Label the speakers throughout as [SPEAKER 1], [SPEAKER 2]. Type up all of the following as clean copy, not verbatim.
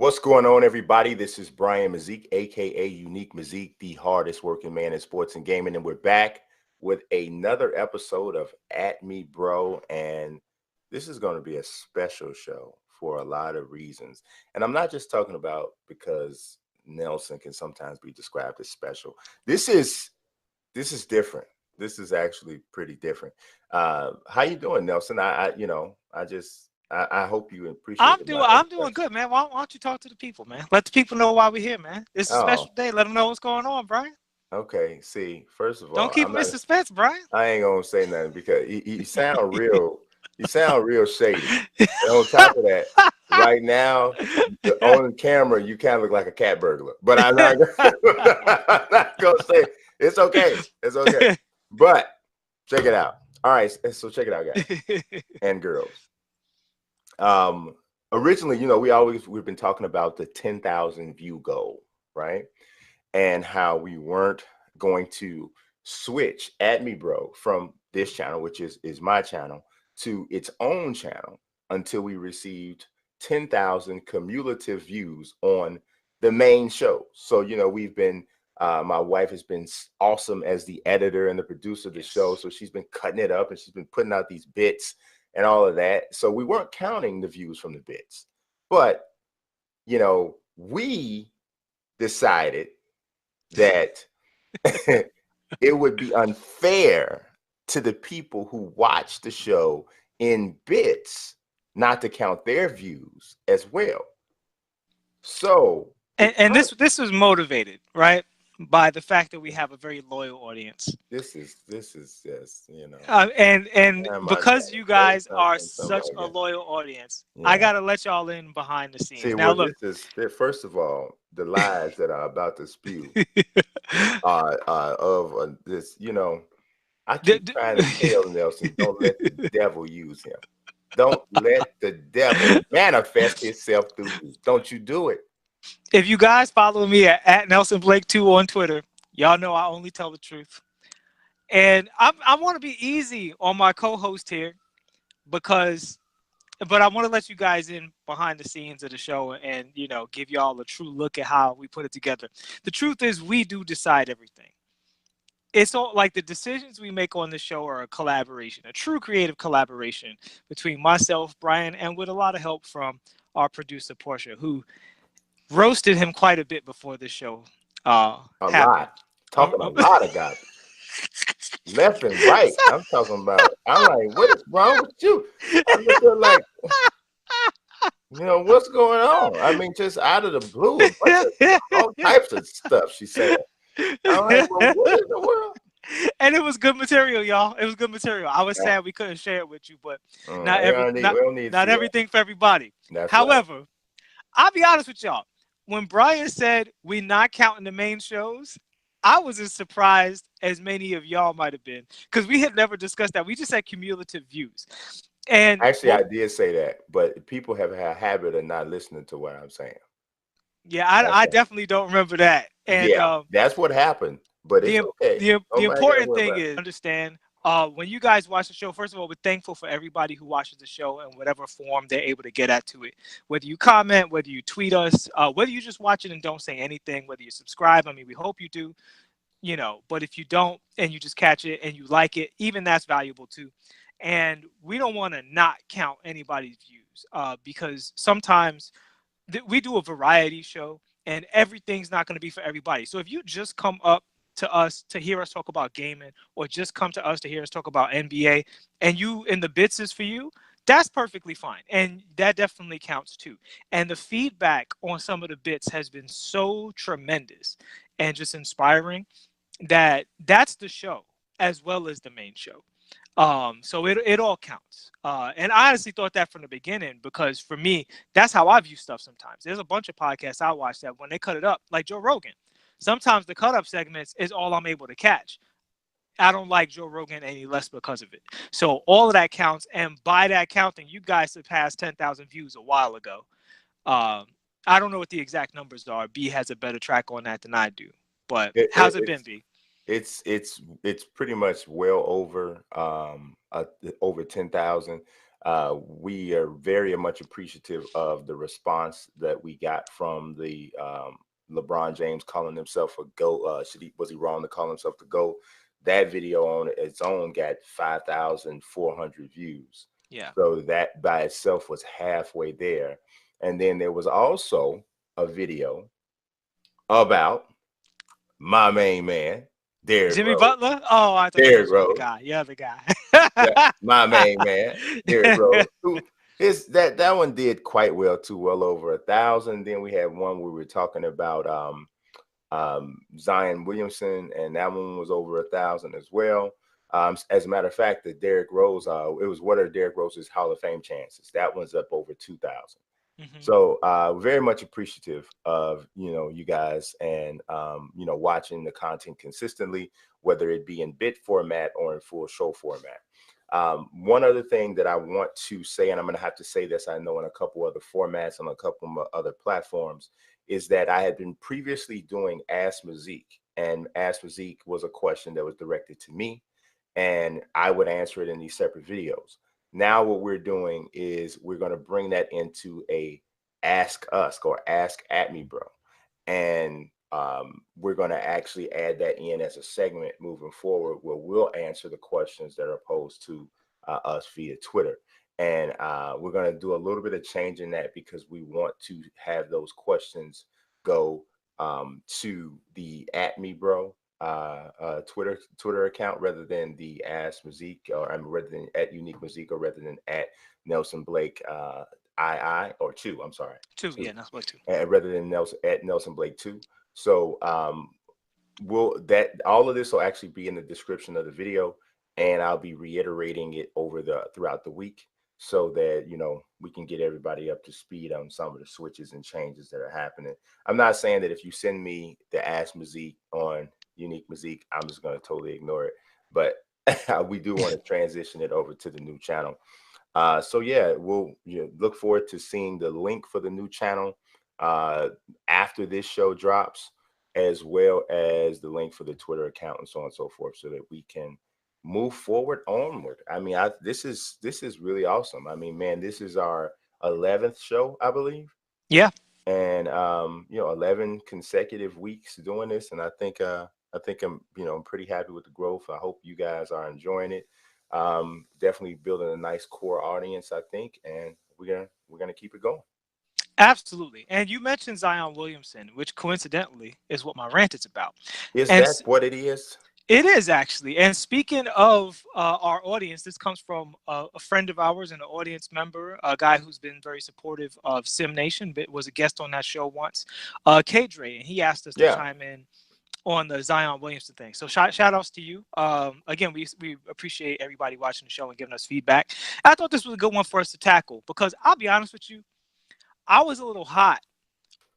[SPEAKER 1] What's going on, everybody? This is Brian Mazique, aka UniqueMazique, the hardest working man in sports and gaming, and we're back with another episode of @MeBro, and this is going to be a special show for a lot of reasons. And I'm not just talking about because Nelson can sometimes be described as special. This is different. This is actually pretty different. How you doing, Nelson? I hope you appreciate
[SPEAKER 2] I'm doing good, man. Why don't you talk to the people, man? Let the people know why we're here, man. It's a special day. Let them know what's going on, Brian.
[SPEAKER 1] Okay. See, first of all,
[SPEAKER 2] don't keep them in suspense, Brian.
[SPEAKER 1] I ain't gonna say nothing because you sound real. You sound real shady. And on top of that, right now on camera, you kind of look like a cat burglar. But I'm not gonna say it's okay. It's okay. But check it out. All right. So check it out, guys and girls. Originally, we've been talking about the 10,000 view goal, right? And how we weren't going to switch @MeBro from this channel, which is my channel, to its own channel until we received 10,000 cumulative views on the main show. So, we've been, my wife has been awesome as the editor and the producer of the show. So she's been cutting it up and she's been putting out these bits and all of that. So we weren't counting the views from the bits, but we decided that it would be unfair to the people who watch the show in bits not to count their views as well. So
[SPEAKER 2] and this was motivated, right, by the fact that we have a very loyal audience.
[SPEAKER 1] This is just,
[SPEAKER 2] and because you guys are such a loyal audience, yeah. I gotta let y'all in behind the scenes.
[SPEAKER 1] See, now look, first of all, the lies that are about to spew of this, I keep trying to tell Nelson, don't let the devil use him. Don't let the devil manifest himself through you. Don't you do it.
[SPEAKER 2] If you guys follow me at NelsonBlake2 on Twitter, y'all know I only tell the truth. And I want to be easy on my co-host here but I want to let you guys in behind the scenes of the show and, give y'all a true look at how we put it together. The truth is we do decide everything. It's all like the decisions we make on the show are a collaboration, a true creative collaboration between myself, Brian, and with a lot of help from our producer, Portia, who roasted him quite a bit before the show happened.
[SPEAKER 1] Talking a lot of garbage. Left and right. I'm like, what is wrong with you? I'm just like, what's going on? I mean, just out of the blue, all types of stuff she said. I'm like, well, what in the world?
[SPEAKER 2] And it was good material, y'all. It was good material. I was sad we couldn't share it with you, but not everything for everybody. However, right. I'll be honest with y'all. When Brian said we're not counting the main shows, I was as surprised as many of y'all might have been because we had never discussed that. We just had cumulative views. And
[SPEAKER 1] actually, I did say that, but people have a habit of not listening to what I'm saying.
[SPEAKER 2] Yeah, I definitely don't remember that. And
[SPEAKER 1] yeah, that's what happened. But it's okay.
[SPEAKER 2] The important thing is understand. When you guys watch the show, first of all, we're thankful for everybody who watches the show in whatever form they're able to get at to it. Whether you comment, whether you tweet us, whether you just watch it and don't say anything, whether you subscribe. I mean, we hope you do, but if you don't and you just catch it and you like it, even that's valuable too. And we don't want to not count anybody's views because sometimes we do a variety show and everything's not going to be for everybody. So if you just come up to us to hear us talk about gaming or just come to us to hear us talk about NBA and the bits is for you, that's perfectly fine. And that definitely counts too. And the feedback on some of the bits has been so tremendous and just inspiring that's the show as well as the main show. So it all counts. And I honestly thought that from the beginning because for me, that's how I view stuff sometimes. There's a bunch of podcasts I watch that when they cut it up, like Joe Rogan, sometimes the cut up segments is all I'm able to catch. I don't like Joe Rogan any less because of it. So all of that counts. And by that counting, you guys surpassed 10,000 views a while ago. I don't know what the exact numbers are. B has a better track on that than I do. But how's it been, B?
[SPEAKER 1] It's pretty much well over over 10,000. We are very much appreciative of the response that we got from the LeBron James calling himself a GOAT. Was he wrong to call himself the GOAT? That video on its own got 5,400 views.
[SPEAKER 2] Yeah.
[SPEAKER 1] So that by itself was halfway there. And then there was also a video about my main man, Derrick
[SPEAKER 2] Jimmy
[SPEAKER 1] Rose.
[SPEAKER 2] Butler? Oh, I thought
[SPEAKER 1] Derrick
[SPEAKER 2] you were
[SPEAKER 1] Rose.
[SPEAKER 2] the guy. Yeah, the guy.
[SPEAKER 1] Yeah, my main man, Derrick Rose. That one did quite well too, well over 1,000. Then we had one we were talking about Zion Williamson, and that one was over 1,000 as well. As a matter of fact, the Derrick Rose, it was what are Derrick Rose's Hall of Fame chances? That one's up over 2,000. So very much appreciative of you guys and watching the content consistently, whether it be in bit format or in full show format. One other thing that I want to say, and I'm going to have to say this, I know in a couple other formats on a couple of other platforms, is that I had been previously doing Ask Mazique, and Ask Mazique was a question that was directed to me, and I would answer it in these separate videos. Now what we're doing is we're going to bring that into a Ask Us or Ask at MeBro, and we're going to actually add that in as a segment moving forward where we'll answer the questions that are posed to us via Twitter. And we're going to do a little bit of change in that because we want to have those questions go to the at MeBro Twitter account rather than the Ask Mazique, or rather than at UniqueMazique, or rather than at Nelson Blake or two. I'm sorry,
[SPEAKER 2] two. Yeah, Nelson Blake 2.
[SPEAKER 1] Rather than Nelson Blake 2. So all of this will actually be in the description of the video, and I'll be reiterating it throughout the week so that we can get everybody up to speed on some of the switches and changes that are happening. I'm not saying that if you send me the Ask Mazique on UniqueMazique, I'm just going to totally ignore it, but we do want to transition it over to the new channel. So yeah, we'll look forward to seeing the link for the new channel after this show drops, as well as the link for the Twitter account and so on and so forth, so that we can move forward onward. I mean, this is really awesome. I mean, man, this is our 11th show, I believe.
[SPEAKER 2] Yeah.
[SPEAKER 1] And 11 consecutive weeks doing this, and I think I'm I'm pretty happy with the growth. I hope you guys are enjoying it. Definitely building a nice core audience, I think, and we're gonna keep it going.
[SPEAKER 2] Absolutely. And you mentioned Zion Williamson, which coincidentally is what my rant is about.
[SPEAKER 1] Is that what it is?
[SPEAKER 2] It is, actually. And speaking of our audience, this comes from a friend of ours and an audience member, a guy who's been very supportive of Sim Nation, but was a guest on that show once, K-Dre, and he asked us to chime in on the Zion Williamson thing. So shout outs to you. Again, we appreciate everybody watching the show and giving us feedback. I thought this was a good one for us to tackle because I'll be honest with you, I was a little hot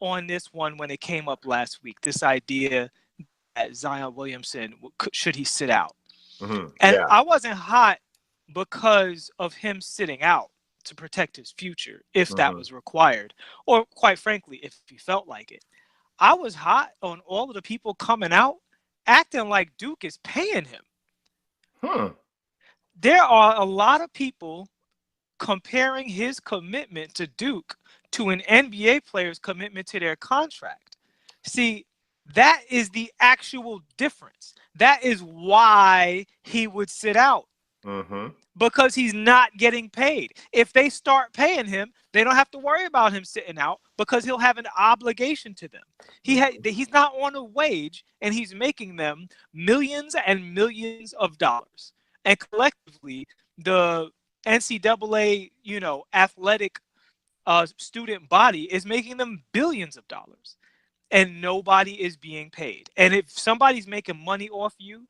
[SPEAKER 2] on this one when it came up last week, this idea that Zion Williamson, should he sit out? And I wasn't hot because of him sitting out to protect his future, if that was required, or quite frankly, if he felt like it. I was hot on all of the people coming out acting like Duke is paying him. There are a lot of people comparing his commitment to Duke to an NBA player's commitment to their contract. See, that is the actual difference. That is why he would sit out. Because he's not getting paid. If they start paying him, they don't have to worry about him sitting out because he'll have an obligation to them. He's not on a wage, and he's making them millions and millions of dollars. And collectively, the NCAA, athletic student body is making them billions of dollars, and nobody is being paid. And if somebody's making money off you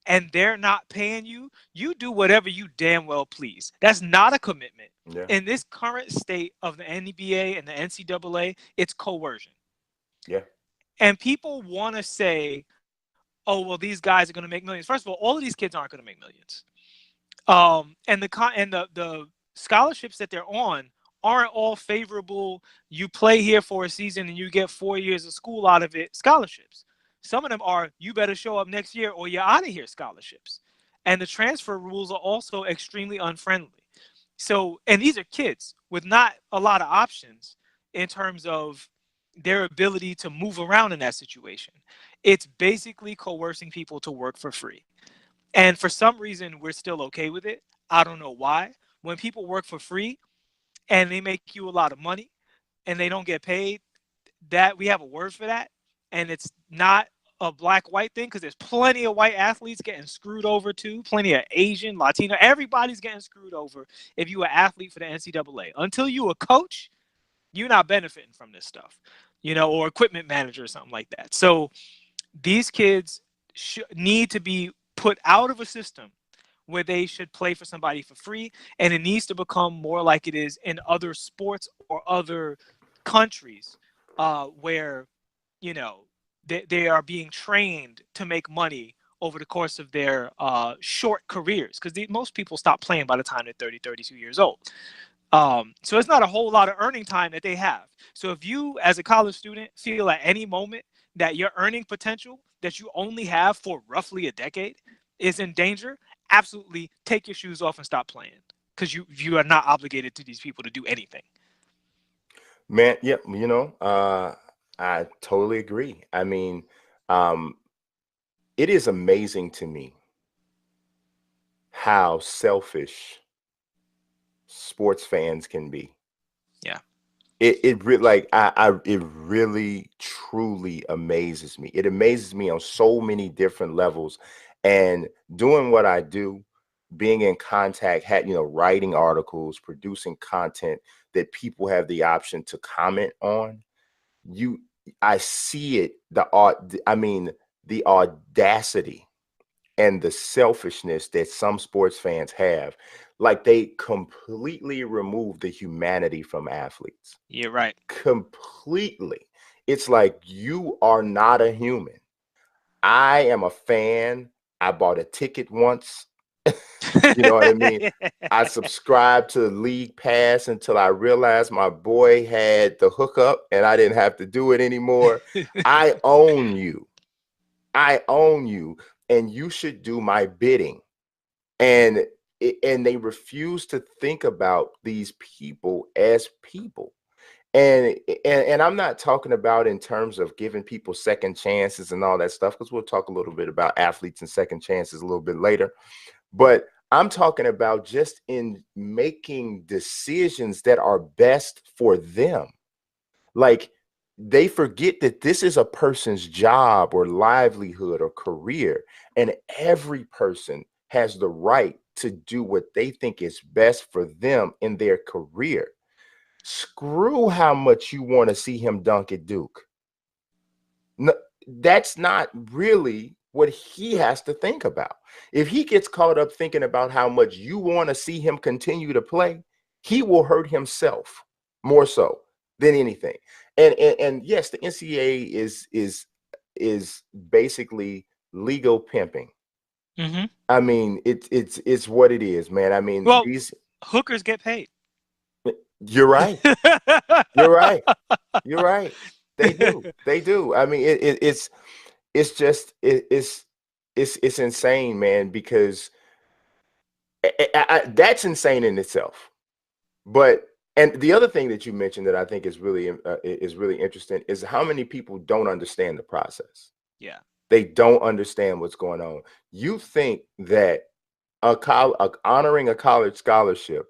[SPEAKER 2] and they're not paying you, you do whatever you damn well please. That's not a commitment. In this current state of the NBA and the NCAA, it's coercion. And people want to say, oh, well, these guys are going to make millions. First of all of these kids aren't going to make millions. And the scholarships that they're on aren't all favorable. You play here for a season and you get 4 years of school out of it scholarships. Some of them are, you better show up next year or you're out of here scholarships. And the transfer rules are also extremely unfriendly. So, and these are kids with not a lot of options in terms of their ability to move around in that situation. It's basically coercing people to work for free. And for some reason, we're still okay with it. I don't know why. When people work for free and they make you a lot of money and they don't get paid, that we have a word for that. And it's not a black-white thing, because there's plenty of white athletes getting screwed over too. Plenty of Asian, Latino, everybody's getting screwed over if you're an athlete for the NCAA. Until you a coach, you're not benefiting from this stuff, or equipment manager or something like that. So these kids need to be put out of a system where they should play for somebody for free, and it needs to become more like it is in other sports or other countries, where they are being trained to make money over the course of their short careers, because most people stop playing by the time they're 30, 32 years old. So it's not a whole lot of earning time that they have. So if you, as a college student, feel at any moment that your earning potential that you only have for roughly a decade is in danger, absolutely take your shoes off and stop playing, because you are not obligated to these people to do anything.
[SPEAKER 1] Man, yeah, I totally agree. I mean, it is amazing to me how selfish sports fans can be.
[SPEAKER 2] Yeah.
[SPEAKER 1] It really truly amazes me. It amazes me on so many different levels. And doing what I do, being in contact, writing articles, producing content that people have the option to comment on, I see it, the audacity and the selfishness that some sports fans have. Like, they completely remove the humanity from athletes.
[SPEAKER 2] You're right.
[SPEAKER 1] Completely. It's like, you are not a human. I am a fan. I bought a ticket once. You know what I mean? I subscribed to League Pass until I realized my boy had the hookup and I didn't have to do it anymore. I own you. I own you, and you should do my bidding. And they refuse to think about these people as people. And I'm not talking about in terms of giving people second chances and all that stuff, because we'll talk a little bit about athletes and second chances a little bit later. But I'm talking about just in making decisions that are best for them. Like, they forget that this is a person's job or livelihood or career, and every person has the right to do what they think is best for them in their career. Screw how much you want to see him dunk at Duke. No, that's not really what he has to think about. If he gets caught up thinking about how much you want to see him continue to play, he will hurt himself more so than anything. And yes, the NCAA is basically legal pimping.
[SPEAKER 2] Mm-hmm.
[SPEAKER 1] I mean, it's what it is, man. I mean,
[SPEAKER 2] well,
[SPEAKER 1] these
[SPEAKER 2] hookers get paid.
[SPEAKER 1] You're right. You're right. You're right. They do. They do. I mean, it's insane, man, because that's insane in itself. But, and the other thing that you mentioned that I think is really interesting is how many people don't understand the process.
[SPEAKER 2] Yeah.
[SPEAKER 1] They don't understand what's going on. You think that honoring a college scholarship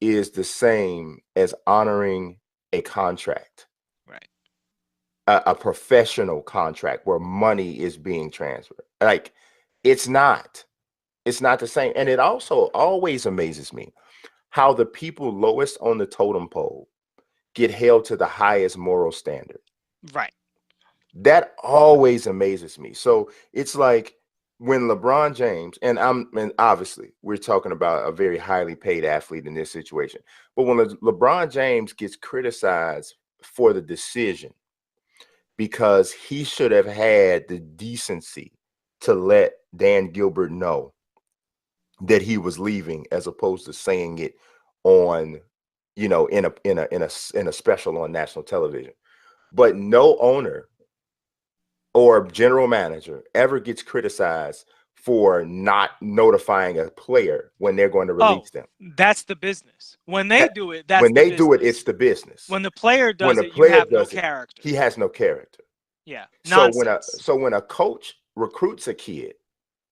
[SPEAKER 1] is the same as honoring a contract.
[SPEAKER 2] Right.
[SPEAKER 1] A professional contract where money is being transferred. Like, it's not the same. And it also always amazes me how the people lowest on the totem pole get held to the highest moral standard.
[SPEAKER 2] Right.
[SPEAKER 1] That always amazes me. So it's like when LeBron James, and obviously we're talking about a very highly paid athlete in this situation, but when LeBron James gets criticized for the decision because he should have had the decency to let Dan Gilbert know that he was leaving, as opposed to saying it on, in a special on national television. But no owner or general manager ever gets criticized for not notifying a player when they're going to release them.
[SPEAKER 2] That's the business. When they do it, that's
[SPEAKER 1] when
[SPEAKER 2] the
[SPEAKER 1] they
[SPEAKER 2] business.
[SPEAKER 1] do it, it's the business.
[SPEAKER 2] When the player does
[SPEAKER 1] when the
[SPEAKER 2] it,
[SPEAKER 1] player
[SPEAKER 2] you have no
[SPEAKER 1] does it,
[SPEAKER 2] character.
[SPEAKER 1] he has no character.
[SPEAKER 2] Yeah.
[SPEAKER 1] So
[SPEAKER 2] Nonsense.
[SPEAKER 1] when a coach recruits a kid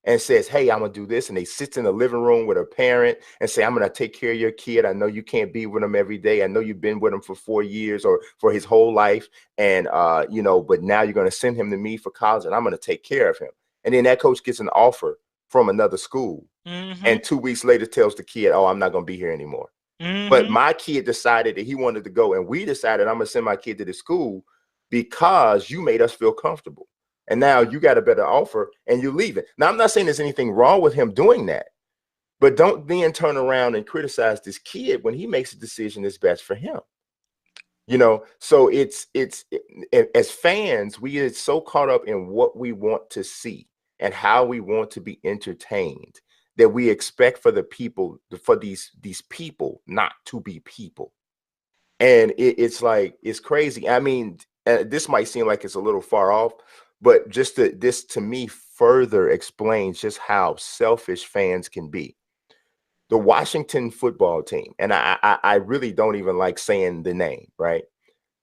[SPEAKER 1] and says, hey, I'm gonna do this, and they sit in the living room with a parent and say, I'm gonna take care of your kid. I know you can't be with him every day. I know you've been with him for 4 years or for his whole life, and you know, but now you're gonna send him to me for college, and I'm gonna take care of him. And then that coach gets an offer from another school, and 2 weeks later tells the kid, oh, I'm not gonna be here anymore. But my kid decided that he wanted to go, and we decided I'm gonna send my kid to the school because you made us feel comfortable. And now you got a better offer and you're leaving. Now, I'm not saying there's anything wrong with him doing that, but don't then turn around and criticize this kid when he makes a decision that's best for him. You know, so as fans, we get so caught up in what we want to see and how we want to be entertained that we expect for the people, for these people not to be people. And it's like, it's crazy. I mean, this might seem like it's a little far off, but just this to me further explains just how selfish fans can be. The Washington football team, and I really don't even like saying the name, right?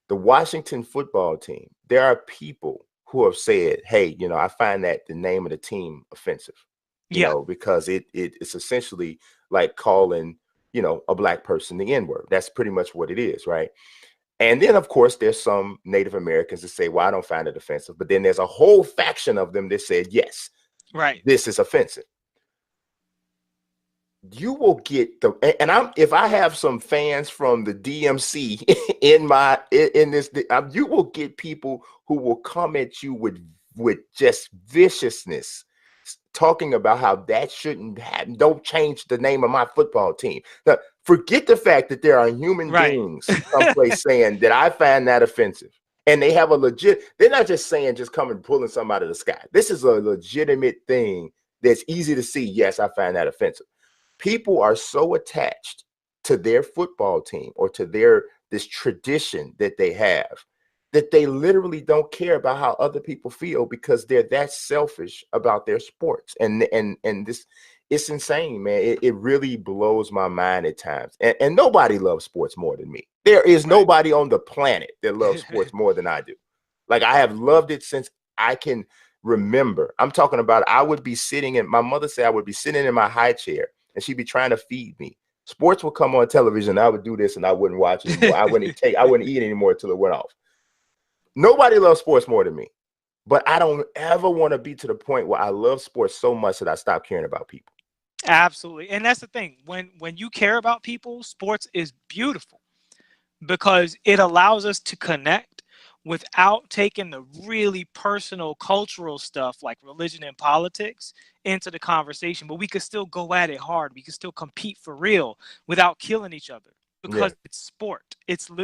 [SPEAKER 1] The Washington football team, there are people who have said, hey, you know, I find that the name of the team offensive, you know, because it's essentially like calling, you know, a black person the N-word. That's pretty much what it is, right? And then, of course, there's some Native Americans that say, well, I don't find it offensive. But then there's a whole faction of them that said, yes,
[SPEAKER 2] right,
[SPEAKER 1] this is offensive. You will get the, and if I have some fans from the DMC in this, you will get people who will come at you with just viciousness, talking about how that shouldn't happen. Don't change the name of my football team. Now, forget the fact that there are human beings someplace saying that I find that offensive. And they have a legit, they're not just saying just coming pulling something out of the sky. This is a legitimate thing that's easy to see. Yes, I find that offensive. People are so attached to their football team or to this tradition that they have that they literally don't care about how other people feel because they're that selfish about their sports. And this, it's insane, man. It really blows my mind at times. And nobody loves sports more than me. There is nobody on the planet that loves sports more than I do. Like, I have loved it since I can remember. I'm talking about, I would be sitting in, my mother said I would be sitting in my high chair and she'd be trying to feed me. Sports would come on television. I would do this and I wouldn't watch anymore. I wouldn't eat anymore until it went off. Nobody loves sports more than me, but I don't ever want to be to the point where I love sports so much that I stop caring about people.
[SPEAKER 2] Absolutely. And that's the thing. When you care about people, sports is beautiful because it allows us to connect without taking the really personal cultural stuff like religion and politics into the conversation. But we could still go at it hard. We could still compete for real without killing each other. Because it's sport.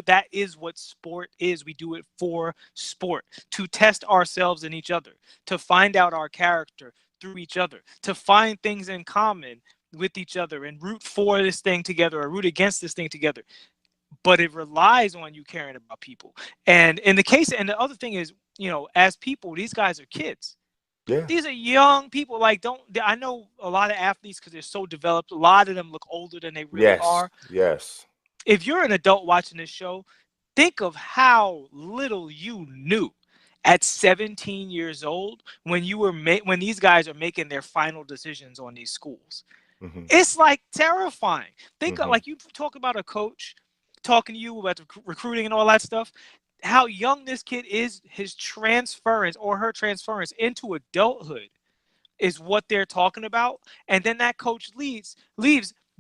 [SPEAKER 2] That is what sport is. We do it for sport, to test ourselves and each other, to find out our character through each other, to find things in common with each other and root for this thing together or root against this thing together. But it relies on you caring about people. And in the case, and the other thing is, you know, as people, these guys are kids.
[SPEAKER 1] Yeah.
[SPEAKER 2] These are young people. Like, I know a lot of athletes because they're so developed. A lot of them look older than they really are.
[SPEAKER 1] Yes.
[SPEAKER 2] If you're an adult watching this show, think of how little you knew at 17 years old when when these guys are making their final decisions on these schools. It's like terrifying. Think of, like, you talk about a coach talking to you about recruiting and all that stuff. How young this kid is, his transference or her transference into adulthood is what they're talking about. And then that coach leaves.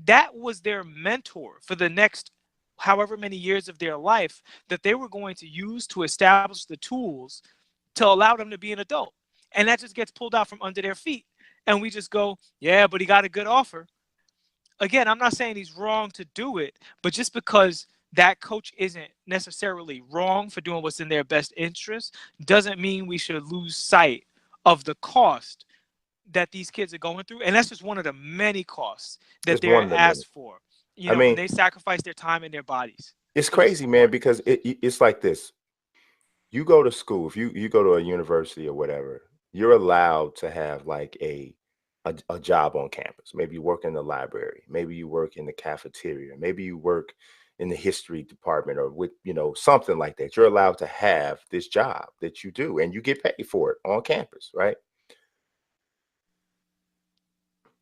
[SPEAKER 2] That was their mentor for the next however many years of their life that they were going to use to establish the tools to allow them to be an adult. And that just gets pulled out from under their feet. And we just go, yeah, but he got a good offer. Again, I'm not saying he's wrong to do it, but just because that coach isn't necessarily wrong for doing what's in their best interest doesn't mean we should lose sight of the cost that these kids are going through. And that's just one of the many costs that they're asked for. You know, when they sacrifice their time and their bodies.
[SPEAKER 1] It's crazy, man, because it's like this. You go to school, if you go to a university or whatever, you're allowed to have like a a job on campus. Maybe you work in the library. Maybe you work in the cafeteria. Maybe you work in the history department or with, something like that. You're allowed to have this job that you do and you get paid for it on campus, right?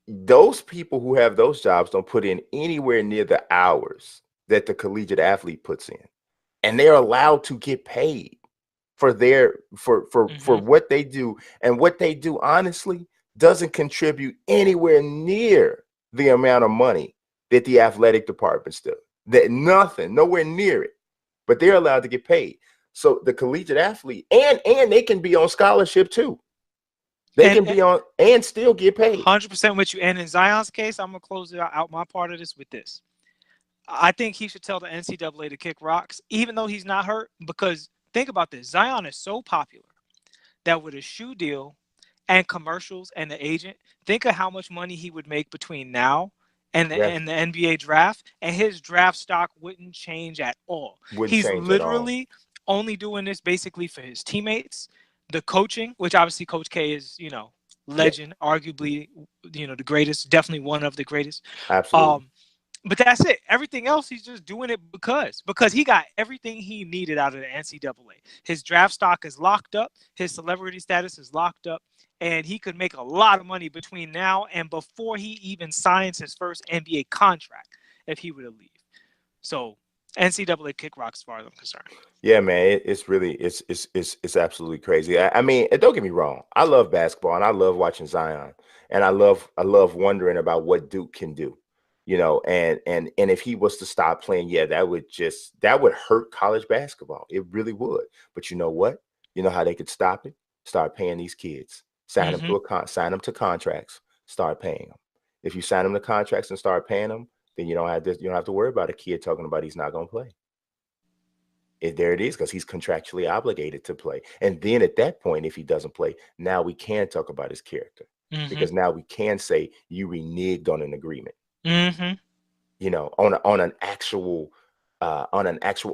[SPEAKER 1] Those people who have those jobs don't put in anywhere near the hours that the collegiate athlete puts in. And they're allowed to get paid for for what they do. And what they do, honestly, doesn't contribute anywhere near the amount of money that the athletic departments do. That nothing, nowhere near it. But they're allowed to get paid. So the collegiate athlete, and they can be on scholarship too. They can be on and still get paid.
[SPEAKER 2] 100% with you. And in Zion's case, I'm gonna close out my part of this with this. I think he should tell the NCAA to kick rocks, even though he's not hurt. Because think about this: Zion is so popular that with a shoe deal and commercials and the agent, think of how much money he would make between now and the NBA draft, and his draft stock wouldn't change at all. He's literally only doing this basically for his teammates, the coaching, which obviously Coach K is, legend, arguably, the greatest, definitely one of the greatest.
[SPEAKER 1] Absolutely.
[SPEAKER 2] But that's it. Everything else, he's just doing it because he got everything he needed out of the NCAA. His draft stock is locked up. His celebrity status is locked up. And he could make a lot of money between now and before he even signs his first NBA contract if he were to leave. So NCAA kick rocks as far as I'm concerned.
[SPEAKER 1] Yeah, man, it's really it's absolutely crazy. I mean, don't get me wrong. I love basketball and I love watching Zion, and I love wondering about what Duke can do. And if he was to stop playing, that would hurt college basketball. It really would. But you know what? You know how they could stop it? Start paying these kids. Sign them to contracts. Start paying them. If you sign them to contracts and start paying them, then you don't have to worry about a kid talking about he's not going to play. There it is, because he's contractually obligated to play. And then at that point, if he doesn't play, now we can talk about his character, because now we can say you reneged on an agreement. On an actual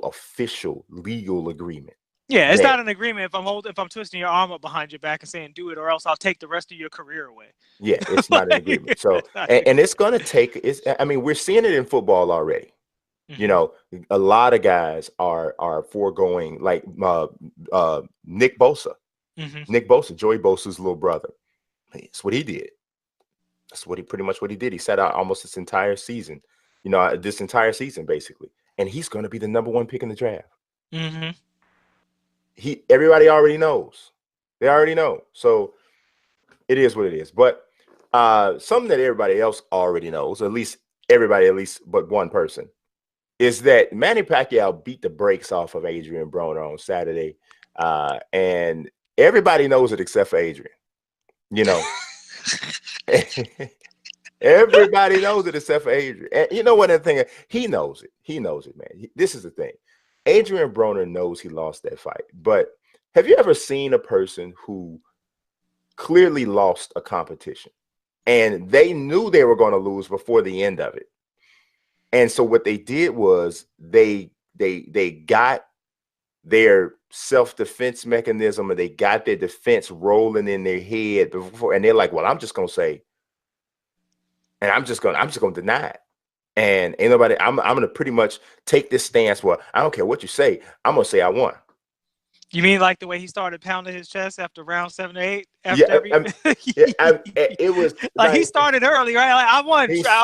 [SPEAKER 1] official legal agreement.
[SPEAKER 2] Yeah, it's not an agreement if I'm twisting your arm up behind your back and saying do it or else I'll take the rest of your career away. Yeah,
[SPEAKER 1] it's not an agreement. So and it's going to take we're seeing it in football already. A lot of guys are foregoing, like Nick Bosa. Nick Bosa, Joey Bosa's little brother. That's what he did. That's pretty much what he did. He sat out almost this entire season, basically. And he's going to be the #1 pick in the draft. Everybody already knows. They already know. So it is what it is. But something that everybody else already knows, at least but one person, is that Manny Pacquiao beat the brakes off of Adrien Broner on Saturday. And everybody knows it except for Adrien. Everybody knows it except for Adrien. And you know what? That thing, he knows it. He knows it, man. This is the thing. Adrien Broner knows he lost that fight. But have you ever seen a person who clearly lost a competition and they knew they were going to lose before the end of it? And so what they did was they got their self-defense mechanism, and they got their defense rolling in their head before, and they're like, well, I'm just going to say, and I'm just going to deny it. And ain't nobody, I'm going to pretty much take this stance where I don't care what you say. I'm going to say I won.
[SPEAKER 2] You mean like the way he started pounding his chest after round 7 or 8?
[SPEAKER 1] It was
[SPEAKER 2] like he started early, right? Like I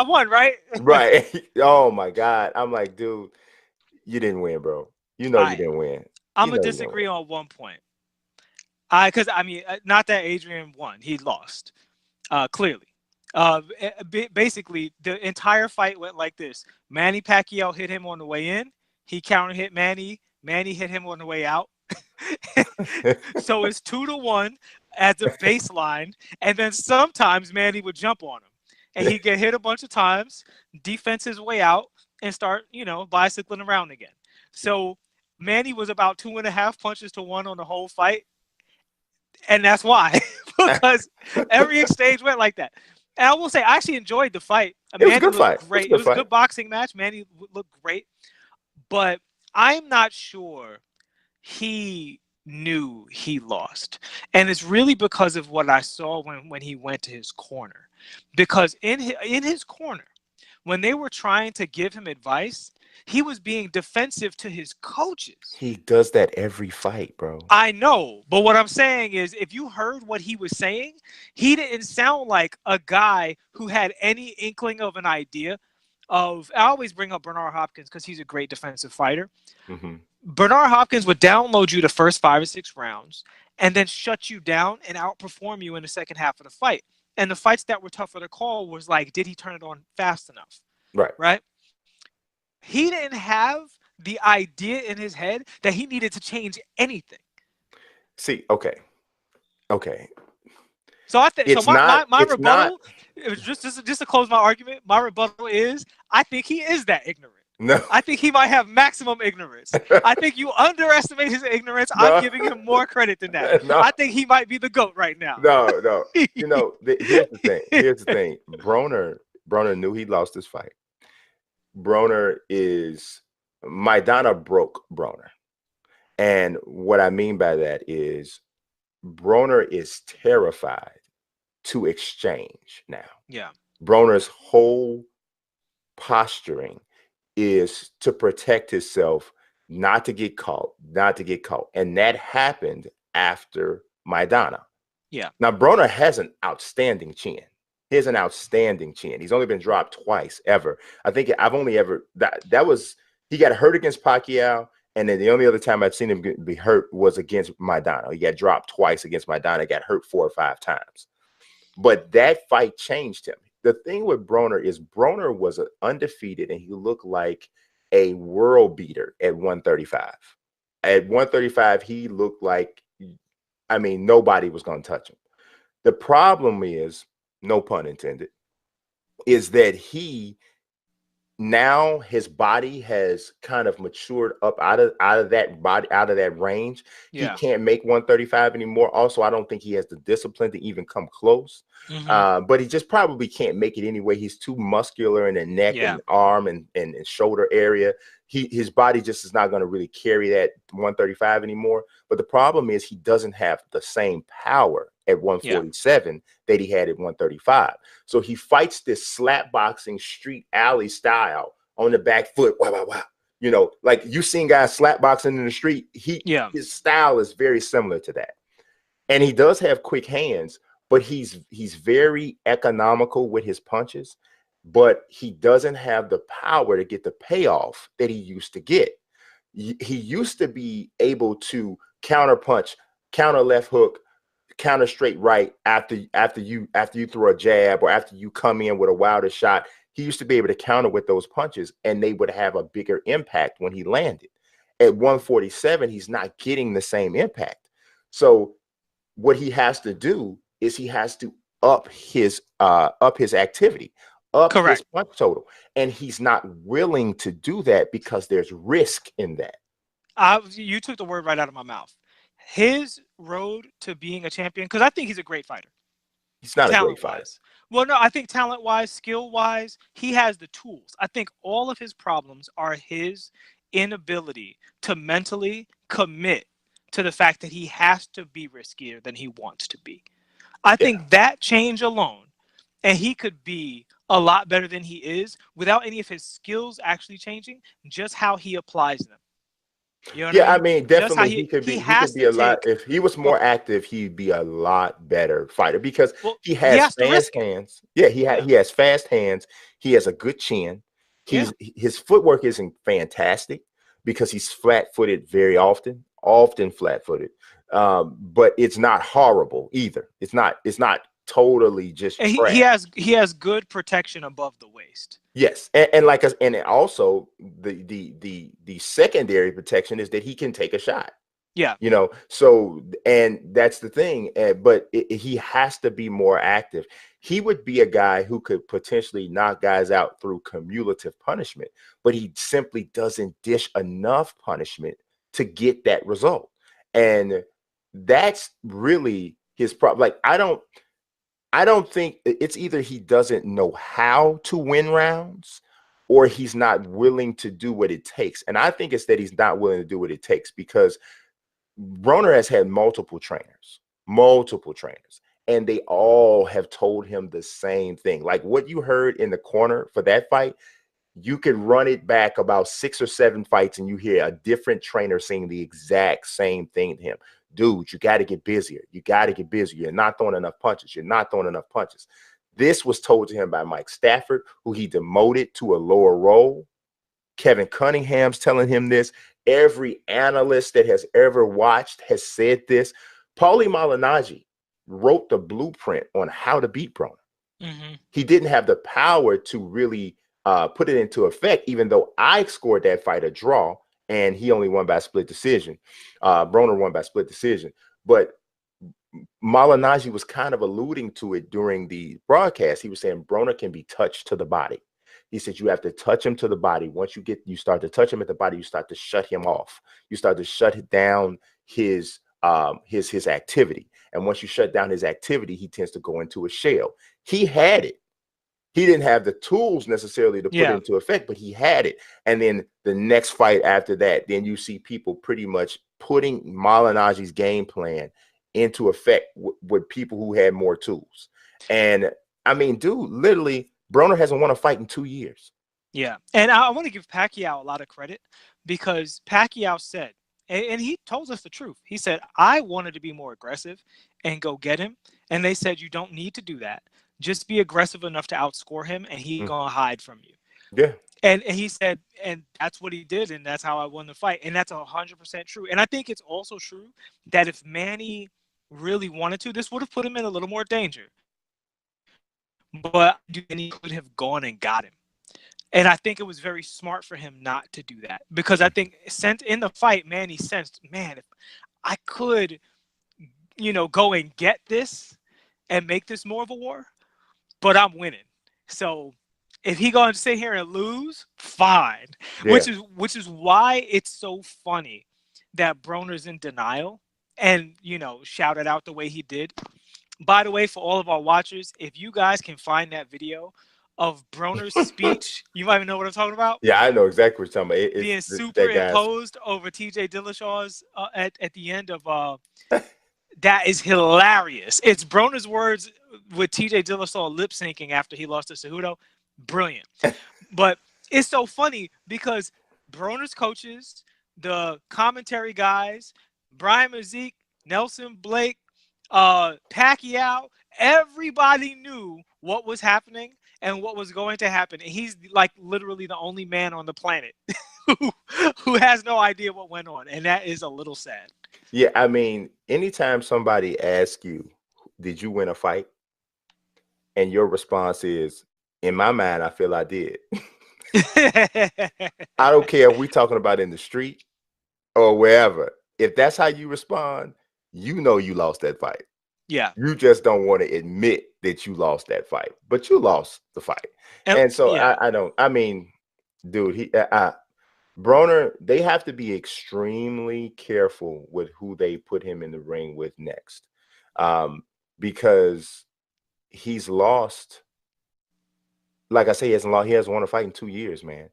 [SPEAKER 2] won, right?
[SPEAKER 1] Right. Oh my God. I'm like, dude, you didn't win, bro. You didn't win.
[SPEAKER 2] I'm going to disagree on one point. Because not that Adrien won. He lost, clearly. Basically, the entire fight went like this. Manny Pacquiao hit him on the way in. He counter hit Manny. Manny hit him on the way out. So it's 2-1 as a baseline. And then sometimes Manny would jump on him. And he'd get hit a bunch of times, defense his way out, and start, bicycling around again. So Manny was about 2.5 punches to 1 on the whole fight. And that's why. Because every exchange went like that. And I will say, I actually enjoyed the fight.
[SPEAKER 1] It was a good fight.
[SPEAKER 2] Great. It was a good boxing match. Manny looked great. But I'm not sure he knew he lost. And it's really because of what I saw when he went to his corner. because in his corner, when they were trying to give him advice, he was being defensive to his coaches.
[SPEAKER 1] He does that every fight, bro.
[SPEAKER 2] I know, but what I'm saying is, if you heard what he was saying, he didn't sound like a guy who had any inkling of an idea of. I always bring up Bernard Hopkins because he's a great defensive fighter. Bernard Hopkins would download you the first 5 or 6 rounds and then shut you down and outperform you in the second half of the fight. And the fights that were tougher to call was like, did he turn it on fast enough? Right. He didn't have the idea in his head that he needed to change anything.
[SPEAKER 1] See, okay.
[SPEAKER 2] So I think my rebuttal, it was just to close my argument. My rebuttal is, I think he is that ignorant.
[SPEAKER 1] No,
[SPEAKER 2] I think he might have maximum ignorance. I think you underestimate his ignorance. No. I'm giving him more credit than that. No. I think he might be the GOAT right now.
[SPEAKER 1] No. You know, here's the thing. Broner knew he lost his fight. Maidana broke Broner. And what I mean by that is Broner is terrified to exchange now.
[SPEAKER 2] Yeah.
[SPEAKER 1] Broner's whole posturing is to protect himself, not to get caught. And that happened after Maidana.
[SPEAKER 2] Yeah.
[SPEAKER 1] Now, Broner has an outstanding chin. He has an outstanding chin. He's only been dropped twice ever. I think I've only ever, he got hurt against Pacquiao. And then the only other time I've seen him be hurt was against Maidana. He got dropped twice against Maidana, got hurt 4 or 5 times. But that fight changed him. The thing with Broner is Broner was undefeated, and he looked like a world beater at 135. At 135, he looked like, I mean, nobody was going to touch him. The problem is, no pun intended, is that now his body has kind of matured up out of that range. Yeah. He can't make 135 anymore. Also, I don't think he has the discipline to even come close. But he just probably can't make it anyway. He's too muscular in the neck and arm and shoulder area. His body just is not going to really carry that 135 anymore. But the problem is he doesn't have the same power at 147 that he had at 135. So he fights this slap boxing street alley style on the back foot. Wow. You know, like you seen guys slap boxing in the street. His style is very similar to that. And he does have quick hands, but he's very economical with his punches, but he doesn't have the power to get the payoff that he used to get. He used to be able to counter punch, counter left hook, counter straight right after you throw a jab or after you come in with a wilder shot. He used to be able to counter with those punches, and they would have a bigger impact when he landed. At 147, he's not getting the same impact. So what he has to do is he has to up his activity, up his punch total, and he's not willing to do that because there's risk in that.
[SPEAKER 2] You took the word right out of my mouth. His road to being a champion, because I think he's a great fighter.
[SPEAKER 1] He's not a great fighter.
[SPEAKER 2] Well, no, I think talent-wise, skill-wise, he has the tools. I think all of his problems are his inability to mentally commit to the fact that he has to be riskier than he wants to be. I think that change alone, and he could be a lot better than he is without any of his skills actually changing, just how he applies them. You know what I mean?
[SPEAKER 1] Definitely he could be a lot. If he was more active, he'd be a lot better fighter because he has fast hands. Yeah, he has fast hands. He has a good chin. His footwork isn't fantastic because he's flat-footed very often flat-footed. But it's not horrible either. It's not totally just trash.
[SPEAKER 2] He has good protection above the waist.
[SPEAKER 1] Yes, and also the secondary protection is that he can take a shot.
[SPEAKER 2] Yeah,
[SPEAKER 1] you know. So and that's the thing. But he has to be more active. He would be a guy who could potentially knock guys out through cumulative punishment, but he simply doesn't dish enough punishment to get that result. And that's really his problem. Like I don't think it's either he doesn't know how to win rounds or he's not willing to do what it takes. And I think it's that he's not willing to do what it takes because Broner has had multiple trainers. and they all have told him the same thing. Like what you heard in the corner for that fight, you could run it back about 6 or 7 fights and you hear a different trainer saying the exact same thing to him. Dude, you got to get busier. You got to get busier. You're not throwing enough punches. You're not throwing enough punches. This was told to him by Mike Stafford, who he demoted to a lower role. Kevin Cunningham's telling him this. Every analyst that has ever watched has said this. Paulie Malignaggi wrote the blueprint on how to beat Broner. He didn't have the power to really put it into effect, even though I scored that fight a draw and he only won by split decision. Broner won by split decision. But Malignaggi was kind of alluding to it during the broadcast. He was saying Broner can be touched to the body. He said you have to touch him to the body. Once you start to touch him at the body, you start to shut him off. You start to shut down his activity. And once you shut down his activity, he tends to go into a shell. He had it. He didn't have the tools necessarily to put it into effect, but he had it. And then the next fight after that, then you see people pretty much putting Malignaggi's game plan into effect with people who had more tools. And I mean, dude, literally, Broner hasn't won a fight in 2 years.
[SPEAKER 2] Yeah. And I want to give Pacquiao a lot of credit because Pacquiao said, and he told us the truth. He said, I wanted to be more aggressive and go get him. And they said, you don't need to do that. Just be aggressive enough to outscore him and he's going to hide from you.
[SPEAKER 1] Yeah.
[SPEAKER 2] And he said, and that's what he did. And that's how I won the fight. And that's 100% true. And I think it's also true that if Manny really wanted to, this would have put him in a little more danger. But he could have gone and got him. And I think it was very smart for him not to do that. Because I think in the fight, Manny sensed, man, if I could, go and get this and make this more of a war, but I'm winning. So if he going to sit here and lose, fine. Yeah. Which is why it's so funny that Broner's in denial and, shouted out the way he did. By the way, for all of our watchers, if you guys can find that video of Broner's speech, you might even know what I'm talking about.
[SPEAKER 1] Yeah, I know exactly what you're talking about.
[SPEAKER 2] Being superimposed over TJ Dillashaw's at the end of that is hilarious. It's Broner's words with TJ Dillashaw lip syncing after he lost to Cejudo. Brilliant. But it's so funny because Broner's coaches, the commentary guys, Brian Mazique, Nelson Blake, Pacquiao, everybody knew what was happening and what was going to happen. And he's like literally the only man on the planet who has no idea what went on. And that is a little sad.
[SPEAKER 1] Yeah, I mean, anytime somebody asks you, did you win a fight? And your response is, in my mind, I feel I did. I don't care if we're talking about in the street or wherever. If that's how you respond, you know you lost that fight.
[SPEAKER 2] Yeah.
[SPEAKER 1] You just don't want to admit that you lost that fight, but you lost the fight. And so yeah. I mean, dude, Broner, they have to be extremely careful with who they put him in the ring with next, because he's lost. Like I say, he hasn't won a fight in 2 years, man.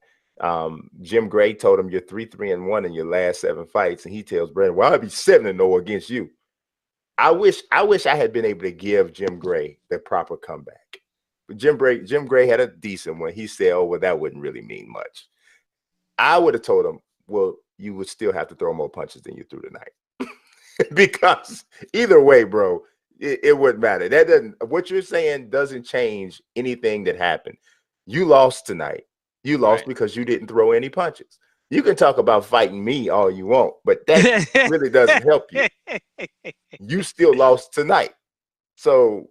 [SPEAKER 1] Jim Gray told him you're 3-3-1 in your last 7 fights, and he tells Brandon, "Well, I'll be 7-0 against you." I wish I had been able to give Jim Gray the proper comeback. But Jim Gray had a decent one. He said, "Oh, well, that wouldn't really mean much." I would have told him, "Well, you would still have to throw more punches than you threw tonight." Because either way, bro, it wouldn't matter. That doesn't, what you're saying doesn't change anything that happened. You lost tonight. You lost because you didn't throw any punches. You can talk about fighting me all you want, but that really doesn't help you. You still lost tonight. So,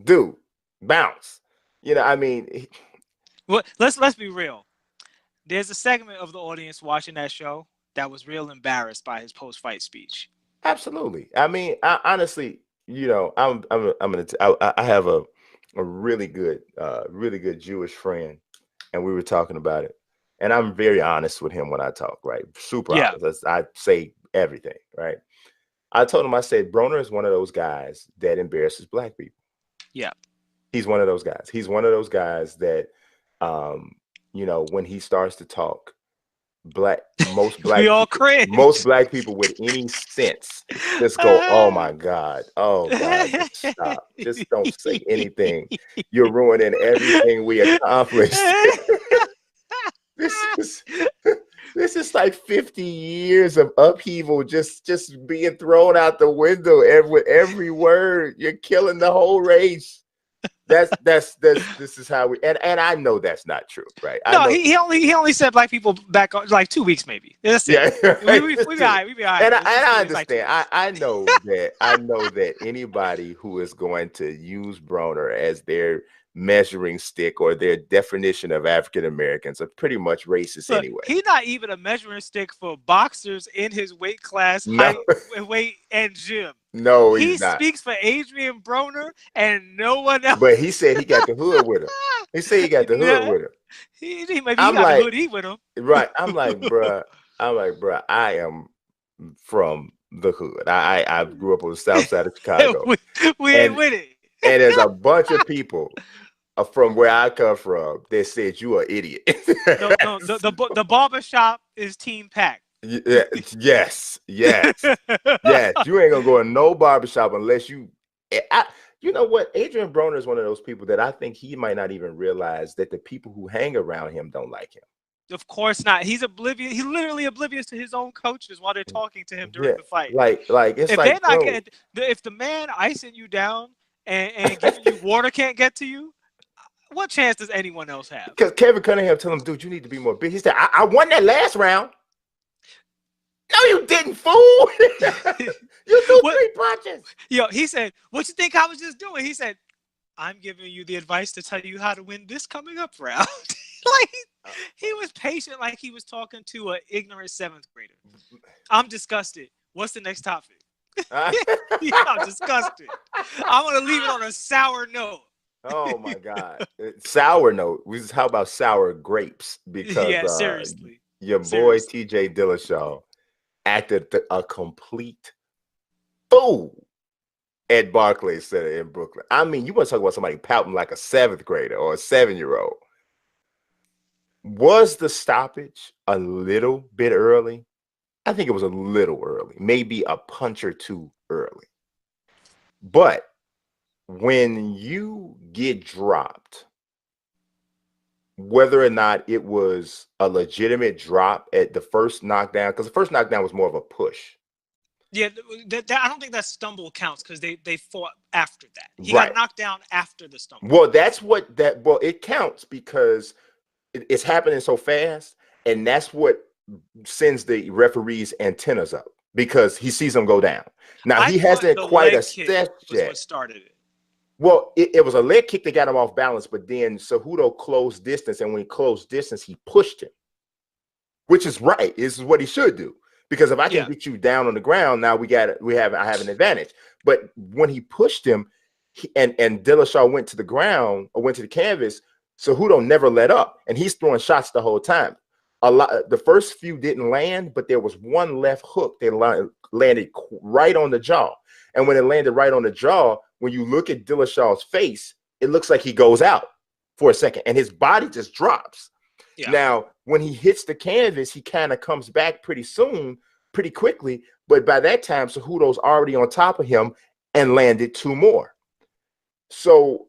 [SPEAKER 1] dude, bounce. I mean,
[SPEAKER 2] well, let's be real. There's a segment of the audience watching that show that was real embarrassed by his post-fight speech.
[SPEAKER 1] Absolutely. I mean, I honestly, I have a really good Jewish friend, and we were talking about it. And I'm very honest with him when I talk, right? Super honest. I say everything, right? I told him, I said, Broner is one of those guys that embarrasses black people.
[SPEAKER 2] Yeah.
[SPEAKER 1] He's one of those guys. He's one of those guys that, when he starts to talk, most
[SPEAKER 2] we all cringe.
[SPEAKER 1] most black people with any sense just go, oh my God, just stop, just don't say anything. You're ruining everything we accomplished. This is like 50 years of upheaval just being thrown out the window every word. You're killing the whole race. This is how we, and I know that's not true, right?
[SPEAKER 2] No, he only said black people back on like 2 weeks maybe. That's it. Yeah, we be all right.
[SPEAKER 1] And I understand. Like I know that anybody who is going to use Broner as their measuring stick or their definition of African Americans are pretty much racist anyway.
[SPEAKER 2] He's not even a measuring stick for boxers in his weight class, height, weight, and gym.
[SPEAKER 1] No, he's not.
[SPEAKER 2] He speaks for Adrien Broner and no one else.
[SPEAKER 1] But he said he got the hood with him. He said he got the hood with him.
[SPEAKER 2] Maybe he got the hoodie with him.
[SPEAKER 1] Right. I'm like, bruh, I am from the hood. I grew up on the south side of Chicago.
[SPEAKER 2] we ain't with it.
[SPEAKER 1] And there's a bunch of people from where I come from that said you are an idiot.
[SPEAKER 2] No, the barbershop is team packed.
[SPEAKER 1] Yes. You ain't gonna go in no barbershop unless you. You know what? Adrien Broner is one of those people that I think he might not even realize that the people who hang around him don't like him.
[SPEAKER 2] Of course not. He's oblivious. He's literally oblivious to his own coaches while they're talking to him during the fight.
[SPEAKER 1] Like it's
[SPEAKER 2] if
[SPEAKER 1] like
[SPEAKER 2] they're not getting, if the man icing you down and giving you water can't get to you, what chance does anyone else have?
[SPEAKER 1] Because Kevin Cunningham told him, dude, you need to be more big. He said, I won that last round. No, you didn't, fool. You threw 3 punches.
[SPEAKER 2] Yo, he said, what you think I was just doing? He said, I'm giving you the advice to tell you how to win this coming up round. Like he was patient, like he was talking to an ignorant 7th grader. I'm disgusted. What's the next topic? I'm disgusted. I want to leave it on a sour note.
[SPEAKER 1] Oh my God, sour note. How about sour grapes? Because
[SPEAKER 2] seriously,
[SPEAKER 1] your boy TJ Dillashaw acted a complete fool at Barclays Center in Brooklyn. I mean, you want to talk about somebody pouting like a 7th grader or a 7-year-old. Was the stoppage a little bit early? I think it was a little early, maybe a punch or 2 early. But when you get dropped, whether or not it was a legitimate drop at the first knockdown, because the first knockdown was more of a push. Yeah,
[SPEAKER 2] I don't think that stumble counts because they fought after that. He got knocked down after the stumble.
[SPEAKER 1] Well, it counts because it's happening so fast, and that's what sends the referee's antennas up because he sees them go down. Now, he hasn't quite assessed yet.
[SPEAKER 2] What started it.
[SPEAKER 1] Well, it was a leg kick that got him off balance, but then Cejudo closed distance, and when he closed distance, he pushed him, which is right. This is what he should do, because if I can get you down on the ground, now I have an advantage. But when he pushed him, and Dillashaw went to the ground or went to the canvas, Cejudo never let up, and he's throwing shots the whole time. The first few didn't land, but there was one left hook that landed right on the jaw. And when it landed right on the jaw, when you look at Dillashaw's face, it looks like he goes out for a second, and his body just drops. Yeah. Now, when he hits the canvas, he kind of comes back pretty quickly. But by that time, Cejudo's already on top of him and landed 2 more. So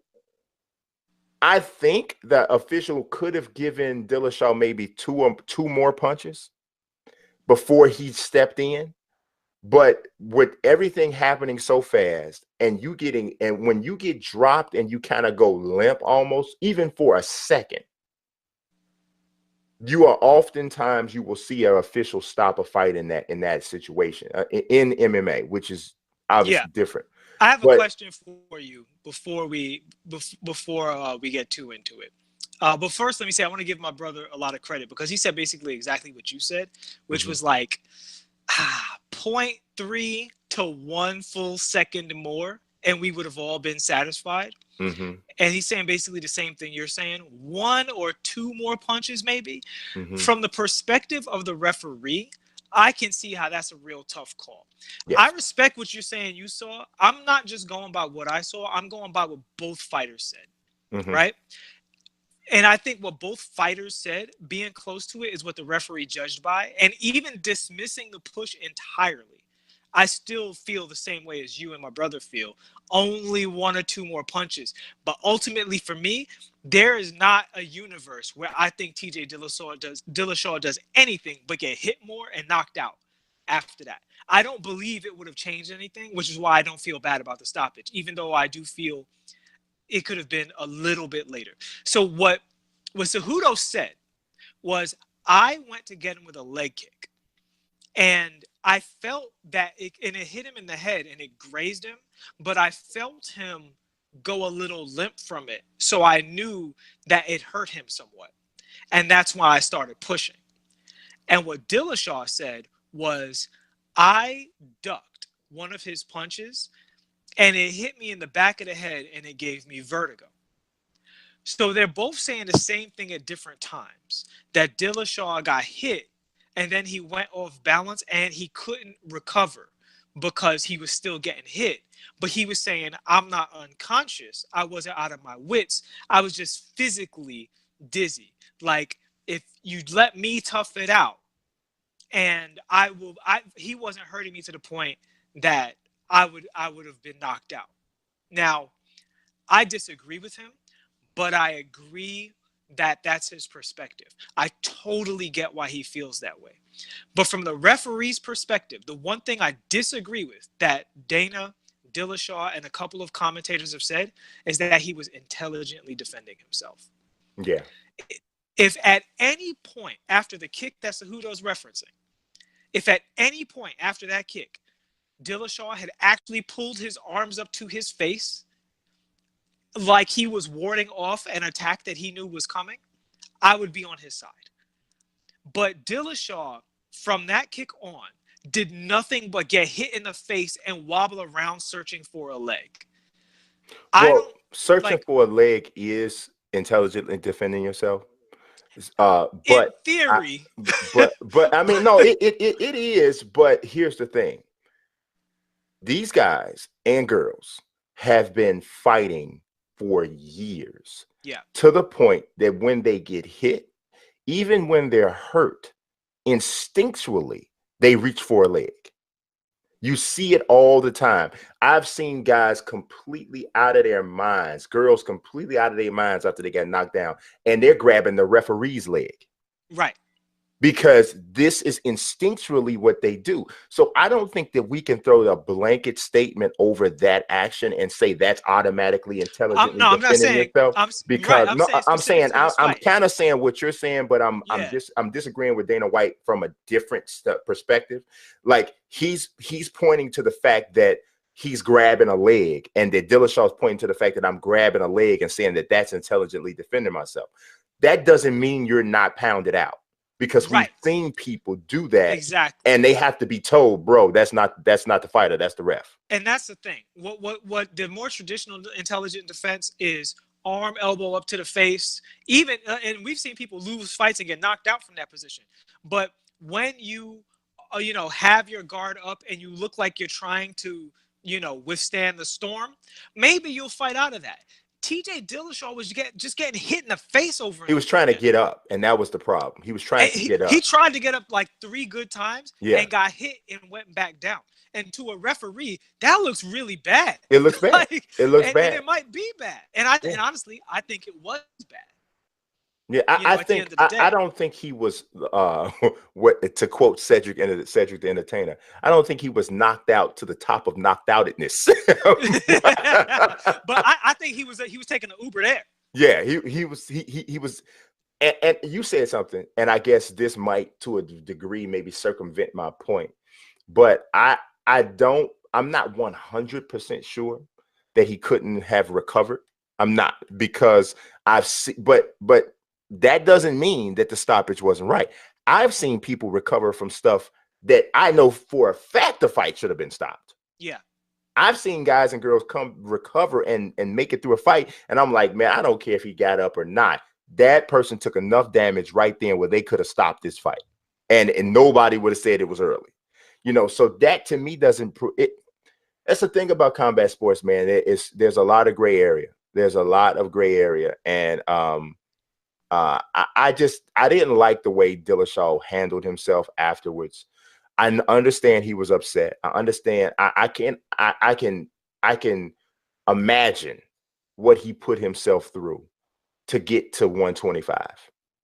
[SPEAKER 1] I think the official could have given Dillashaw maybe two more punches before he stepped in. But with everything happening so fast, and when you get dropped and you kind of go limp almost, even for a second, you will see an official stop a fight in that situation in MMA, which is obviously different.
[SPEAKER 2] I have a question for you before we get too into it. But first, let me say I want to give my brother a lot of credit because he said basically exactly what you said, which was like 0.3 to 1 full second more, and we would have all been satisfied. And he's saying basically the same thing you're saying, 1 or 2 more punches maybe. From the perspective of the referee, I can see how that's a real tough call. Yes. I respect what you're saying you saw. I'm not just going by what I saw. I'm going by what both fighters said, right? And I think what both fighters said, being close to it, is what the referee judged by. And even dismissing the push entirely, I still feel the same way as you and my brother feel. Only 1 or 2 more punches. But ultimately, for me, there is not a universe where I think TJ Dillashaw does anything but get hit more and knocked out after that. I don't believe it would have changed anything, which is why I don't feel bad about the stoppage, even though I do feel it could have been a little bit later. So what Cejudo said was, I went to get him with a leg kick, and I felt that it hit him in the head and it grazed him, but I felt him go a little limp from it. So I knew that it hurt him somewhat. And that's why I started pushing. And what Dillashaw said was, I ducked one of his punches and it hit me in the back of the head and it gave me vertigo. So they're both saying the same thing at different times, that Dillashaw got hit and then he went off balance and he couldn't recover because he was still getting hit. But he was saying, I'm not unconscious. I wasn't out of my wits. I was just physically dizzy. Like, if you let me tough it out, and he wasn't hurting me to the point that I would have been knocked out. Now, I disagree with him, but I agree that that's his perspective. I totally get why he feels that way. But from the referee's perspective, the one thing I disagree with that Dana, Dillashaw, and a couple of commentators have said is that he was intelligently defending himself.
[SPEAKER 1] Yeah.
[SPEAKER 2] If at any point after the kick that Cejudo's referencing, if at any point after that kick, Dillashaw had actually pulled his arms up to his face like he was warding off an attack that he knew was coming, I would be on his side. But Dillashaw, from that kick on, did nothing but get hit in the face and wobble around searching for a leg.
[SPEAKER 1] Well, searching for a leg is intelligently defending yourself. But
[SPEAKER 2] in theory,
[SPEAKER 1] but I mean, no, it is. But here's the thing: these guys and girls have been fighting for years, to the point that when they get hit, even when they're hurt, instinctually they reach for a leg. You see it all the time. I've seen guys completely out of their minds, girls completely out of their minds after they got knocked down, and they're grabbing the referee's leg.
[SPEAKER 2] Right.
[SPEAKER 1] Because this is instinctually what they do. So I don't think that we can throw a blanket statement over that action and say that's automatically intelligently
[SPEAKER 2] I'm not saying
[SPEAKER 1] yourself. I'm kind of saying what you're saying, but I'm disagreeing with Dana White from a different perspective. Like he's pointing to the fact that he's grabbing a leg, and that Dillashaw's pointing to the fact that I'm grabbing a leg and saying that that's intelligently defending myself. That doesn't mean you're not pounded out. Because we've seen people do that, and they have to be told, bro, that's not the fighter, that's the ref.
[SPEAKER 2] And that's the thing. What the more traditional intelligent defense is: arm, elbow up to the face. Even and we've seen people lose fights and get knocked out from that position. But when you have your guard up and you look like you're trying to withstand the storm, maybe you'll fight out of that. TJ Dillashaw was just getting hit in the face over.
[SPEAKER 1] He was trying to get up, and that was the problem. He was trying to get up.
[SPEAKER 2] He tried to get up like 3 good times and got hit and went back down. And to a referee, that looks really bad.
[SPEAKER 1] It looks bad. It looks bad.
[SPEAKER 2] And it might be bad. And honestly, I think it was bad.
[SPEAKER 1] Yeah, I don't think he was what to quote Cedric the Entertainer. I don't think he was knocked out to the top of knocked outedness.
[SPEAKER 2] But I think he was taking an Uber there.
[SPEAKER 1] Yeah, he was. And you said something, and I guess this might to a degree maybe circumvent my point, but I'm not 100% sure that he couldn't have recovered. I'm not, because I've seen, but that doesn't mean that the stoppage wasn't right. I've seen people recover from stuff that I know for a fact the fight should have been stopped.
[SPEAKER 2] Yeah.
[SPEAKER 1] I've seen guys and girls come recover and make it through a fight, and I'm like, man, I don't care if he got up or not. That person took enough damage right then where they could have stopped this fight, and nobody would have said it was early. So that to me doesn't prove it. That's the thing about combat sports, man. There's a lot of gray area. There's a lot of gray area, and I didn't like the way Dillashaw handled himself afterwards. I understand he was upset. I understand. I can imagine what he put himself through to get to 125,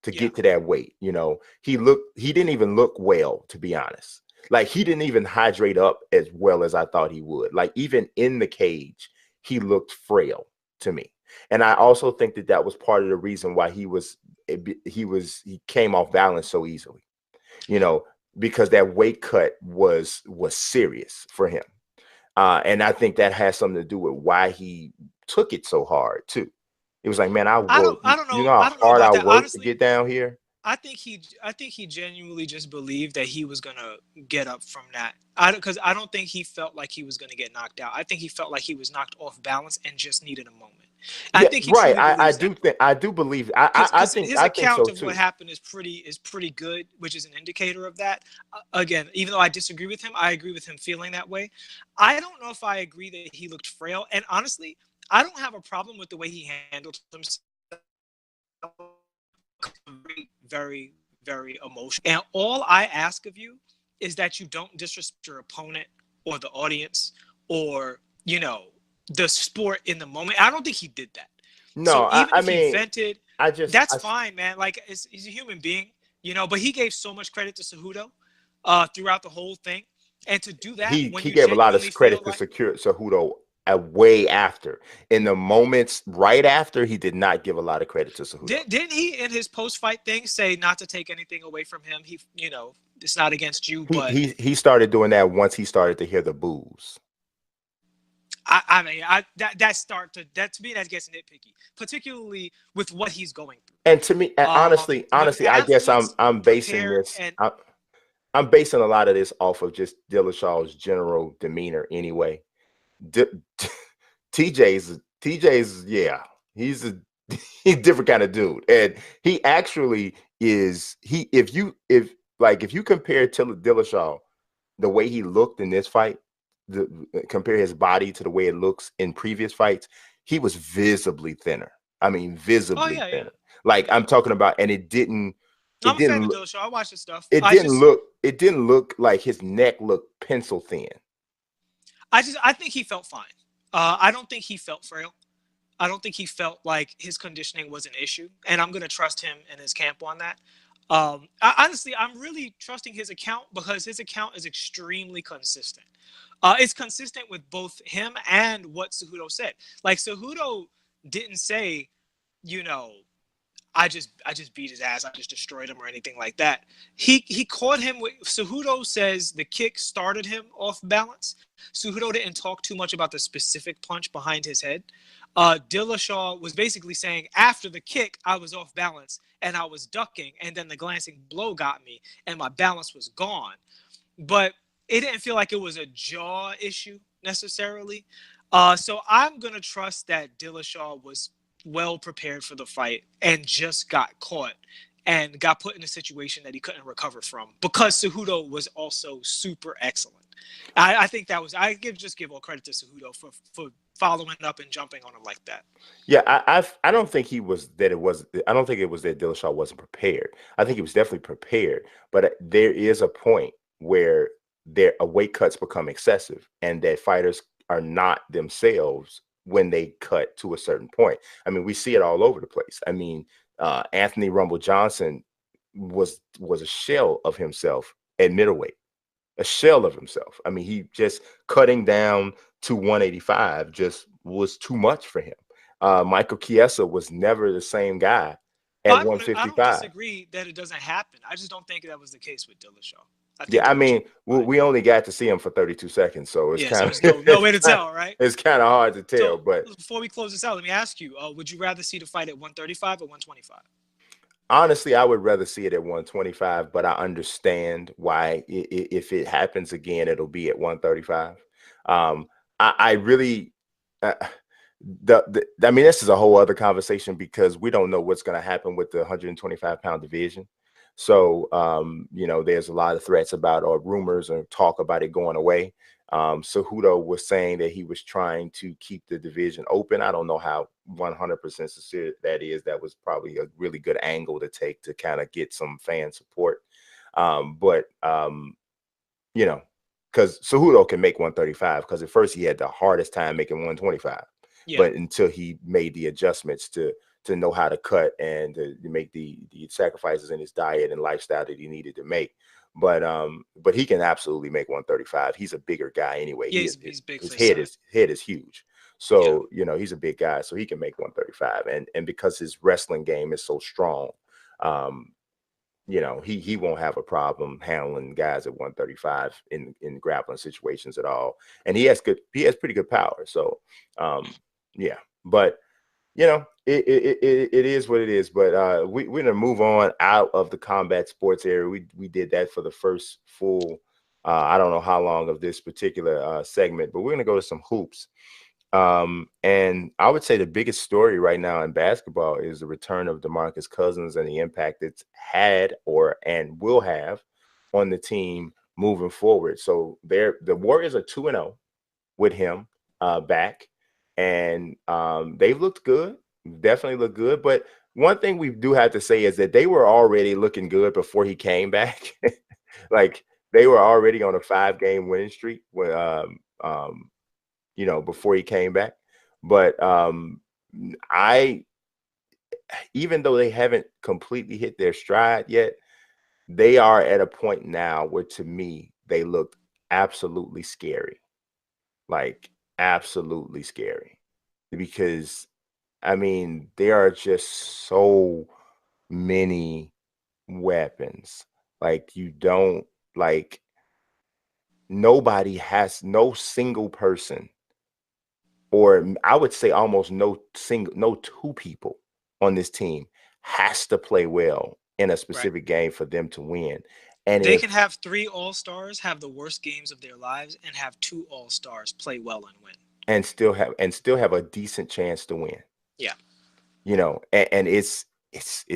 [SPEAKER 1] to get to that weight. You know, he didn't even look well, to be honest. Like, he didn't even hydrate up as well as I thought he would. Like, even in the cage, he looked frail to me. And I also think that was part of the reason why he came off balance so easily, you know, because that weight cut was serious for him. And I think that has something to do with why he took it so hard too. It was like, man, I don't know. You know how hard I worked to get down here?
[SPEAKER 2] I think he genuinely just believed that he was gonna get up from that. Because I don't think he felt like he was gonna get knocked out. I think he felt like he was knocked off balance and just needed a moment. I think he
[SPEAKER 1] right. I do believe. I think
[SPEAKER 2] his account of what happened is pretty good, which is an indicator of that. Again, even though I disagree with him, I agree with him feeling that way. I don't know if I agree that he looked frail, and honestly, I don't have a problem with the way he handled himself. Very, very emotional. And all I ask of you is that you don't disrespect your opponent or the audience or, you know, the sport in the moment. I don't think he did that.
[SPEAKER 1] No,
[SPEAKER 2] so even
[SPEAKER 1] I
[SPEAKER 2] if
[SPEAKER 1] mean,
[SPEAKER 2] he vented, that's fine, man. Like, he's a human being, you know, but he gave so much credit to Cejudo throughout the whole thing. And to do that,
[SPEAKER 1] he gave a lot of credit to Cejudo way after. In the moments right after, he did not give a lot of credit to Cejudo.
[SPEAKER 2] Didn't he, in his post-fight thing, say not to take anything away from him? He, you know, it's not against you, but
[SPEAKER 1] he started doing that once he started to hear the boos.
[SPEAKER 2] I mean, that to me, that gets nitpicky, particularly with what he's going through.
[SPEAKER 1] And to me, honestly, I guess I'm basing this. I'm basing a lot of this off of just Dillashaw's general demeanor, anyway. TJ's, yeah, he's a different kind of dude, and he actually is. If you compare Dillashaw, the way he looked in this fight, compare his body to the way it looks in previous fights, he was visibly thinner. I mean, visibly thinner. Yeah. Like, I'm talking about, and it didn't.
[SPEAKER 2] I'm a fan of Dillashaw. I watch his stuff.
[SPEAKER 1] It didn't look like his neck looked pencil thin.
[SPEAKER 2] I think he felt fine. I don't think he felt frail. I don't think he felt like his conditioning was an issue, and I'm going to trust him and his camp on that. Honestly, I'm really trusting his account because his account is extremely consistent. It's consistent with both him and what Cejudo said. Like, Cejudo didn't say, you know, I just beat his ass, I just destroyed him or anything like that. He caught him with. Cejudo says the kick started him off balance. Cejudo didn't talk too much about the specific punch behind his head. Dillashaw was basically saying, after the kick, I was off balance and I was ducking, and then the glancing blow got me and my balance was gone. But it didn't feel like it was a jaw issue necessarily. So I'm going to trust that Dillashaw was well prepared for the fight and just got caught and got put in a situation that he couldn't recover from, because Cejudo was also super excellent. I think that was, just give all credit to Cejudo for following up and jumping on him like that.
[SPEAKER 1] Yeah, I don't think I don't think it was that Dillashaw wasn't prepared. I think he was definitely prepared, but there is a point where weight cuts become excessive and that fighters are not themselves when they cut to a certain point. I mean, we see it all over the place. I mean, Anthony Rumble Johnson was a shell of himself at middleweight, a shell of himself. I mean, he just cutting down to 185 just was too much for him. Michael Chiesa was never the same guy at 155.
[SPEAKER 2] I don't disagree that it doesn't happen. I just don't think that was the case with Dillashaw.
[SPEAKER 1] I mean, we only got to see him for 32 seconds, so it's kind of
[SPEAKER 2] no way to tell, right?
[SPEAKER 1] It's kind of hard to tell. But
[SPEAKER 2] before we close this out, let me ask you: would you rather see the fight at 135 or 125?
[SPEAKER 1] Honestly, I would rather see it at 125, but I understand why. If it happens again, it'll be at 135. I really, I mean, this is a whole other conversation because we don't know what's going to happen with the 125-pound division. So, you know, there's a lot of threats about or rumors and talk about it going away. Cejudo was saying that he was trying to keep the division open. I don't know how 100% sincere that is. That was probably a really good angle to take to kind of get some fan support. You know, because Cejudo can make 135, because at first he had the hardest time making 125. Yeah. But until he made the adjustments to know how to cut and to make the sacrifices in his diet and lifestyle that he needed to make. But he can absolutely make 135. He's a bigger guy anyway.
[SPEAKER 2] Yeah, he's big.
[SPEAKER 1] His head is huge. So, you know, he's a big guy, so he can make 135. And because his wrestling game is so strong, you know, he won't have a problem handling guys at 135 in grappling situations at all. And he has pretty good power. So, yeah, but you know, it is what it is. But we're gonna move on out of the combat sports area. We did that for the first full, I don't know how long of this particular segment, but we're gonna go to some hoops. And I would say the biggest story right now in basketball is the return of DeMarcus Cousins and the impact it's had and will have on the team moving forward. So the Warriors are 2-0 with him back, and they've looked good, definitely looked good. But one thing we do have to say is that they were already looking good before he came back. Like, they were already on a 5-game winning streak when you know, before he came back. But even though they haven't completely hit their stride yet, they are at a point now where, to me, they look absolutely scary. Like, absolutely scary. Because, I mean, there are just so many weapons. Like, nobody has, no single person, or I would say almost no two people on this team has to play well in a specific game for them to win. And
[SPEAKER 2] they can have 3 all-stars have the worst games of their lives and have 2 all-stars play well and win,
[SPEAKER 1] and still have a decent chance to win.
[SPEAKER 2] Yeah,
[SPEAKER 1] you know, and it's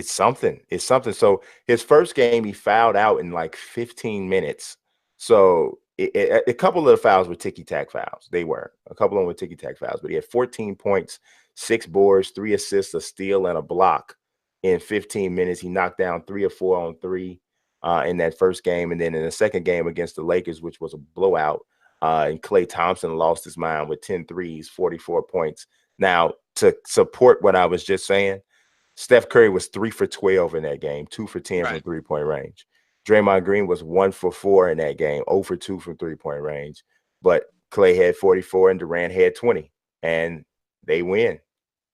[SPEAKER 1] something. It's something. So his first game, he fouled out in like 15 minutes. So a couple of the fouls were ticky-tack fouls. They were. A couple of them were ticky-tack fouls. But he had 14 points, 6 boards, 3 assists, a steal, and a block in 15 minutes. He knocked down 3 or 4 on 3 in that first game. And then in the second game against the Lakers, which was a blowout, and Klay Thompson lost his mind with 10 threes, 44 points. Now, to support what I was just saying, Steph Curry was 3 for 12 in that game, 2 for 10 from three-point range. Draymond Green was 1 for 4 in that game, 0 for 2 from three-point range. But Klay had 44 and Durant had 20, and they win.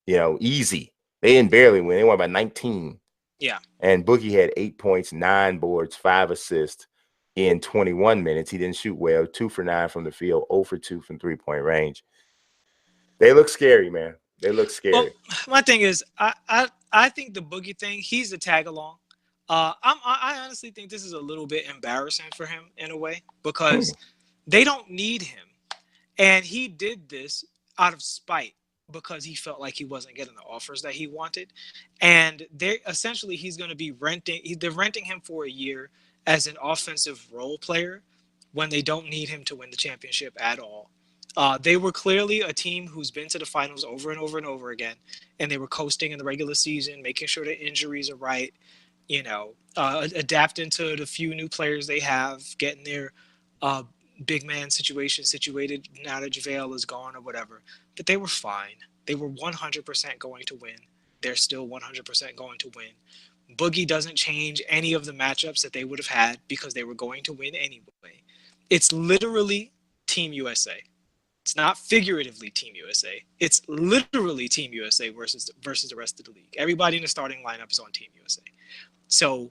[SPEAKER 1] You know, easy. They didn't barely win. They won by 19.
[SPEAKER 2] Yeah.
[SPEAKER 1] And Boogie had 8 points, 9 boards, 5 assists in 21 minutes. He didn't shoot well, 2 for 9 from the field, 0 for 2 from three-point range. They look scary, man. They look scary.
[SPEAKER 2] Well, my thing is, I think the Boogie thing, he's a tag along. I honestly think this is a little bit embarrassing for him in a way, because they don't need him. And he did this out of spite because he felt like he wasn't getting the offers that he wanted. And he's going to be they're renting him for a year as an offensive role player when they don't need him to win the championship at all. They were clearly a team who's been to the finals over and over and over again, and they were coasting in the regular season, making sure the injuries are right, you know, adapting to the few new players they have, getting their big man situated now that JaVale is gone or whatever. But they were fine. They were 100% going to win. They're still 100% going to win. Boogie doesn't change any of the matchups that they would have had because they were going to win anyway. It's literally Team USA. It's not figuratively Team USA. It's literally Team USA versus the rest of the league. Everybody in the starting lineup is on Team USA. So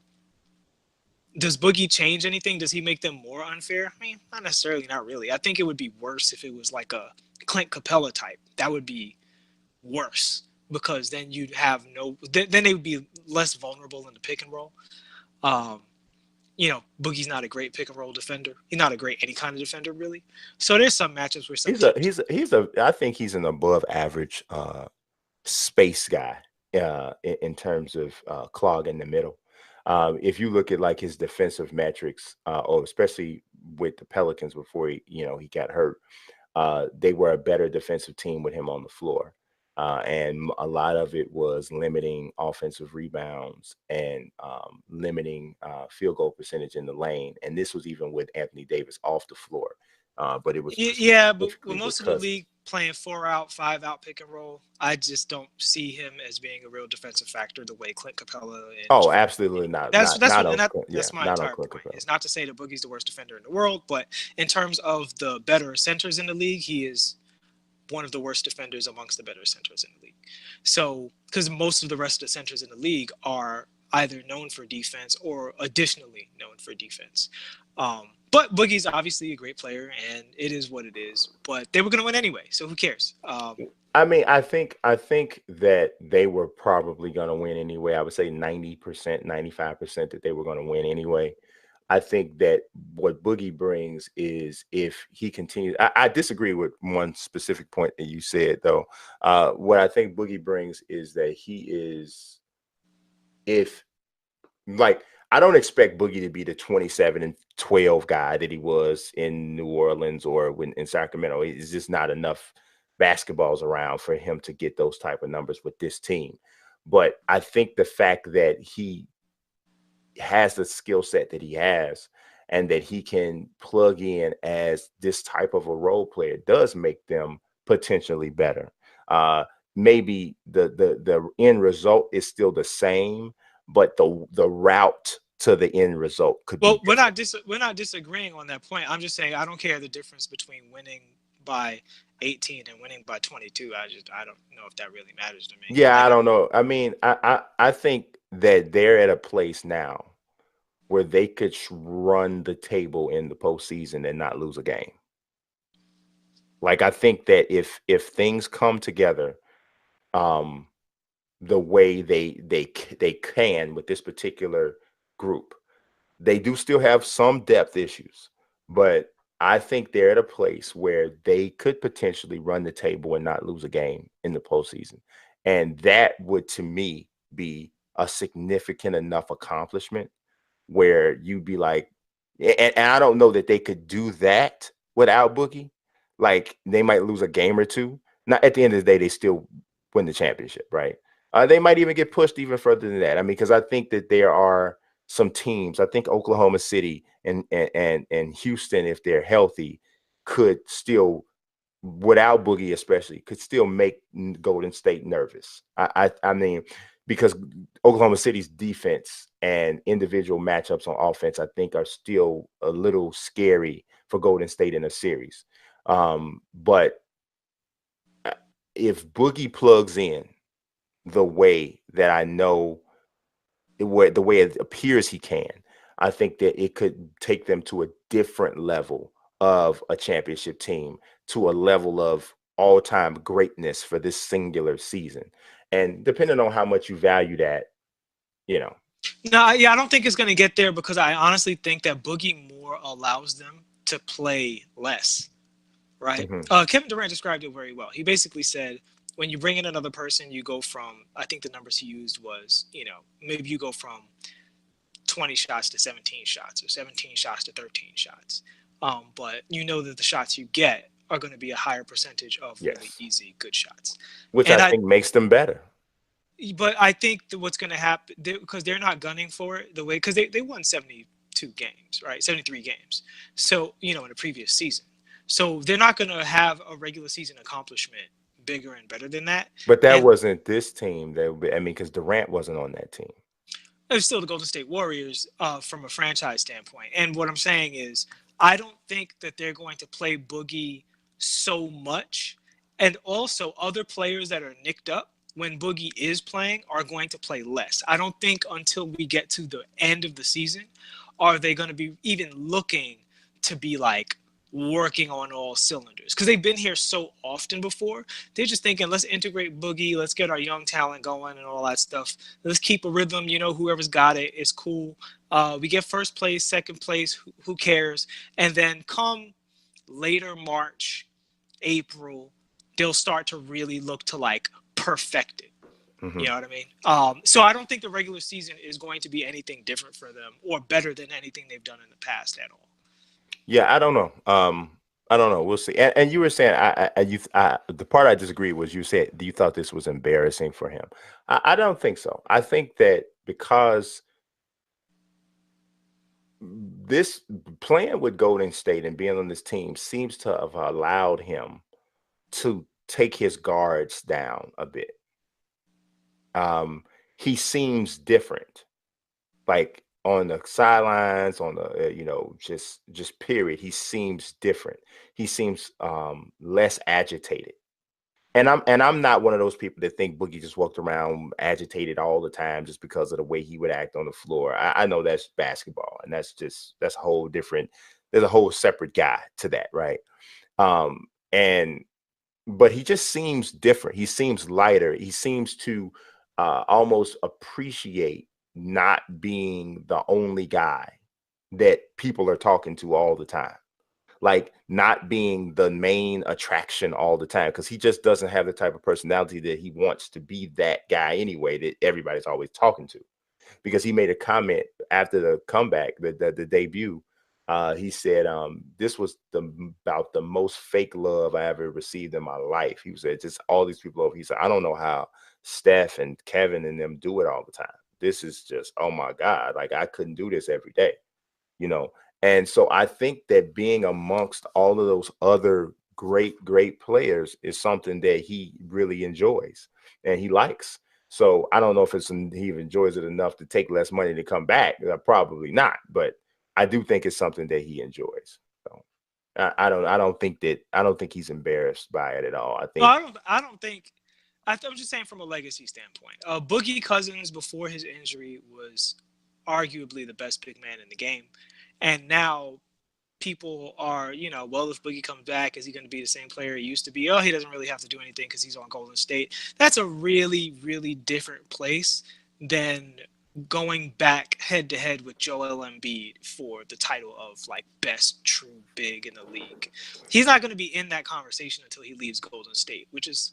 [SPEAKER 2] does Boogie change anything? Does he make them more unfair? I mean, not necessarily, not really. I think it would be worse if it was like a Clint Capella type. That would be worse, because then you'd have then they would be less vulnerable in the pick and roll. You know, Boogie's not a great pick and roll defender. He's not a great any kind of defender, really. So there's some matchups where
[SPEAKER 1] I think he's an above average space guy in terms of clogging the middle. If you look at like his defensive metrics, or especially with the Pelicans before he got hurt, they were a better defensive team with him on the floor. And a lot of it was limiting offensive rebounds and limiting field goal percentage in the lane. And this was even with Anthony Davis off the floor. But it was
[SPEAKER 2] but with most of the league playing 4-out, 5-out pick and roll, I just don't see him as being a real defensive factor the way Clint Capella.
[SPEAKER 1] Absolutely not.
[SPEAKER 2] That's my entire point. It's not to say that Boogie's the worst defender in the world, but in terms of the better centers in the league, he is one of the worst defenders amongst the better centers in the league. So, because most of the rest of the centers in the league are either known for defense or additionally known for defense. But Boogie's obviously a great player, and it is what it is. But they were going to win anyway, so who cares?
[SPEAKER 1] I mean, I think that they were probably going to win anyway. I would say 90%, 95% that they were going to win anyway. I think that what Boogie brings is if he continues. I disagree with one specific point that you said, though. What I think Boogie brings is that he is, I don't expect Boogie to be the 27-12 guy that he was in New Orleans or in Sacramento. It's just not enough basketballs around for him to get those type of numbers with this team. But I think the fact that he has the skill set that he has and that he can plug in as this type of a role player does make them potentially better. Maybe the end result is still the same, but the route to the end result could be different.
[SPEAKER 2] We're not disagreeing on that point. I'm just saying I don't care the difference between winning by 18 and winning by 22. I don't know if that really matters to me.
[SPEAKER 1] Yeah, I don't know. I mean, I think that they're at a place now where they could run the table in the postseason and not lose a game. Like, I think that if things come together, the way they can with this particular group, they do still have some depth issues, but I think they're at a place where they could potentially run the table and not lose a game in the postseason. And that would, to me, be a significant enough accomplishment where you'd be like, and I don't know that they could do that without Boogie. Like, they might lose a game or two. Not at the end of the day, they still win the championship, right? They might even get pushed even further than that. I mean, because I think that there are some teams. I think Oklahoma City and Houston, if they're healthy, could still, without Boogie especially, could still make Golden State nervous. I mean, because Oklahoma City's defense and individual matchups on offense, I think, are still a little scary for Golden State in a series. But if Boogie plugs in the way that I know, the way it appears he can, I think that it could take them to a different level of a championship team, to a level of all-time greatness for this singular season. And depending on how much you value that,
[SPEAKER 2] No, yeah, I don't think it's going to get there because I honestly think that Boogie more allows them to play less, right? Mm-hmm. Kevin Durant described it very well. He basically said, when you bring in another person, you go from, I think the numbers he used was, maybe you go from 20 shots to 17 shots or 17 shots to 13 shots. But that the shots you get are going to be a higher percentage of really easy, good shots.
[SPEAKER 1] Which I think makes them better.
[SPEAKER 2] But I think that what's going to happen, because they're not gunning for it the way, because they won 72 games, right? 73 games. So, in the previous season. So they're not going to have a regular season accomplishment bigger and better than that.
[SPEAKER 1] But that wasn't this team. Because Durant wasn't on that team.
[SPEAKER 2] It was still the Golden State Warriors from a franchise standpoint. And what I'm saying is, I don't think that they're going to play Boogie so much. And also, other players that are nicked up when Boogie is playing are going to play less. I don't think until we get to the end of the season are they going to be even looking to be like working on all cylinders, because they've been here so often before. They're just thinking, let's integrate Boogie, let's get our young talent going and all that stuff. Let's keep a rhythm. Whoever's got it is cool. We get first place, second place, who cares? And then come later March, April, they'll start to really look to like perfect it. You know what I mean? So I don't think the regular season is going to be anything different for them or better than anything they've done in the past at all.
[SPEAKER 1] Yeah, I don't know. I don't know. We'll see. And you were saying, the part I disagree was you said you thought this was embarrassing for him. I don't think so. I think that because this playing with Golden State and being on this team seems to have allowed him to take his guards down a bit. He seems different, like on the sidelines, on the just period. He seems different. He seems less agitated. And I'm not one of those people that think Boogie just walked around agitated all the time just because of the way he would act on the floor. I know that's basketball, and that's a whole different. There's a whole separate guy to that, right? But he just seems different. He seems lighter. He seems to almost appreciate not being the only guy that people are talking to all the time. Like not being the main attraction all the time, because he just doesn't have the type of personality that he wants to be that guy anyway that everybody's always talking to. Because he made a comment after the comeback, the debut. He said, this was about the most fake love I ever received in my life. He said, just all these people over. He said, I don't know how Steph and Kevin and them do it all the time. This is just, oh my God, like I couldn't do this every day, you know? And so I think that being amongst all of those other great players is something that he really enjoys and he likes. So I don't know if he enjoys it enough to take less money to come back. Probably not, but I do think it's something that he enjoys. So I don't think he's embarrassed by it at all. I think.
[SPEAKER 2] No, I don't think. I'm just saying from a legacy standpoint. Boogie Cousins before his injury was arguably the best big man in the game, and now people are, well, if Boogie comes back, is he going to be the same player he used to be? Oh, he doesn't really have to do anything because he's on Golden State. That's a really, really different place than going back head to head with Joel Embiid for the title of like best true big in the league. He's not going to be in that conversation until he leaves Golden State, which is,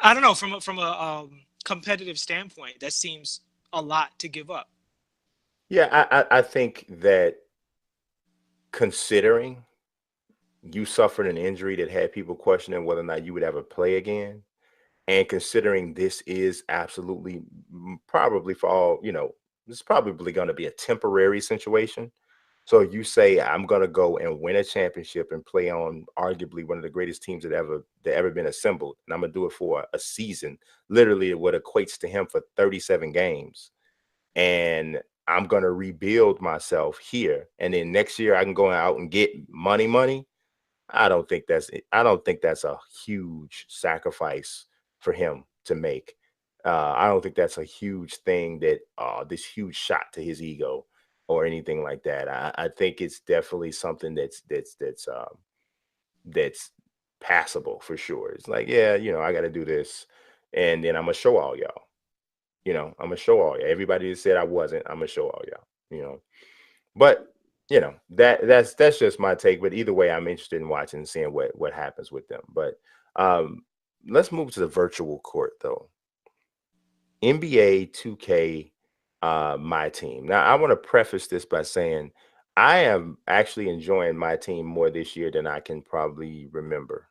[SPEAKER 2] I don't know, from a competitive standpoint, that seems a lot to give up.
[SPEAKER 1] Yeah, I think that considering you suffered an injury that had people questioning whether or not you would ever play again, and considering this is absolutely probably for all, this is probably going to be a temporary situation. So you say, I'm going to go and win a championship and play on arguably one of the greatest teams that ever been assembled. And I'm going to do it for a season, literally what equates to him for 37 games. And I'm going to rebuild myself here. And then next year I can go out and get money. I don't think that's a huge sacrifice for him to make. I don't think that's a huge thing that this huge shot to his ego or anything like that. I think it's definitely something that's passable for sure. It's like, yeah, I got to do this, and then I'm gonna show all y'all. I'm gonna show all y'all. Everybody that said I wasn't, I'm gonna show all y'all. But that's just my take. But either way, I'm interested in watching and seeing what happens with them. But let's move to the virtual court though. NBA 2K, my team. Now, I want to preface this by saying I am actually enjoying my team more this year than I can probably remember,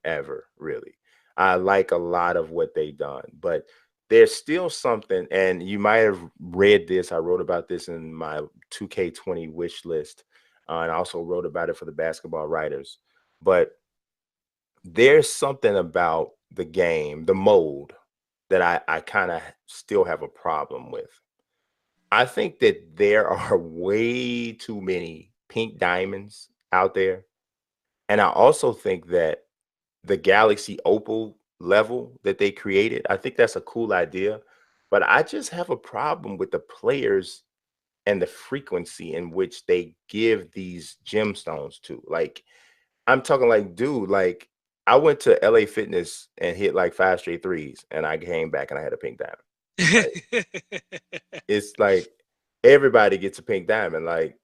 [SPEAKER 1] ever really. I like a lot of what they've done, but there's still something, and you might have read this. I wrote about this in my 2K20 wish list, and I also wrote about it for the basketball writers. But there's something about the game, the mode, that I kind of still have a problem with. I think that there are way too many pink diamonds out there. And I also think that the Galaxy Opal level that they created, I think that's a cool idea. But I just have a problem with the players and the frequency in which they give these gemstones to. Like, I'm talking like, dude, like I went to LA Fitness and hit like 5 straight threes, and I came back and I had a pink diamond. Like, it's like everybody gets a pink diamond. Like,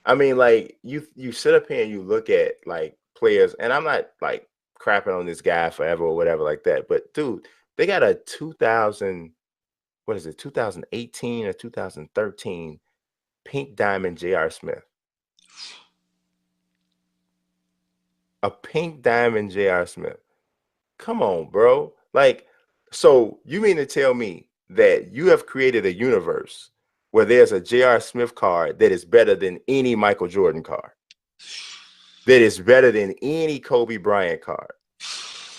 [SPEAKER 1] I mean, like you sit up here and you look at like players, and I'm not like crapping on this guy forever or whatever like that. But dude, They got a 2018 or 2013 Pink Diamond J.R. Smith. A Pink Diamond J.R. Smith. Come on, bro. Like, so you mean to tell me that you have created a universe where there's a J.R. Smith card that is better than any Michael Jordan card, that is better than any Kobe Bryant card,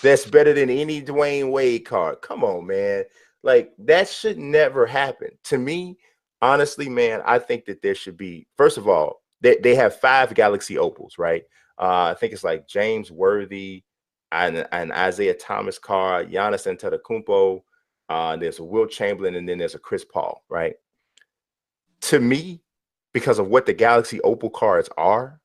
[SPEAKER 1] that's better than any Dwayne Wade card? Come on, man. Like, that should never happen. To me, honestly, man, I think that there should be, first of all, they have 5 Galaxy Opals, right? I think it's like James Worthy and Isaiah Thomas card, Giannis Antetokounmpo. There's a Will Chamberlain, and then there's a Chris Paul, right? To me, because of what the Galaxy Opal cards are,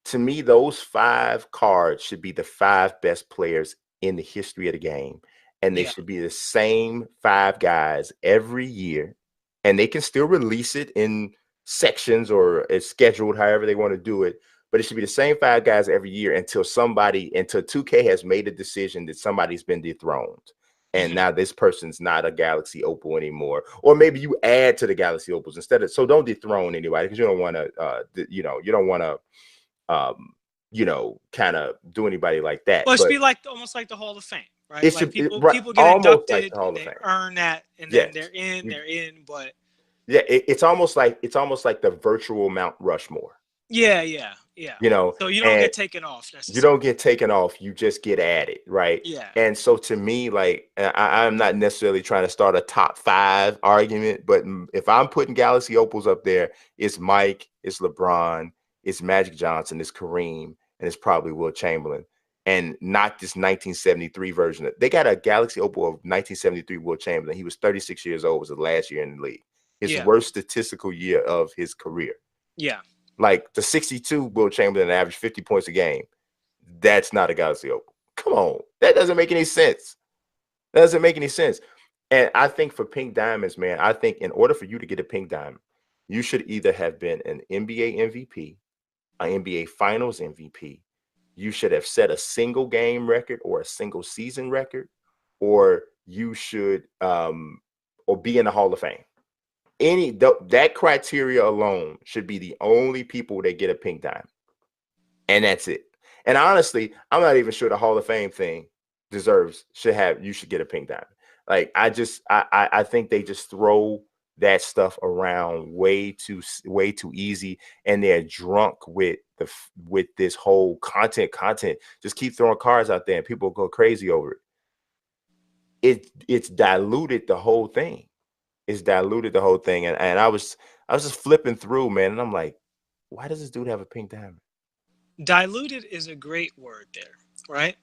[SPEAKER 1] to me, those 5 cards should be the 5 best players in the history of the game. And they should be the same 5 guys every year. And they can still release it in sections or it's scheduled however they want to do it. But it should be the same 5 guys every year until 2K has made a decision that somebody's been dethroned. And now this person's not a Galaxy Opal anymore. Or maybe you add to the Galaxy Opals instead of, so don't dethrone anybody, because you don't want to, you don't want to, kind of do anybody like that.
[SPEAKER 2] Well, it should be like almost like the Hall of Fame, right?
[SPEAKER 1] It
[SPEAKER 2] like
[SPEAKER 1] should,
[SPEAKER 2] people get
[SPEAKER 1] almost
[SPEAKER 2] inducted
[SPEAKER 1] like the Hall
[SPEAKER 2] and
[SPEAKER 1] of
[SPEAKER 2] they
[SPEAKER 1] Fame.
[SPEAKER 2] earn that, and then they're in. But
[SPEAKER 1] yeah, it's almost like the virtual Mount Rushmore.
[SPEAKER 2] Yeah. So you don't get taken off necessarily.
[SPEAKER 1] You don't get taken off. You just get added, right?
[SPEAKER 2] Yeah.
[SPEAKER 1] And so to me, like, I'm not necessarily trying to start a top 5 argument, but if I'm putting Galaxy Opals up there, it's Mike, it's LeBron, it's Magic Johnson, it's Kareem, and it's probably Will Chamberlain, and not this 1973 version. They got a Galaxy Opal of 1973 Will Chamberlain. He was 36 years old. It was the last year in the league. His worst statistical year of his career.
[SPEAKER 2] Yeah.
[SPEAKER 1] Like the 62 Will Chamberlain averaged 50 points a game. That's not a Galaxy Opal. Come on. That doesn't make any sense. That doesn't make any sense. And I think for Pink Diamonds, man, I think in order for you to get a Pink Diamond, you should either have been an NBA MVP, an NBA Finals MVP. You should have set a single game record or a single season record, or you should or be in the Hall of Fame. That criteria alone should be the only people that get a Pink Diamond, and that's it. And honestly, I'm not even sure the Hall of Fame thing you should get a Pink Diamond. Like, I think they just throw that stuff around way too easy, and they're drunk with this whole content. Just keep throwing cards out there and people go crazy over it. It's diluted the whole thing. It's diluted the whole thing. And I was just flipping through, man, and I'm like, why does this dude have a Pink Diamond?
[SPEAKER 2] Diluted is a great word there, right?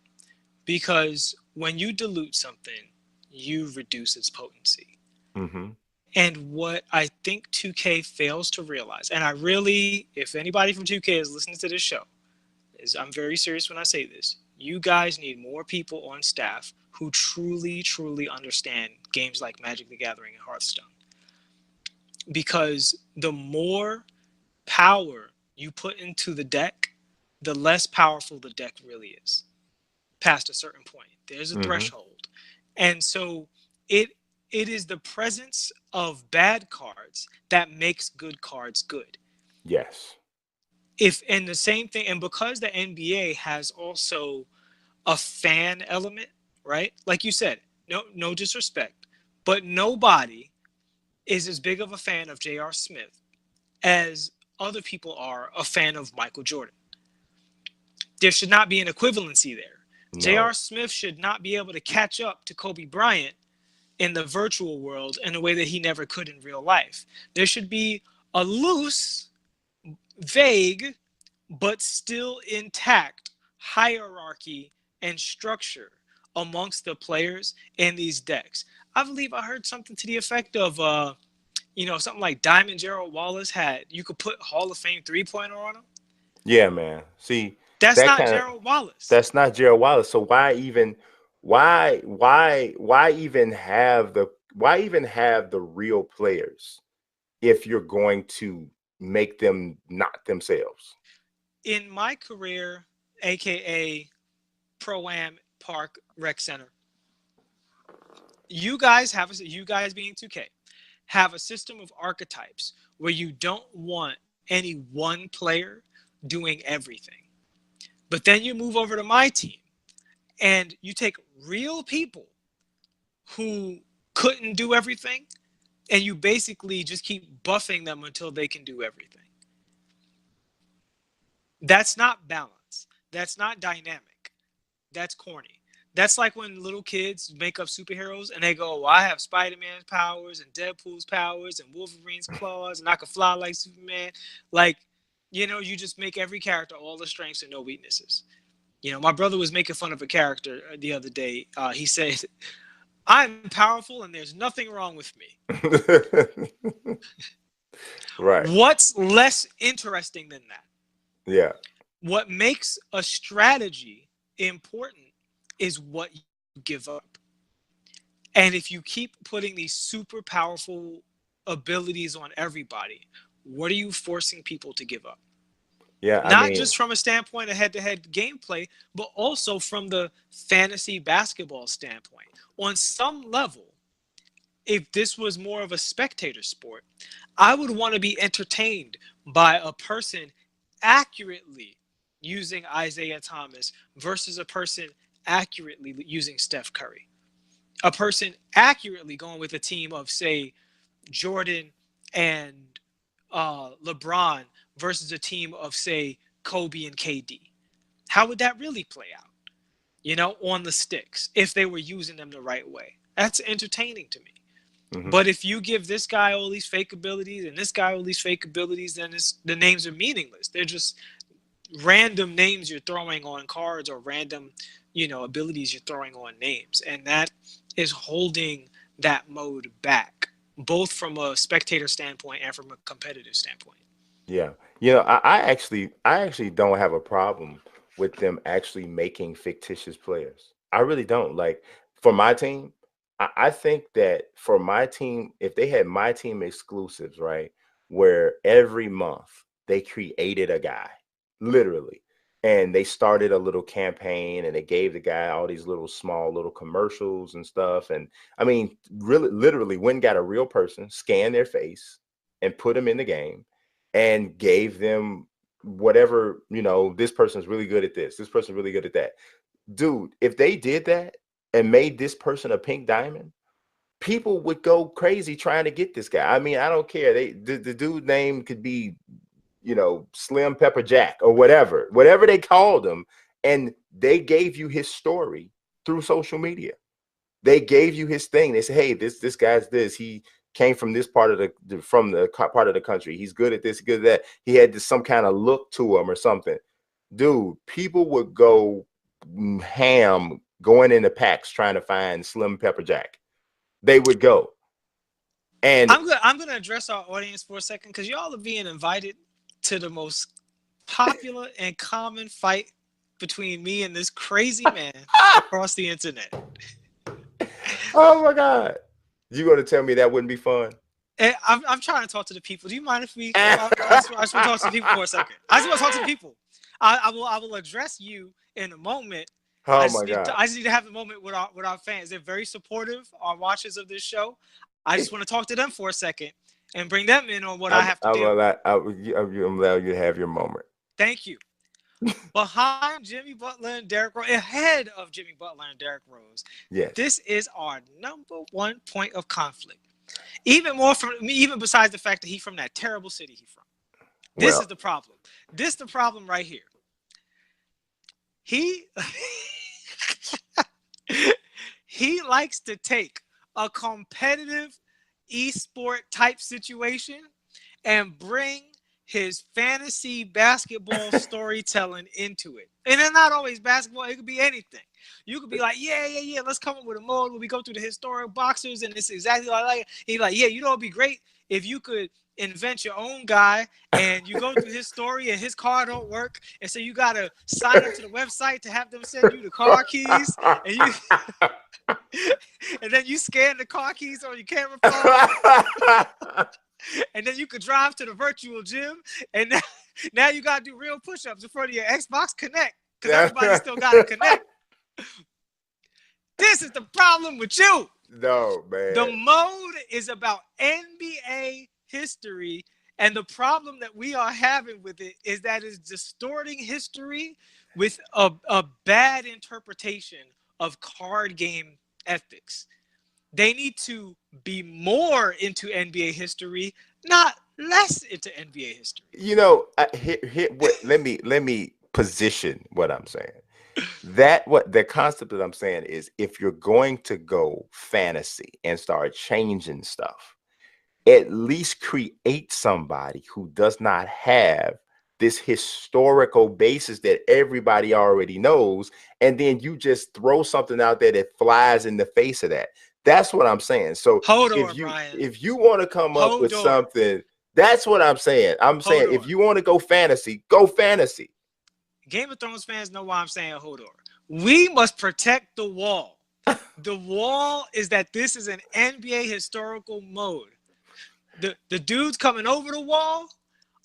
[SPEAKER 2] Because when you dilute something, you reduce its potency.
[SPEAKER 1] Mm-hmm.
[SPEAKER 2] And what I think 2K fails to realize, and I really, if anybody from 2K is listening to this show, I'm very serious when I say this, you guys need more people on staff who truly, truly understand games like Magic the Gathering and Hearthstone. Because the more power you put into the deck, the less powerful the deck really is. Past a certain point, there's a threshold. And so it is the presence of bad cards that makes good cards good.
[SPEAKER 1] Yes.
[SPEAKER 2] And the same thing, and because the NBA has also a fan element, right? Like you said, no disrespect, but nobody is as big of a fan of J.R. Smith as other people are a fan of Michael Jordan. There should not be an equivalency there. No. J.R. Smith should not be able to catch up to Kobe Bryant in the virtual world in a way that he never could in real life. There should be a loose, vague, but still intact hierarchy and structure amongst the players in these decks. I believe I heard something to the effect of, something like Diamond Gerald Wallace you could put Hall of Fame 3-pointer on him.
[SPEAKER 1] Yeah, man. See,
[SPEAKER 2] that's not Gerald Wallace.
[SPEAKER 1] That's not Gerald Wallace. So why even have the real players if you're going to make them not themselves?
[SPEAKER 2] In my career, aka Pro-Am Park Rec Center, you guys being 2K, have a system of archetypes where you don't want any one player doing everything. But then you move over to my team and you take real people who couldn't do everything and you basically just keep buffing them until they can do everything. That's not balance. That's not dynamic. That's corny. That's like when little kids make up superheroes and they go, well, I have Spider-Man's powers and Deadpool's powers and Wolverine's claws and I can fly like Superman. Like, you know, you just make every character all the strengths and no weaknesses. You know, my brother was making fun of a character the other day. He said, I'm powerful and there's nothing wrong with me.
[SPEAKER 1] Right.
[SPEAKER 2] What's less interesting than that?
[SPEAKER 1] Yeah.
[SPEAKER 2] What makes a strategy important is what you give up. And if you keep putting these super powerful abilities on everybody, what are you forcing people to give up?
[SPEAKER 1] Yeah,
[SPEAKER 2] Not just from a standpoint of head-to-head gameplay, but also from the fantasy basketball standpoint. On some level, if this was more of a spectator sport, I would want to be entertained by a person accurately using Isaiah Thomas versus a person accurately using Steph Curry. A person accurately going with a team of, say, Jordan and LeBron versus a team of, say, Kobe and KD. How would that really play out, you know, on the sticks if they were using them the right way? That's entertaining to me. Mm-hmm. But if you give this guy all these fake abilities and this guy all these fake abilities, then the names are meaningless. They're just random names you're throwing on cards or random, you know, abilities you're throwing on names. And that is holding that mode back, both from a spectator standpoint and from a competitive standpoint.
[SPEAKER 1] Yeah. You know, I actually don't have a problem with them actually making fictitious players. I really don't. Like, for my team, I think that for my team, if they had my team exclusives, right, where every month they created a guy, literally, and they started a little campaign and they gave the guy all these small little commercials and stuff. And I mean, really, literally went and got a real person, scanned their face and put them in the game and gave them whatever, you know, this person's really good at this person's really good at that. Dude, if they did that and made this person a pink diamond, people would go crazy trying to get this guy. I mean, I don't care. The dude name could be, you know, Slim Pepper Jack or whatever they called him. And they gave you his story through social media. They gave you his thing. They said, hey, this guy's this. He came from this part of the country. He's good at this, good at that. He had some kind of look to him or something. Dude, people would go ham going into packs trying to find Slim Pepper Jack. They would go. And
[SPEAKER 2] I'm gonna address our audience for a second, because y'all are being invited to the most popular and common fight between me and this crazy man across the internet.
[SPEAKER 1] Oh my God. You gonna tell me that wouldn't be fun?
[SPEAKER 2] And I'm trying to talk to the people. Do you mind if we I just want to talk to the people for a second? I just want to talk to the people. I will address you in a moment.
[SPEAKER 1] Oh my God.
[SPEAKER 2] I just need to have a moment with our fans. They're very supportive, our watchers of this show. I just want to talk to them for a second and bring them in on what I have to do.
[SPEAKER 1] I'm allow you to have your moment.
[SPEAKER 2] Thank you. Behind Jimmy Butler and Derrick Rose, ahead of Jimmy Butler and Derrick Rose, yes, this is our #1 point of conflict. Even besides the fact that he's from that terrible city he's from. This is the problem. This is the problem right here. He likes to take a competitive esport type situation and bring his fantasy basketball storytelling into it. And it's not always basketball. It could be anything. You could be like, yeah. Let's come up with a mode where we go through the historic boxers and it's exactly like it. He's like, yeah, you know, it'd be great if you could invent your own guy and you go through his story and his car don't work. And so you got to sign up to the website to have them send you the car keys. And then you scan the car keys on your camera phone. And then you could drive to the virtual gym, and now you got to do real push-ups in front of your Xbox Connect, because everybody still got to connect. This is the problem with you.
[SPEAKER 1] No, man.
[SPEAKER 2] The mode is about NBA history, and the problem that we are having with it is that it's distorting history with a bad interpretation of card game ethics. They need to be more into NBA history, not less into NBA history.
[SPEAKER 1] You know, let me position what I'm saying. What the concept that I'm saying is, if you're going to go fantasy and start changing stuff, at least create somebody who does not have this historical basis that everybody already knows, and then you just throw something out there that flies in the face of that. That's what I'm saying. So if you want to come up with something, that's what I'm saying. I'm saying if you want to go fantasy, go fantasy.
[SPEAKER 2] Game of Thrones fans know why I'm saying Hodor. We must protect the wall. The wall is that this is an NBA historical mode. The dudes coming over the wall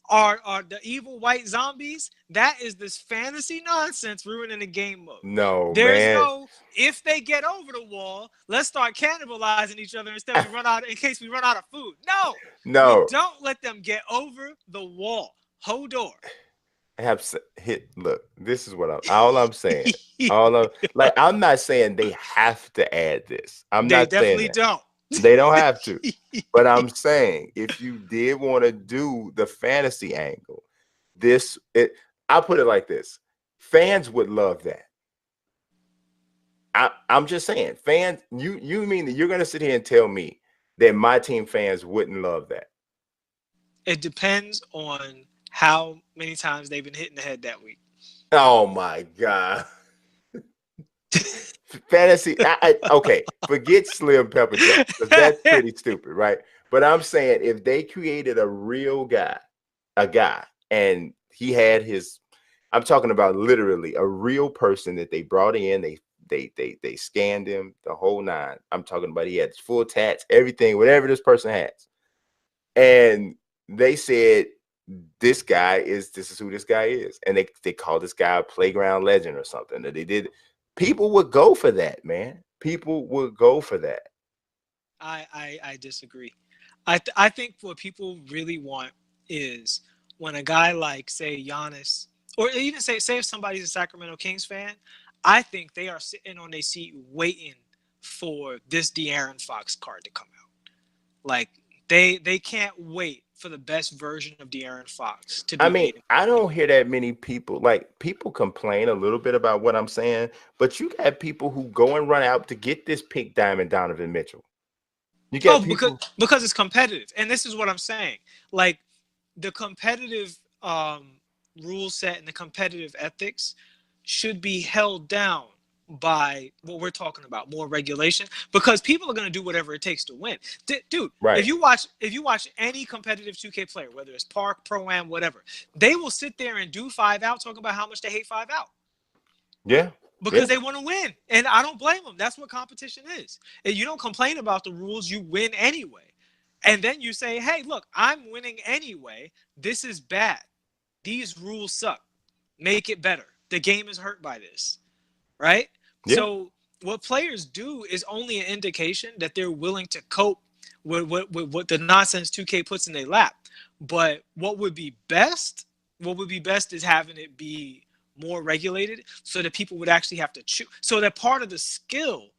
[SPEAKER 2] are the evil white zombies. That is this fantasy nonsense ruining the game mode.
[SPEAKER 1] No,
[SPEAKER 2] There's no, if they get over the wall, let's start cannibalizing each other instead in case we run out of food. No. Don't let them get over the wall. Hodor.
[SPEAKER 1] Look, this is what I'm saying. I'm not saying they have to add this. They
[SPEAKER 2] definitely don't.
[SPEAKER 1] They don't have to. But I'm saying, if you did want to do the fantasy angle, I'll put it like this. Fans would love that. I'm just saying, fans, you mean that you're going to sit here and tell me that my team fans wouldn't love that?
[SPEAKER 2] It depends on how many times they've been hit in the head that week.
[SPEAKER 1] Oh my God. Fantasy. Okay, forget Slim Pepper Jack, because that's pretty stupid, right? But I'm saying, if they created a real guy, and he had I'm talking about literally a real person that they brought in, they scanned him, the whole nine. I'm talking about, he had full tats, everything, whatever this person has. And they said, this is who this guy is. And they call this guy a playground legend or something that they did. People would go for that, man. People would go for that.
[SPEAKER 2] I disagree. I think what people really want is when a guy like, say, Giannis, or even say if somebody's a Sacramento Kings fan, I think they are sitting on their seat waiting for this De'Aaron Fox card to come out. Like, they can't wait for the best version of De'Aaron Fox to be.
[SPEAKER 1] I mean, I don't hear that many people. Like, people complain a little bit about what I'm saying, but you got people who go and run out to get this pink diamond Donovan Mitchell. You get people
[SPEAKER 2] because it's competitive, and this is what I'm saying. Like, the competitive rule set and the competitive ethics should be held down by what we're talking about, more regulation, because people are going to do whatever it takes to win. Dude, right. If you watch any competitive 2K player, whether it's Park, Pro-Am, whatever, they will sit there and do 5 out, talking about how much they hate 5 out.
[SPEAKER 1] Yeah.
[SPEAKER 2] Because they want to win. And I don't blame them. That's what competition is. And you don't complain about the rules, you win anyway. And then you say, hey, look, I'm winning anyway. This is bad. These rules suck. Make it better. The game is hurt by this. Right? Yeah. So what players do is only an indication that they're willing to cope with what the nonsense 2K puts in their lap. But what would be best is having it be more regulated, so that people would actually have to choose. So that part of the skill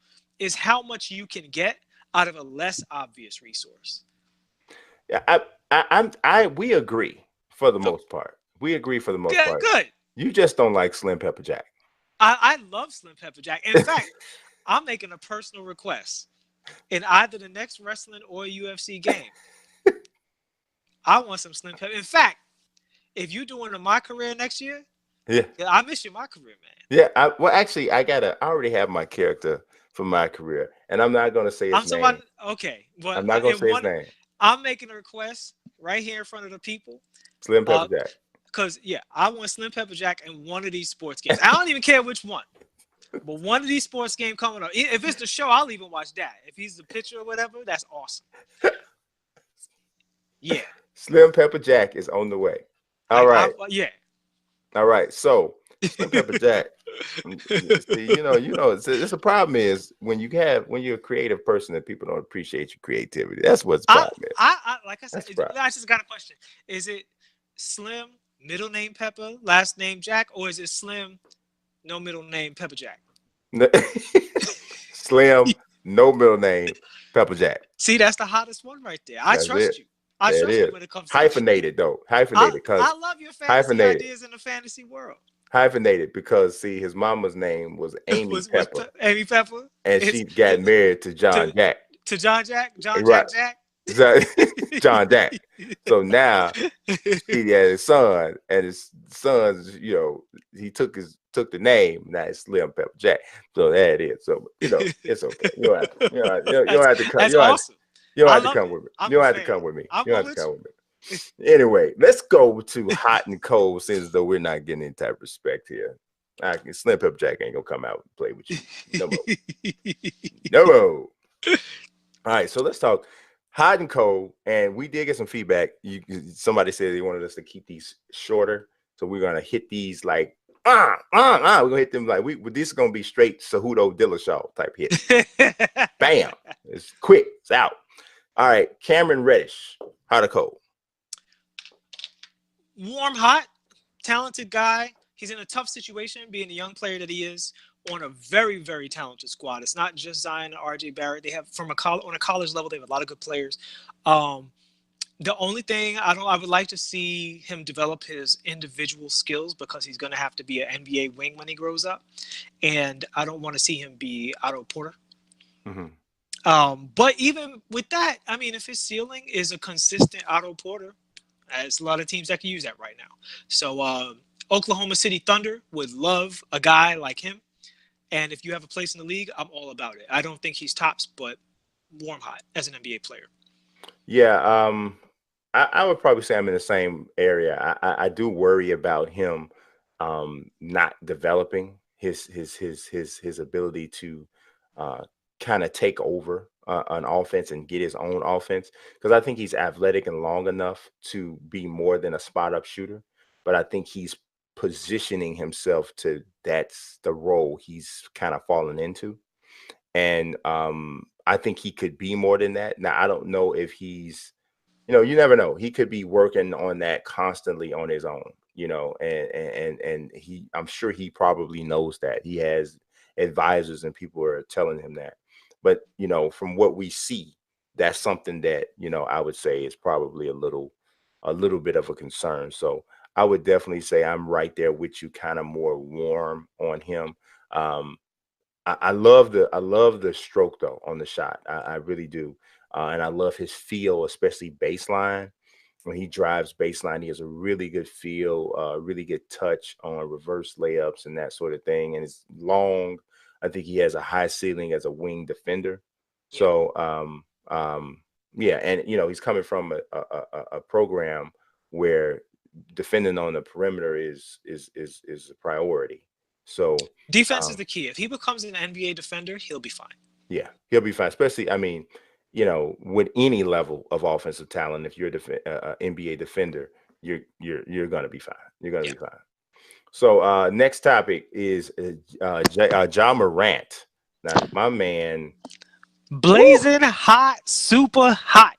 [SPEAKER 2] is how much you can get out of a less obvious resource.
[SPEAKER 1] Yeah, we agree for the most part. We agree for the most part.
[SPEAKER 2] Good.
[SPEAKER 1] You just don't like Slim Pepper Jack.
[SPEAKER 2] I love Slim Pepper Jack. In fact, I'm making a personal request. In either the next wrestling or UFC game, I want some Slim Pepper. In fact, if you're doing a My Career next year, yeah, I miss you, My Career, man.
[SPEAKER 1] Yeah, I already have my character for My Career, and I'm not gonna say his name.
[SPEAKER 2] Okay, but
[SPEAKER 1] I'm not gonna say his name.
[SPEAKER 2] I'm making a request right here in front of the people.
[SPEAKER 1] Slim Pepper Jack.
[SPEAKER 2] Because I want Slim Pepper Jack in one of these sports games. I don't even care which one, but one of these sports games coming up. If it's the show, I'll even watch that. If he's the pitcher or whatever, that's awesome. Yeah.
[SPEAKER 1] Slim Pepper Jack is on the way. All right.
[SPEAKER 2] Yeah.
[SPEAKER 1] All right, so Slim Pepper Jack, See, it's a problem is when you're a creative person and people don't appreciate your creativity. That's what's the problem is.
[SPEAKER 2] Like I said, I just got a question. Is it Slim, middle name Pepper, last name Jack, or is it Slim, no middle name Pepper Jack?
[SPEAKER 1] Slim, no middle name Pepper Jack.
[SPEAKER 2] See, that's the hottest one right there. I trust you. I trust you when it comes to
[SPEAKER 1] hyphenated though. Hyphenated because
[SPEAKER 2] I love your fantasy ideas in the fantasy world.
[SPEAKER 1] Hyphenated because see, his mama's name was Amy Pepper.
[SPEAKER 2] Amy Pepper,
[SPEAKER 1] and she got married to John Jack.
[SPEAKER 2] To John Jack, Jack.
[SPEAKER 1] John Jack. So now he had his son, and his son's, he took the name. Now it's Slim Pepper Jack. So there it is. So it's okay. You don't have to come.
[SPEAKER 2] That's awesome.
[SPEAKER 1] You don't have to come with me. You don't have to come with me. You don't have to come with me. Anyway, let's go to hot and cold, since though we're not getting any type of respect here. Slim Pepper Jack ain't gonna come out and play with you. No more. No more. All right, so let's talk hot and cold. And we did get some feedback. Somebody said they wanted us to keep these shorter, so we're gonna hit these like we're gonna hit them like this is gonna be straight Cejudo Dillashaw type hit. Bam! It's quick. It's out. All right, Cameron Reddish, hot or cold?
[SPEAKER 2] Warm, hot, talented guy. He's in a tough situation, being the young player that he is, on a very, very talented squad. It's not just Zion and RJ Barrett. They have on a college level, they have a lot of good players. The only thing I would like to see him develop his individual skills, because he's going to have to be an NBA wing when he grows up, and I don't want to see him be Otto Porter. Mm-hmm. But even with that, I mean, if his ceiling is a consistent Otto Porter, there's a lot of teams that can use that right now. So Oklahoma City Thunder would love a guy like him. And if you have a place in the league, I'm all about it. I don't think he's tops, but warm hot as an NBA player.
[SPEAKER 1] Yeah, I would probably say I'm in the same area. I do worry about him not developing his ability to kind of take over an offense and get his own offense, because I think he's athletic and long enough to be more than a spot up shooter, but I think he's positioning himself to that's the role he's kind of fallen into. And I think he could be more than that. Now, I don't know if he's, you never know. He could be working on that constantly on his own, and I'm sure he probably knows that. He has advisors and people are telling him that. But, from what we see, that's something that, I would say is probably a little bit of a concern. So I would definitely say I'm right there with you, kind of more warm on him. I love the stroke though on the shot. I really do. And I love his feel, especially baseline. When he drives baseline, he has a really good feel, really good touch on reverse layups and that sort of thing. And it's long. I think he has a high ceiling as a wing defender. Yeah. So, yeah. And, he's coming from a program where defending on the perimeter is a priority. So
[SPEAKER 2] defense is the key. If he becomes an NBA defender, he'll be fine. Yeah,
[SPEAKER 1] he'll be fine. Especially, I mean, with any level of offensive talent, if you're an NBA defender, you're gonna be fine. You're gonna be fine. So next topic is Ja Morant. Now, my man,
[SPEAKER 2] blazing hot, super hot.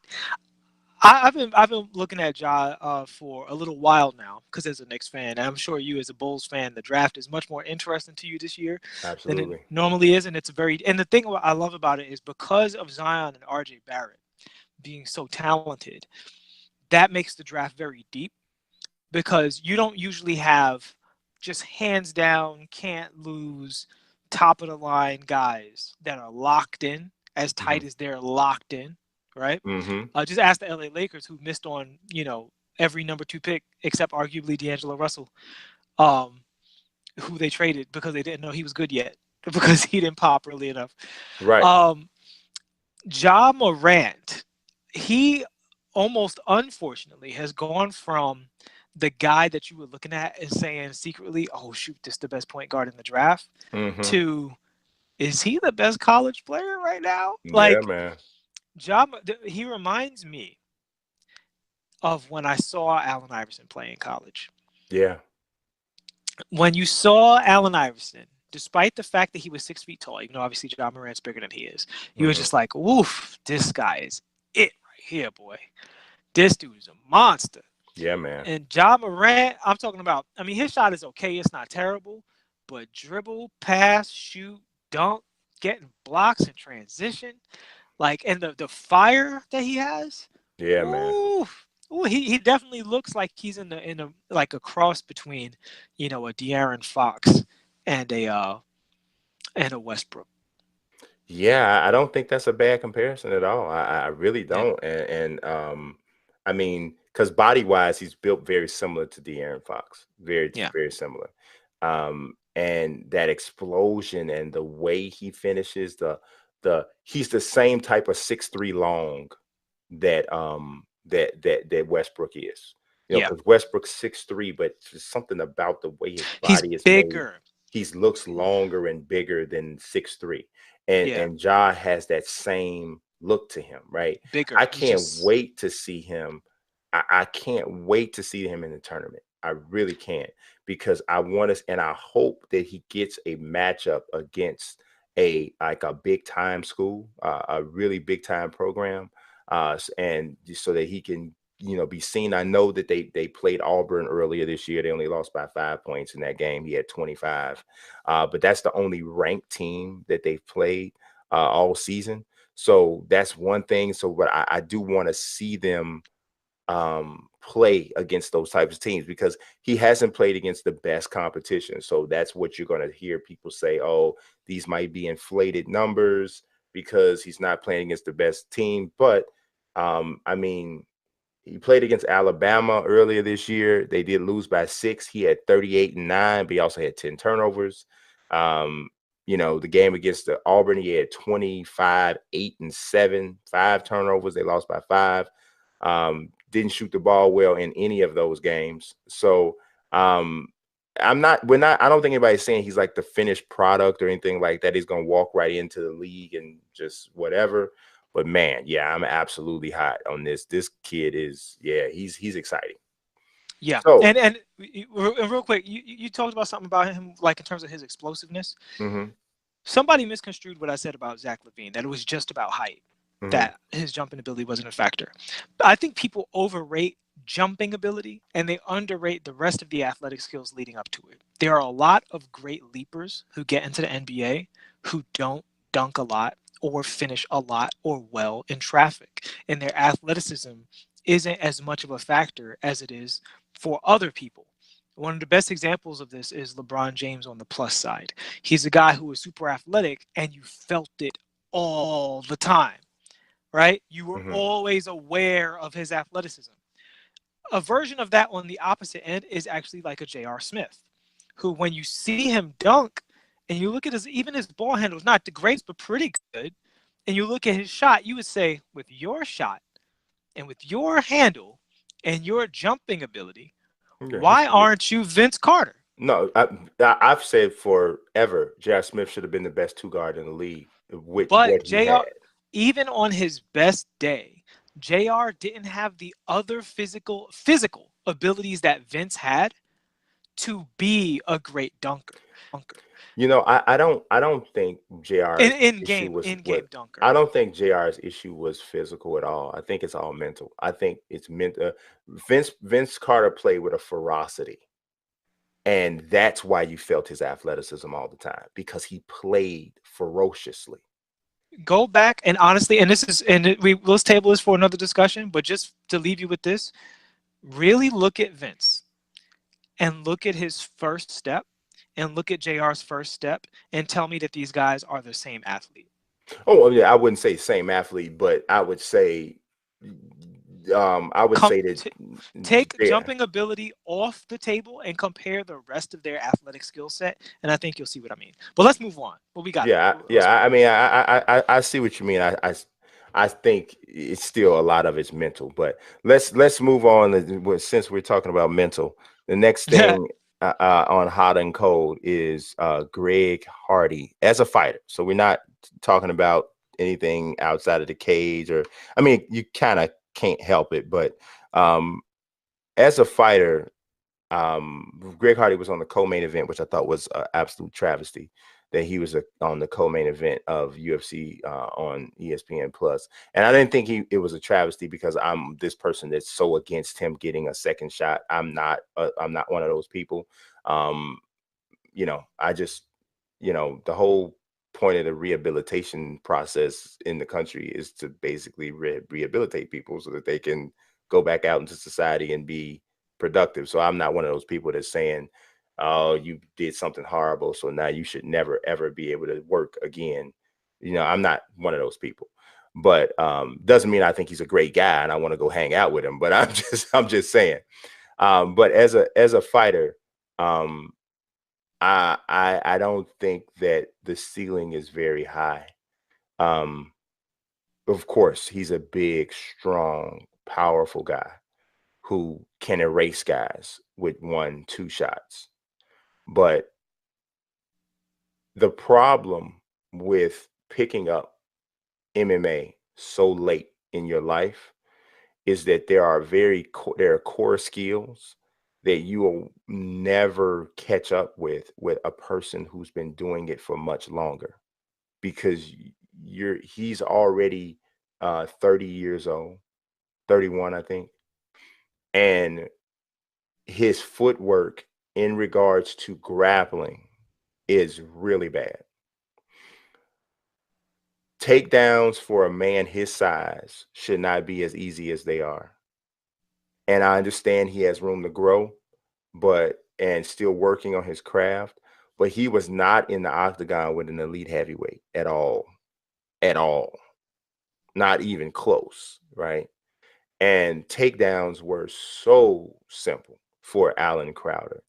[SPEAKER 2] I've been looking at Ja for a little while now, because as a Knicks fan, and I'm sure you as a Bulls fan, the draft is much more interesting to you this year than it normally is, and and the thing I love about it is because of Zion and RJ Barrett being so talented, that makes the draft very deep, because you don't usually have just hands down, can't lose, top of the line guys that are locked in as tight as they're locked in. Right. Mm-hmm. Just ask the LA Lakers, who missed on, every number 2 pick except arguably D'Angelo Russell, who they traded because they didn't know he was good yet, because he didn't pop early enough.
[SPEAKER 1] Right.
[SPEAKER 2] Ja Morant, he almost unfortunately has gone from the guy that you were looking at and saying secretly, oh shoot, this is the best point guard in the draft, to, is he the best college player right now?
[SPEAKER 1] Yeah, man.
[SPEAKER 2] He reminds me of when I saw Allen Iverson play in college.
[SPEAKER 1] Yeah.
[SPEAKER 2] When you saw Allen Iverson despite the fact that he was 6 feet tall, even though obviously John Morant's bigger than he is, he was just like, "Oof, this guy is it right here, boy. This dude is a monster."
[SPEAKER 1] Yeah, man.
[SPEAKER 2] And John Morant, I'm talking about. I mean, his shot is okay; it's not terrible, but dribble, pass, shoot, dunk, getting blocks in transition, like, and the fire that he has.
[SPEAKER 1] Yeah, man.
[SPEAKER 2] Ooh, ooh, he definitely looks like he's in a like a cross between, a De'Aaron Fox and a Westbrook.
[SPEAKER 1] Yeah, I don't think that's a bad comparison at all. I really
[SPEAKER 2] Yeah.
[SPEAKER 1] don't. And I mean, because body wise, he's built very similar to De'Aaron Fox. Very,
[SPEAKER 2] Yeah.
[SPEAKER 1] very similar. And that explosion and the way he finishes, he's the same type of 6'3" long that that Westbrook is.
[SPEAKER 2] Yeah.
[SPEAKER 1] Because Westbrook's 6'3", but just something about the way his
[SPEAKER 2] He's
[SPEAKER 1] body is
[SPEAKER 2] bigger.
[SPEAKER 1] made. He looks longer and bigger than 6'3". And Ja has that same look to him, right?
[SPEAKER 2] Bigger.
[SPEAKER 1] I can't wait to see him. I can't wait to see him in the tournament. I really can't, because I want us, and I hope that he gets a matchup against a big time school, a really big time program, and so that he can be seen. I know that they played Auburn earlier this year. They only lost by 5 points in that game. He had 25, but that's the only ranked team that they've played all season. So that's one thing. So but I do want to see them play against those types of teams, because he hasn't played against the best competition. So that's what you're going to hear people say, oh, these might be inflated numbers because he's not playing against the best team. But I mean, he played against Alabama earlier this year. They did lose by 6. He had 38 and 9, but he also had 10 turnovers. The game against the Auburn, he had 25, 8 and 7, 5 turnovers. They lost by 5. Didn't shoot the ball well in any of those games. So I don't think anybody's saying he's like the finished product or anything like that. He's going to walk right into the league and just whatever. But man, yeah, I'm absolutely hot on this. This kid is, he's exciting.
[SPEAKER 2] Yeah. So, and real quick, you talked about something about him, like in terms of his explosiveness. Somebody misconstrued what I said about Zach LaVine, that it was just about height, that his jumping ability wasn't a factor. I think people overrate jumping ability and they underrate the rest of the athletic skills leading up to it. There are a lot of great leapers who get into the NBA who don't dunk a lot or finish a lot or well in traffic, and their athleticism isn't as much of a factor as it is for other people. One of the best examples of this is LeBron James on the plus side. He's a guy who was super athletic and you felt it all the time, right? You were always aware of his athleticism. A version of that on the opposite end is actually like a J.R. Smith, who when you see him dunk and you look at even his ball handle is not the greatest, but pretty good, and you look at his shot, you would say, with your shot and with your handle and your jumping ability, why aren't you Vince Carter?
[SPEAKER 1] No, I've said forever, J.R. Smith should have been the best 2-guard in the league.
[SPEAKER 2] But J.R., even on his best day, J.R. didn't have the other physical abilities that Vince had to be a great dunker.
[SPEAKER 1] I don't think JR's
[SPEAKER 2] in-game dunker.
[SPEAKER 1] I don't think JR's issue was physical at all. I think it's all mental. I think it's mental. Vince Carter played with a ferocity, and that's why you felt his athleticism all the time, because he played ferociously.
[SPEAKER 2] Go back and honestly, and let's table this for another discussion, but just to leave you with this, really look at Vince and look at his first step and look at JR's first step and tell me that these guys are the same athlete.
[SPEAKER 1] Oh, yeah, I wouldn't say same athlete, but I would say that
[SPEAKER 2] take jumping ability off the table and compare the rest of their athletic skill set, and I think you'll see what I mean. But let's move on. What we got?
[SPEAKER 1] I mean, I see what you mean. I think it's still a lot of it's mental, but let's move on. Since we're talking about mental, the next thing on hot and cold is Greg Hardy as a fighter. So we're not talking about anything outside of the cage, or I mean, you kind of can't help it, but as a fighter, Greg Hardy was on the co-main event, which I thought was an absolute travesty that he was on the co-main event of UFC on ESPN Plus. And I didn't think it was a travesty because I'm this person that's so against him getting a second shot. I'm not one of those people. You know, I just, you know, the whole point of the rehabilitation process in the country is to basically rehabilitate people so that they can go back out into society and be productive. So I'm not one of those people that's saying, oh, you did something horrible, so now you should never ever be able to work again. You know, I'm not one of those people. But doesn't mean I think he's a great guy and I want to go hang out with him. But I'm just saying. But as a fighter, I don't think that the ceiling is very high. Of course, he's a big, strong, powerful guy who can erase guys with 1-2 shots. But the problem with picking up MMA so late in your life is that there are core skills that you will never catch up with a person who's been doing it for much longer, because he's already 30 years old, 31, I think. And his footwork in regards to grappling is really bad. Takedowns for a man his size should not be as easy as they are. And I understand he has room to grow, and still working on his craft, but he was not in the octagon with an elite heavyweight at all, not even close, right? And takedowns were so simple for Alan Crowder.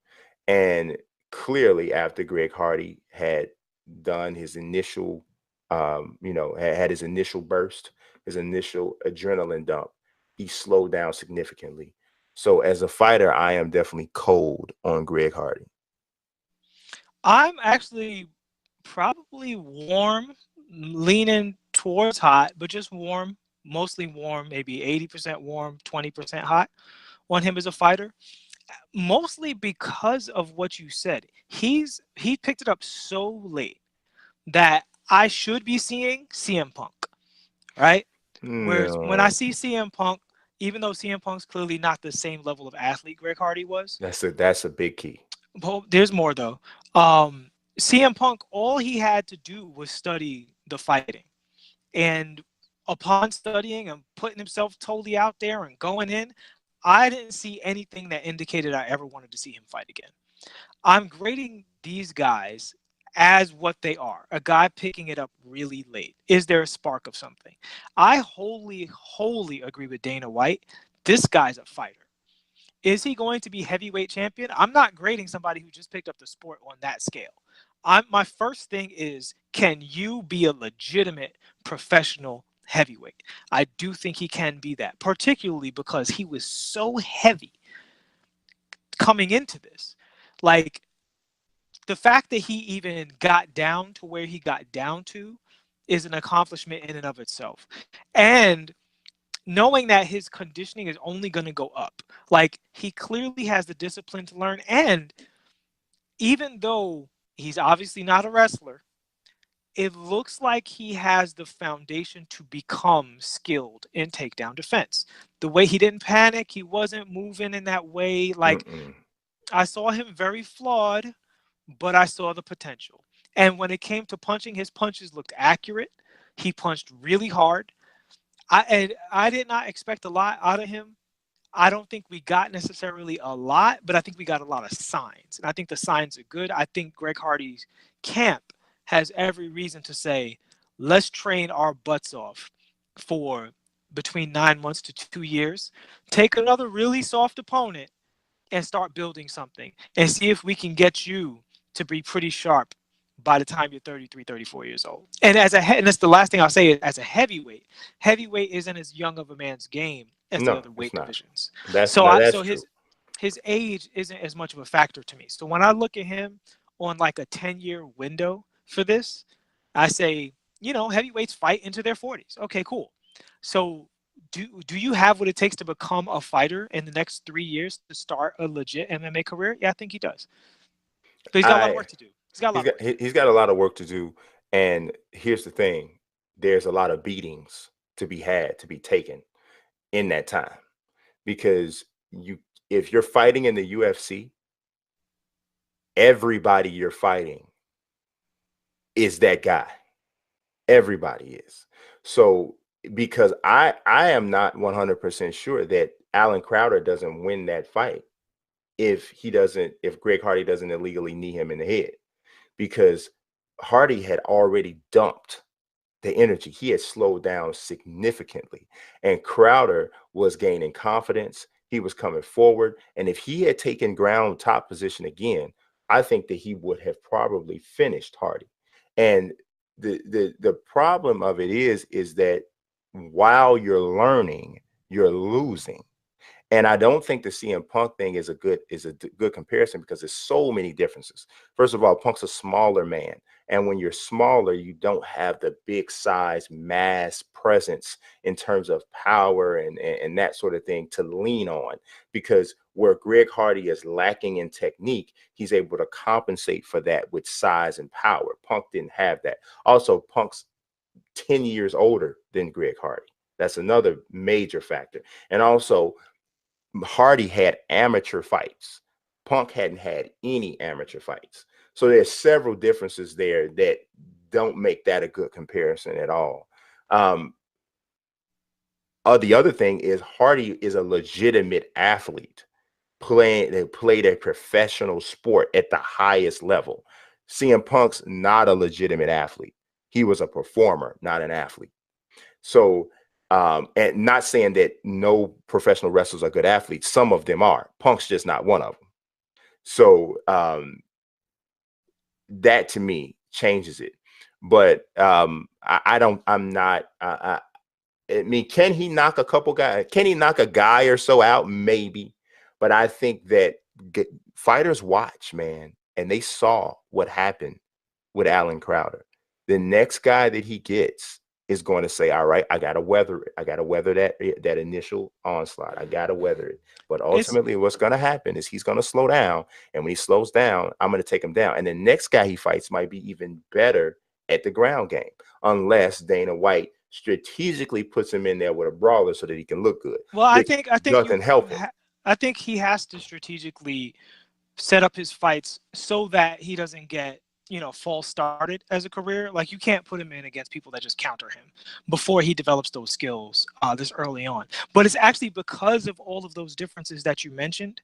[SPEAKER 1] And clearly after Greg Hardy had done his initial, had his initial burst, his initial adrenaline dump, he slowed down significantly. So as a fighter, I am definitely cold on Greg Hardy.
[SPEAKER 2] I'm actually probably warm, leaning towards hot, but just warm, mostly warm, maybe 80% warm, 20% hot on him as a fighter. Mostly because of what you said. He picked it up so late that I should be seeing CM Punk, right?
[SPEAKER 1] No.
[SPEAKER 2] Whereas when I see CM Punk, even though CM Punk's clearly not the same level of athlete Greg Hardy was.
[SPEAKER 1] That's a big key.
[SPEAKER 2] Well, there's more though. CM Punk, all he had to do was study the fighting. And upon studying and putting himself totally out there and going in, I didn't see anything that indicated I ever wanted to see him fight again. I'm grading these guys as what they are, a guy picking it up really late. Is there a spark of something? I wholly agree with Dana White. This guy's a fighter. Is he going to be heavyweight champion? I'm not grading somebody who just picked up the sport on that scale. My first thing is, can you be a legitimate professional heavyweight? I do think he can be that, particularly because he was so heavy coming into this. Like, the fact that he even got down to where he got down to is an accomplishment in and of itself. And knowing that his conditioning is only going to go up. Like, he clearly has the discipline to learn. And even though he's obviously not a wrestler, it looks like he has the foundation to become skilled in takedown defense. The way he didn't panic, he wasn't moving in that way. Like, I saw him very flawed, but I saw the potential. And when it came to punching, his punches looked accurate. He punched really hard. I did not expect a lot out of him. I don't think we got necessarily a lot, but I think we got a lot of signs. And I think the signs are good. I think Greg Hardy's camp has every reason to say, let's train our butts off for between 9 months to 2 years. Take another really soft opponent and start building something and see if we can get you to be pretty sharp by the time you're 33, 34 years old. And and that's the last thing I'll say, is as a heavyweight isn't as young of a man's game as the other weight divisions. So his age isn't as much of a factor to me. So when I look at him on like a 10-year window for this, I say, heavyweights fight into their 40s. Okay, cool. So do you have what it takes to become a fighter in the next 3 years to start a legit MMA career? Yeah, I think he does. But he's got a lot of work to do.
[SPEAKER 1] He's got a lot of work to do. And here's the thing: there's a lot of beatings to be taken in that time, because if you're fighting in the UFC, everybody you're fighting is that guy. Everybody is. So because I am not 100% sure that Alan Crowder doesn't win that fight if Greg Hardy doesn't illegally knee him in the head, because Hardy had already dumped the energy. He had slowed down significantly, and Crowder was gaining confidence. He was coming forward, and if he had taken ground top position again, I think that he would have probably finished Hardy. And the problem of it is that while you're learning, you're losing. And I don't think the CM Punk thing is a good comparison, because there's so many differences. First of all, Punk's a smaller man, and when you're smaller, you don't have the big size mass presence in terms of power and that sort of thing to lean on, because where Greg Hardy is lacking in technique, he's able to compensate for that with size and power. Punk didn't have that. Also, Punk's 10 years older than Greg Hardy. That's another major factor. And also, Hardy had amateur fights. Punk hadn't had any amateur fights. So there's several differences there that don't make that a good comparison at all. The other thing is Hardy is a legitimate athlete. They played a professional sport at the highest level. CM Punk's not a legitimate athlete. He was a performer, not an athlete. So and not saying that no professional wrestlers are good athletes. Some of them are. Punk's just not one of them. So that to me changes it. But I mean, can he knock a couple guys? Can he knock a guy or so out? Maybe. But I think that fighters watch, man, and they saw what happened with Alan Crowder. The next guy that he gets is going to say, all right, I got to weather it. I got to weather that initial onslaught. I got to weather it. But ultimately, what's going to happen is he's going to slow down. And when he slows down, I'm going to take him down. And the next guy he fights might be even better at the ground game, unless Dana White strategically puts him in there with a brawler so that he can look good.
[SPEAKER 2] Well, I think
[SPEAKER 1] doesn't help him.
[SPEAKER 2] I think he has to strategically set up his fights so that he doesn't get, false started as a career. Like, you can't put him in against people that just counter him before he develops those skills this early on. But it's actually because of all of those differences that you mentioned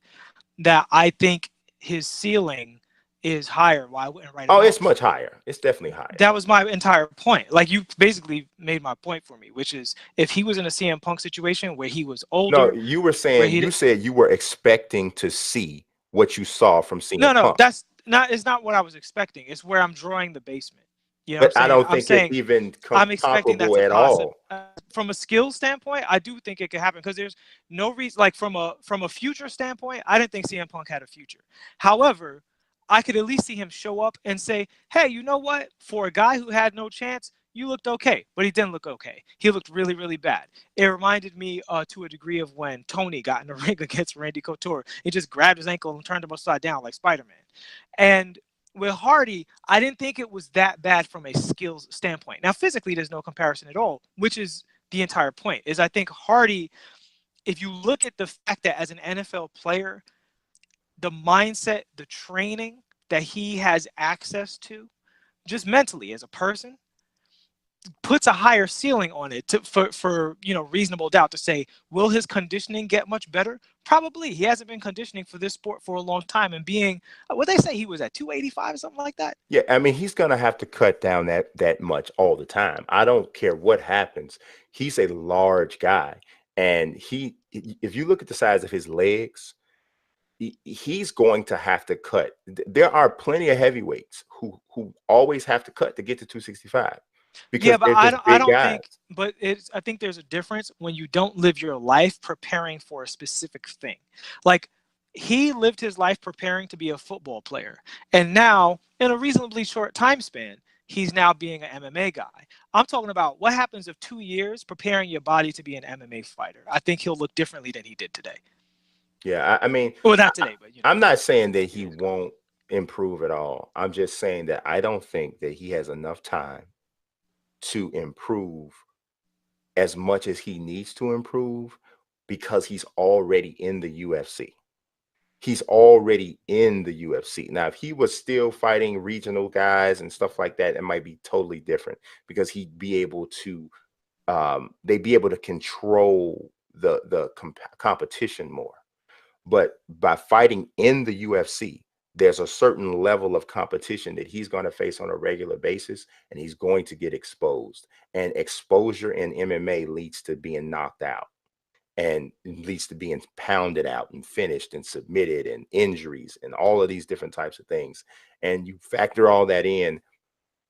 [SPEAKER 2] that I think his ceiling is higher. Why I wouldn't write it off.
[SPEAKER 1] It's much higher. It's definitely higher.
[SPEAKER 2] That was my entire point. Like, you basically made my point for me, which is if he was in a CM Punk situation where he was older.
[SPEAKER 1] No, you were saying you said you were expecting to see what you saw from CM Punk.
[SPEAKER 2] No, it's not what I was expecting. It's where I'm drawing the basement.
[SPEAKER 1] But I don't think it's even comparable at all.
[SPEAKER 2] From a skill standpoint, I do think it could happen, because there's no reason. Like, from a future standpoint, I didn't think CM Punk had a future. However, I could at least see him show up and say, hey, you know what? For a guy who had no chance, you looked okay. But he didn't look okay. He looked really, really bad. It reminded me to a degree of when Tony got in the ring against Randy Couture. He just grabbed his ankle and turned him upside down like Spider-Man. And with Hardy, I didn't think it was that bad from a skills standpoint. Now, physically, there's no comparison at all, which is the entire point. Is I think Hardy, if you look at the fact that as an NFL player, the mindset, the training that he has access to, just mentally as a person, puts a higher ceiling on it for reasonable doubt to say, will his conditioning get much better? Probably. He hasn't been conditioning for this sport for a long time, and being what they say he was at 285 or something like that.
[SPEAKER 1] Yeah, I mean, he's gonna have to cut down that much all the time. I don't care what happens. He's a large guy, and if you look at the size of his legs, he's going to have to cut. There are plenty of heavyweights who always have to cut to get to 265.
[SPEAKER 2] Yeah, but I don't think. But I think there's a difference when you don't live your life preparing for a specific thing. Like, he lived his life preparing to be a football player, and now in a reasonably short time span, he's now being an MMA guy. I'm talking about what happens if 2 years preparing your body to be an MMA fighter. I think he'll look differently than he did today.
[SPEAKER 1] Yeah, I mean,
[SPEAKER 2] well, not today, but
[SPEAKER 1] I'm not saying that he won't improve at all. I'm just saying that I don't think that he has enough time to improve as much as he needs to improve because he's already in the UFC. He's already in the UFC. Now, if he was still fighting regional guys and stuff like that, it might be totally different because he'd be able to, they'd be able to control the competition more. But by fighting in the UFC, there's a certain level of competition that he's going to face on a regular basis, and he's going to get exposed. And exposure in MMA leads to being knocked out, and leads to being pounded out and finished and submitted and injuries and all of these different types of things. And you factor all that in.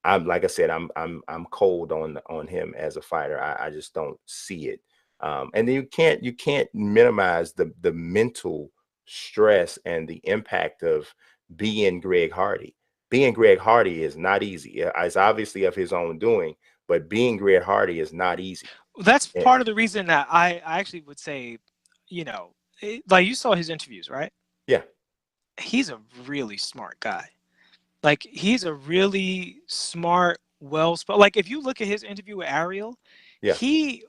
[SPEAKER 1] Like I said, I'm cold on him as a fighter. I just don't see it. And then you can't minimize the mental stress and the impact of being Greg Hardy. Being Greg Hardy is not easy. It's obviously of his own doing, but being Greg Hardy is not easy.
[SPEAKER 2] That's part of the reason that I actually would say, like you saw his interviews, right?
[SPEAKER 1] Yeah.
[SPEAKER 2] He's a really smart guy. Like, he's a really smart, like, if you look at his interview with Ariel, he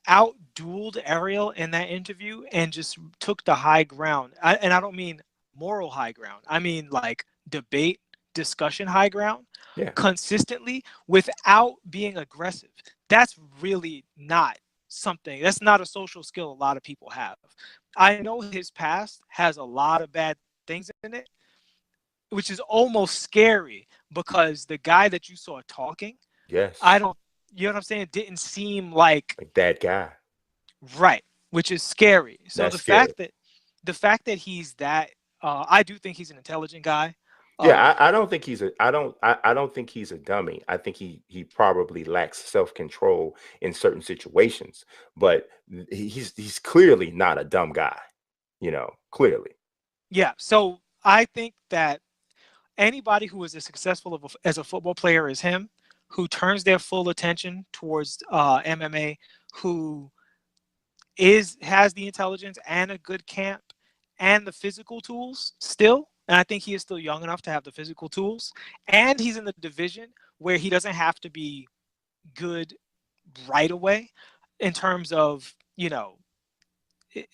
[SPEAKER 2] outdueled Ariel in that interview and just took the high ground. And I don't mean moral high ground. I mean, like, debate, discussion high ground, consistently without being aggressive. That's really not something. That's not a social skill a lot of people have. I know his past has a lot of bad things in it, which is almost scary because the guy that you saw talking, you know what I'm saying, didn't seem like
[SPEAKER 1] that guy.
[SPEAKER 2] Right, which is scary. So
[SPEAKER 1] That's
[SPEAKER 2] the fact that he's that, I do think he's an intelligent guy.
[SPEAKER 1] Yeah, I don't think he's I don't think he's a dummy. I think he probably lacks self-control in certain situations, but he's clearly not a dumb guy, clearly.
[SPEAKER 2] Yeah, so I think that anybody who is as successful as a football player as him, who turns their full attention towards MMA, who has the intelligence and a good camp and the physical tools still, and I think he is still young enough to have the physical tools, and he's in the division where he doesn't have to be good right away in terms of, the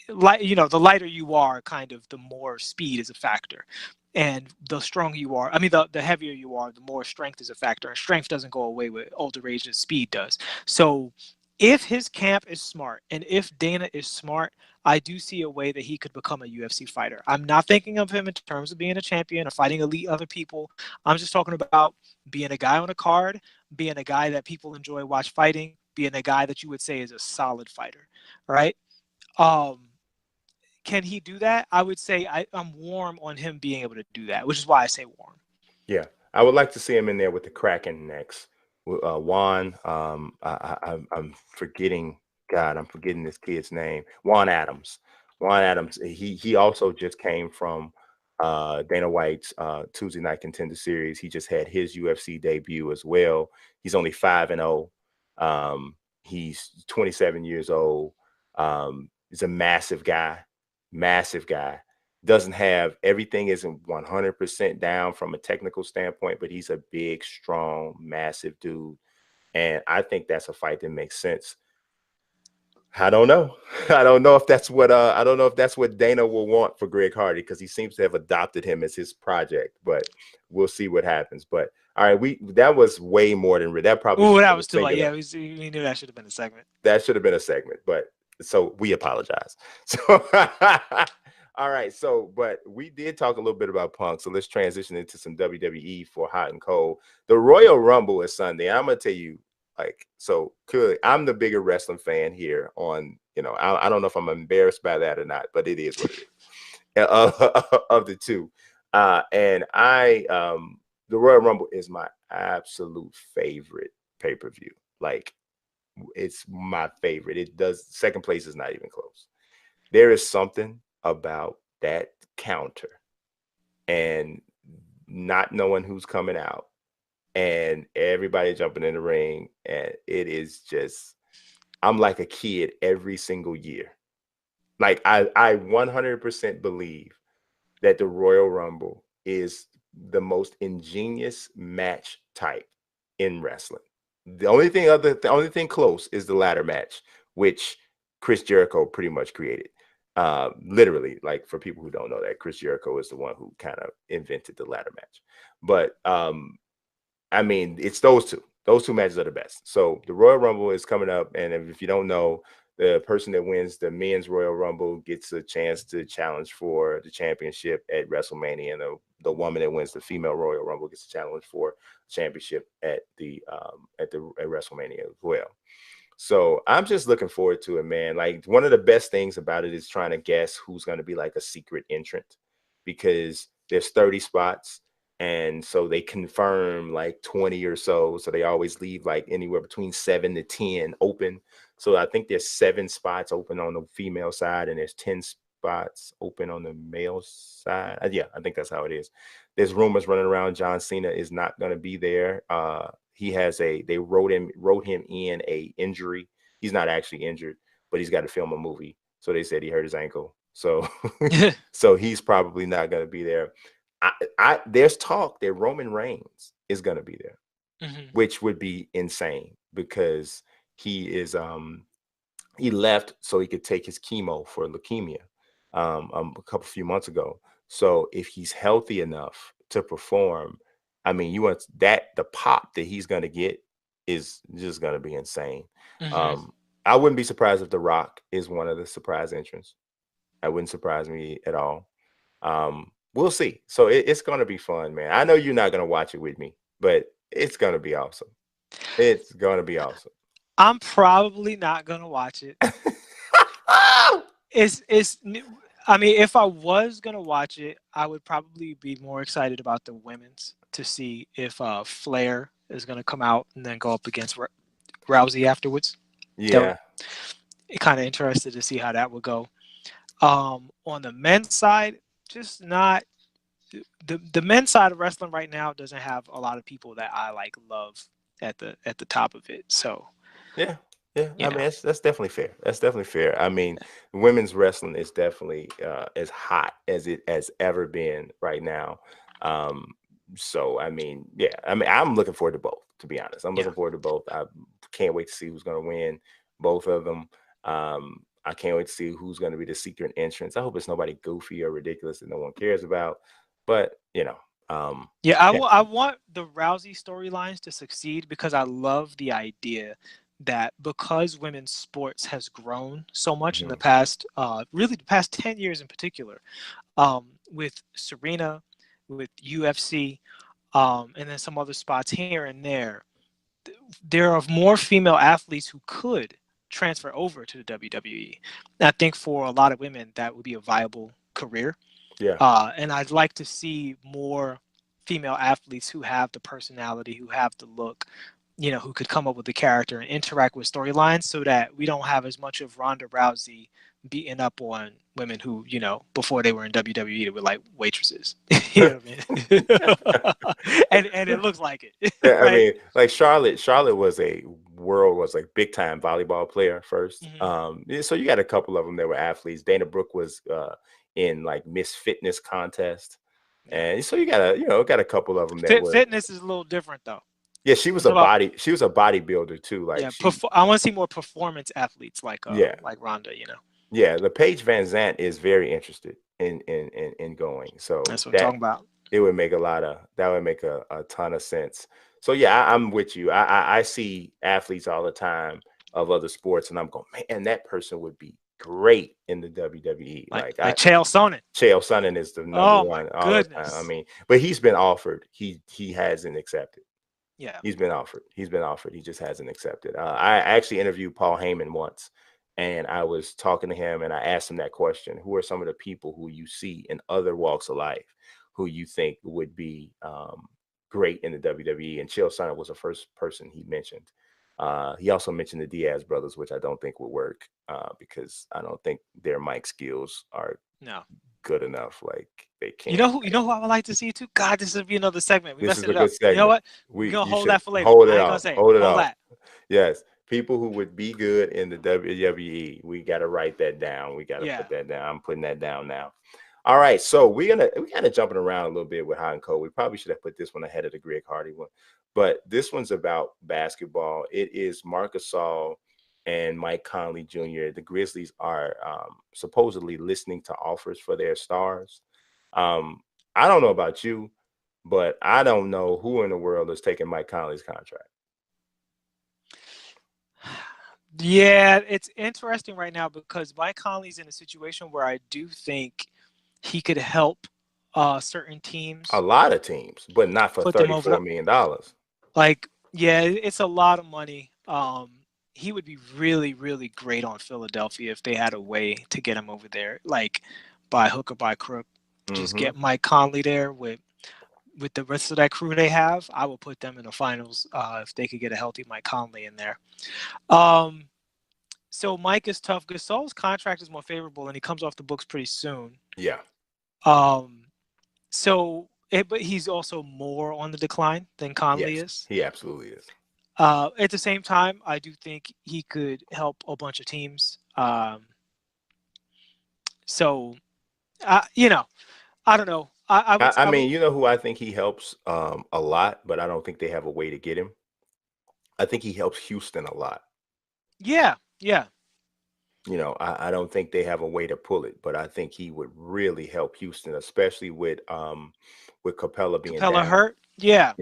[SPEAKER 2] lighter you are, kind of the more speed is a factor. And the stronger you are, the heavier you are, the more strength is a factor. And strength doesn't go away with older age as speed does. So if his camp is smart and if Dana is smart, I do see a way that he could become a UFC fighter. I'm not thinking of him in terms of being a champion or fighting elite other people. I'm just talking about being a guy on a card, being a guy that people enjoy watch fighting, being a guy that you would say is a solid fighter, right? Can he do that? I would say I'm warm on him being able to do that, which is why I say warm.
[SPEAKER 1] Yeah, I would like to see him in there with the Kraken next. Juan, I'm forgetting. God, I'm forgetting this kid's name. Juan Adams. Juan Adams. He also just came from Dana White's Tuesday Night Contender Series. He just had his UFC debut as well. He's only 5-0. He's 27 years old. He's a massive guy. Massive guy. Doesn't have everything isn't 100% down from a technical standpoint, but he's a big, strong, massive dude. And I think that's a fight that makes sense. I don't know. I don't know if that's what Dana will want for Greg Hardy, because he seems to have adopted him as his project, but we'll see what happens. But all right, that was way more than that probably.
[SPEAKER 2] Oh, that was too late. Yeah, we knew that should have been a segment.
[SPEAKER 1] That should have been a segment, but so we apologize. So all right, so but we did talk a little bit about Punk, so let's transition into some WWE for hot and cold. The Royal Rumble is Sunday. I'm gonna tell you, so clearly I'm the bigger wrestling fan here on, I don't know if I'm embarrassed by that or not, but it is what it is of the two. And the Royal Rumble is my absolute favorite pay-per-view. Like, it's my favorite. Second place is not even close. There is something about that counter and not knowing who's coming out and everybody jumping in the ring, and it is just, I'm like a kid every single year. Like I 100% believe that the Royal Rumble is the most ingenious match type in wrestling. The only thing close is the ladder match, which Chris Jericho pretty much created. Literally, like, for people who don't know that, Chris Jericho is the one who kind of invented the ladder match. But I mean, it's those two. Those two matches are the best. So the Royal Rumble is coming up, and if you don't know, the person that wins the men's Royal Rumble gets a chance to challenge for the championship at WrestleMania, and the woman that wins the female Royal Rumble gets a challenge for championship at WrestleMania as well. So I'm just looking forward to it, man. Like, one of the best things about it is trying to guess who's going to be like a secret entrant, because there's 30 spots. And so they confirm like 20 or so. So they always leave like anywhere between 7 to 10 open. So I think there's 7 spots open on the female side, and there's 10 spots open on the male side. Yeah, I think that's how it is. There's rumors running around John Cena is not going to be there. They wrote him in a injury. He's not actually injured, but he's got to film a movie. So they said he hurt his ankle. So so he's probably not going to be there. There's talk that Roman Reigns is going to be there, which would be insane, because he left so he could take his chemo for leukemia a few months ago. So if he's healthy enough to perform, I mean, the pop that he's going to get is just going to be insane. I wouldn't be surprised if The Rock is one of the surprise entrants. That wouldn't surprise me at all. We'll see. So it's going to be fun, man. I know you're not going to watch it with me, but it's going to be awesome. It's going to be awesome.
[SPEAKER 2] I'm probably not going to watch it. I mean, if I was going to watch it, I would probably be more excited about the women's, to see if Flair is going to come out and then go up against Rousey afterwards.
[SPEAKER 1] Yeah.
[SPEAKER 2] Kind of interested to see how that would go. On the men's side, just not the men's side of wrestling right now doesn't have a lot of people that I love at the top of it. So
[SPEAKER 1] yeah. I mean, that's definitely fair. That's definitely fair. I mean, women's wrestling is definitely as hot as it has ever been right now. So I mean, yeah. I mean, I'm looking forward to both, to be honest. I'm looking forward to both. I can't wait to see who's going to win both of them. I can't wait to see who's going to be the secret entrance. I hope it's nobody goofy or ridiculous that no one cares about. But
[SPEAKER 2] I want the Rousey storylines to succeed, because I love the idea that because women's sports has grown so much in the past, really the past 10 years in particular, with Serena, with UFC, and then some other spots here and there are more female athletes who could transfer over to the WWE. And I think for a lot of women, that would be a viable career.
[SPEAKER 1] Yeah.
[SPEAKER 2] And I'd like to see more female athletes who have the personality, who have the look, who could come up with the character and interact with storylines, so that we don't have as much of Ronda Rousey beating up on women who, before they were in WWE, they were like waitresses. You know what I mean? and it looks like it.
[SPEAKER 1] Yeah,
[SPEAKER 2] right?
[SPEAKER 1] I mean, like Charlotte was like big time volleyball player first. So you got a couple of them that were athletes. Dana Brooke was in like Miss Fitness contest, and so you got a couple of them that were.
[SPEAKER 2] Fitness is a little different though.
[SPEAKER 1] Yeah, she was a bodybuilder too. Like,
[SPEAKER 2] I want to see more performance athletes like Ronda.
[SPEAKER 1] Yeah, the Paige Van Zandt is very interested in going. So
[SPEAKER 2] that's what I'm talking about.
[SPEAKER 1] It would make a ton of sense. So yeah, I'm with you. I see athletes all the time of other sports, and I'm going, man, that person would be great in the WWE.
[SPEAKER 2] Like Chael Sonnen.
[SPEAKER 1] Chael Sonnen is the number one all the time. I mean, but he's been offered. He hasn't accepted.
[SPEAKER 2] Yeah,
[SPEAKER 1] he's been offered. He just hasn't accepted. I actually interviewed Paul Heyman once, and I was talking to him, and I asked him that question: who are some of the people who you see in other walks of life who you think would be great in the WWE? And Chael Sonnen was the first person he mentioned. He also mentioned the Diaz brothers, which I don't think would work because I don't think their mic skills are good enough. Like they can't.
[SPEAKER 2] You know who I would like to see too? God, this would be another segment. We
[SPEAKER 1] This
[SPEAKER 2] messed
[SPEAKER 1] is a
[SPEAKER 2] it
[SPEAKER 1] good
[SPEAKER 2] up.
[SPEAKER 1] segment.
[SPEAKER 2] You know what? We're gonna hold that for later. I ain't gonna say it.
[SPEAKER 1] Hold it
[SPEAKER 2] Hold
[SPEAKER 1] off.
[SPEAKER 2] that.
[SPEAKER 1] Yes, people who would be good in the WWE. We got to write that down. We got to put that down. I'm putting that down now. All right, so we kind of jumping around a little bit with hot and cold. We probably should have put this one ahead of the Greg Hardy one, but this one's about basketball. It is Marc Gasol and Mike Conley Jr. The Grizzlies are supposedly listening to offers for their stars. I don't know about you, but I don't know who in the world is taking Mike Conley's contract.
[SPEAKER 2] Yeah, it's interesting right now because Mike Conley's in a situation where I do think he could help certain teams.
[SPEAKER 1] A lot of teams, but not for $34 million.
[SPEAKER 2] Like, yeah, it's a lot of money. He would be really, really great on Philadelphia if they had a way to get him over there, like by hook or by crook. Just get Mike Conley there with the rest of that crew they have. I would put them in the finals if they could get a healthy Mike Conley in there. So Mike is tough. Gasol's contract is more favorable, and he comes off the books pretty soon.
[SPEAKER 1] Yeah.
[SPEAKER 2] But he's also more on the decline than Conley is.
[SPEAKER 1] He absolutely is.
[SPEAKER 2] At the same time, I do think he could help a bunch of teams. I don't know.
[SPEAKER 1] I mean, you know who I think he helps a lot, but I don't think they have a way to get him. I think he helps Houston a lot.
[SPEAKER 2] Yeah.
[SPEAKER 1] I don't think they have a way to pull it, but I think he would really help Houston, especially with Capella being down,
[SPEAKER 2] hurt. Yeah.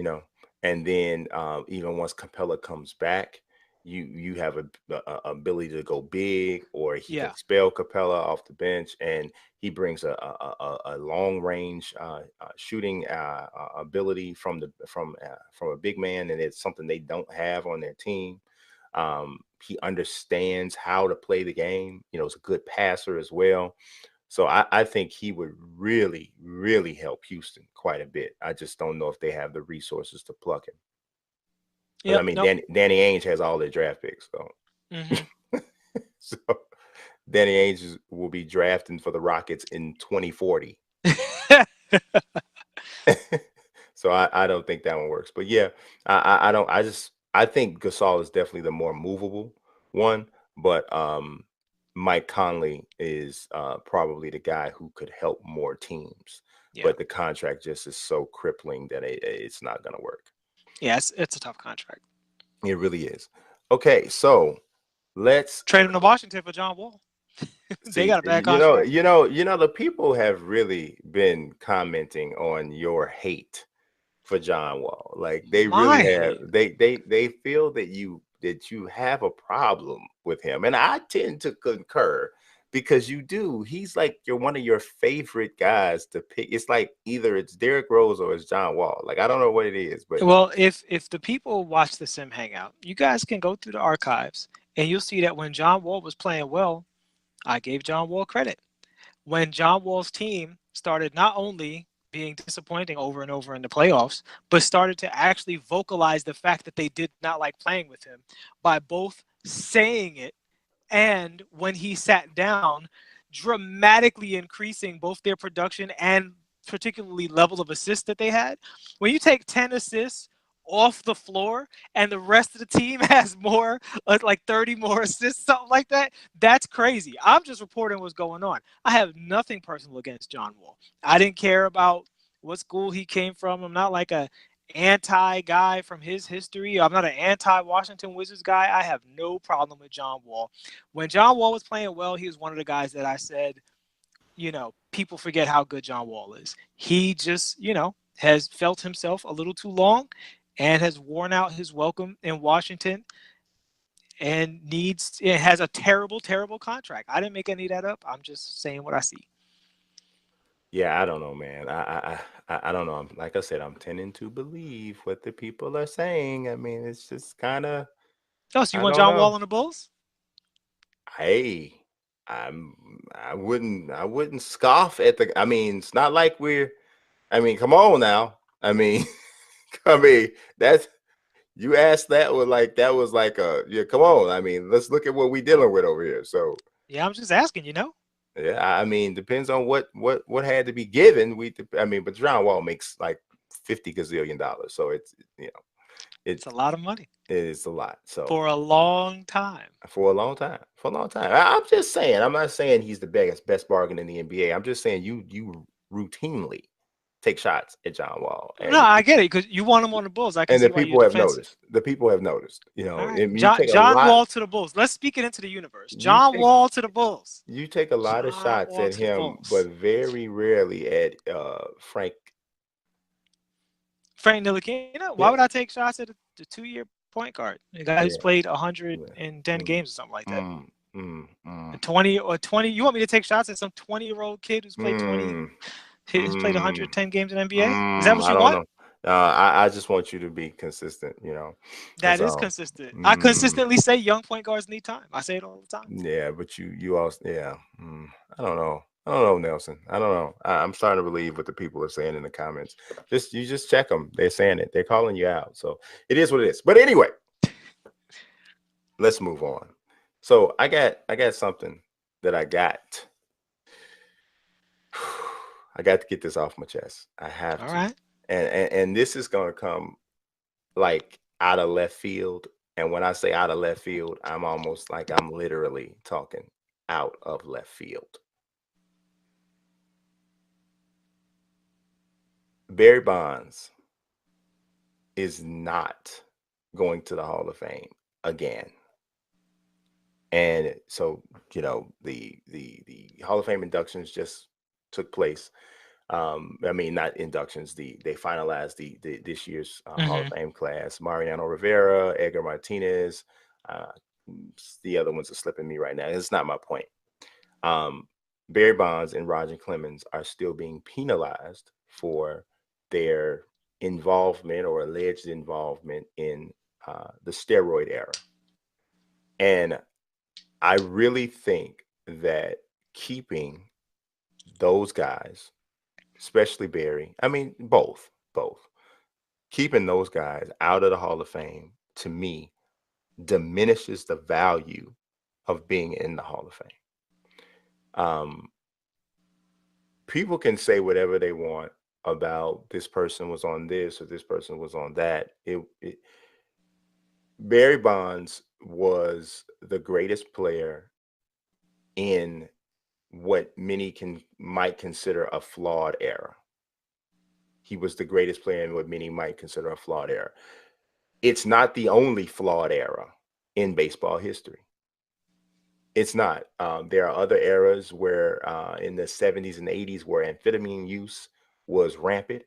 [SPEAKER 1] And then even once Capella comes back, you have a ability to go big, or he can expel Capella off the bench, and he brings a long range shooting ability from a big man, and it's something they don't have on their team. He understands how to play the game. He's a good passer as well. So I think he would really, really help Houston quite a bit. I just don't know if they have the resources to pluck him. Yep, I mean, Danny Ainge has all their draft picks, so. So Danny Ainge will be drafting for the Rockets in 2040. So I don't think that one works. But yeah, I think Gasol is definitely the more movable one, but Mike Conley is probably the guy who could help more teams. Yeah. But the contract just is so crippling that it's not going to work.
[SPEAKER 2] Yeah, it's a tough contract.
[SPEAKER 1] It really is. Okay, so let's
[SPEAKER 2] trade him to Washington for John Wall. They got a bad contract.
[SPEAKER 1] The people have really been commenting on your hate for John Wall. Like they really have. They feel that you have a problem with him, and I tend to concur. Because you do. He's like one of your favorite guys to pick. It's like either it's Derrick Rose or it's John Wall. Like I don't know what it is, but
[SPEAKER 2] if the people watch the Sim Hangout, you guys can go through the archives and you'll see that when John Wall was playing well, I gave John Wall credit. When John Wall's team started not only being disappointing over and over in the playoffs, but started to actually vocalize the fact that they did not like playing with him by both saying it and when he sat down, dramatically increasing both their production and particularly level of assists that they had. When you take 10 assists off the floor and the rest of the team has more, like 30 more assists, something like that, that's crazy. I'm just reporting what's going on. I have nothing personal against John Wall. I didn't care about what school he came from. I'm not like a anti-guy from his history. I'm not an anti-Washington Wizards guy. I have no problem with John Wall. When John Wall was playing well, he was one of the guys that I said, people forget how good John Wall is. He just, has felt himself a little too long and has worn out his welcome in Washington and has a terrible, terrible contract. I didn't make any of that up. I'm just saying what I see.
[SPEAKER 1] Yeah, I don't know, man. I don't know. Like I said, I'm tending to believe what the people are saying. I mean, it's just kind of.
[SPEAKER 2] Oh, so you want John Wall on the Bulls?
[SPEAKER 1] Hey, I wouldn't scoff at the. I mean, it's not like come on now. That's you asked that was like come on. I mean, let's look at what we dealing with over here. So
[SPEAKER 2] yeah, I'm just asking,
[SPEAKER 1] Yeah, I mean, depends on what had to be given. But John Wall makes like $50 gazillion, so it's
[SPEAKER 2] it's a lot of money.
[SPEAKER 1] It is a lot. So
[SPEAKER 2] for a long time.
[SPEAKER 1] For a long time. I'm just saying. I'm not saying he's the best bargain in the NBA. I'm just saying you routinely take shots at John Wall.
[SPEAKER 2] No, I get it because you want him on the Bulls. I can see why you're defensive.
[SPEAKER 1] The people have noticed.
[SPEAKER 2] Right. John Wall to the Bulls. Let's speak it into the universe. John Wall to the Bulls.
[SPEAKER 1] You take a lot of shots at him, but very rarely at Frank
[SPEAKER 2] Ntilikina. Why would I take shots at the 2-year point guard? The guy who's played 110 games or something like that. 20. You want me to take shots at some 20-year-old kid who's played 20? Who's played 110 games in NBA? Is that what you want?
[SPEAKER 1] Know. I just want you to be consistent.
[SPEAKER 2] That is consistent. I consistently say young point guards need time. I say it all the time.
[SPEAKER 1] Yeah, but you also I don't know. Nelson. I don't know. I'm starting to believe what the people are saying in the comments. You just check them. They're saying it. They're calling you out. So it is what it is. But anyway, let's move on. So I got something that I got to get this off my chest. I have to.
[SPEAKER 2] All right.
[SPEAKER 1] And this is going to come like out of left field. And when I say out of left field, I'm almost like I'm literally talking out of left field. Barry Bonds is not going to the Hall of Fame again. And so, the Hall of Fame inductions just took place. Not inductions. They finalized this year's Hall of Fame class. Mariano Rivera, Edgar Martinez. The other ones are slipping me right now. It's not my point. Barry Bonds and Roger Clemens are still being penalized for their involvement or alleged involvement in the steroid era. And I really think that keeping those guys, especially Barry, both, keeping those guys out of the Hall of Fame, to me, diminishes the value of being in the Hall of Fame. People can say whatever they want about this person was on this or this person was on that. Barry Bonds was the greatest player in what many might consider a flawed era. He was the greatest player in what many might consider a flawed era. It's not the only flawed era in baseball history. It's not. There are other eras where in the 70s and 80s where amphetamine use was rampant.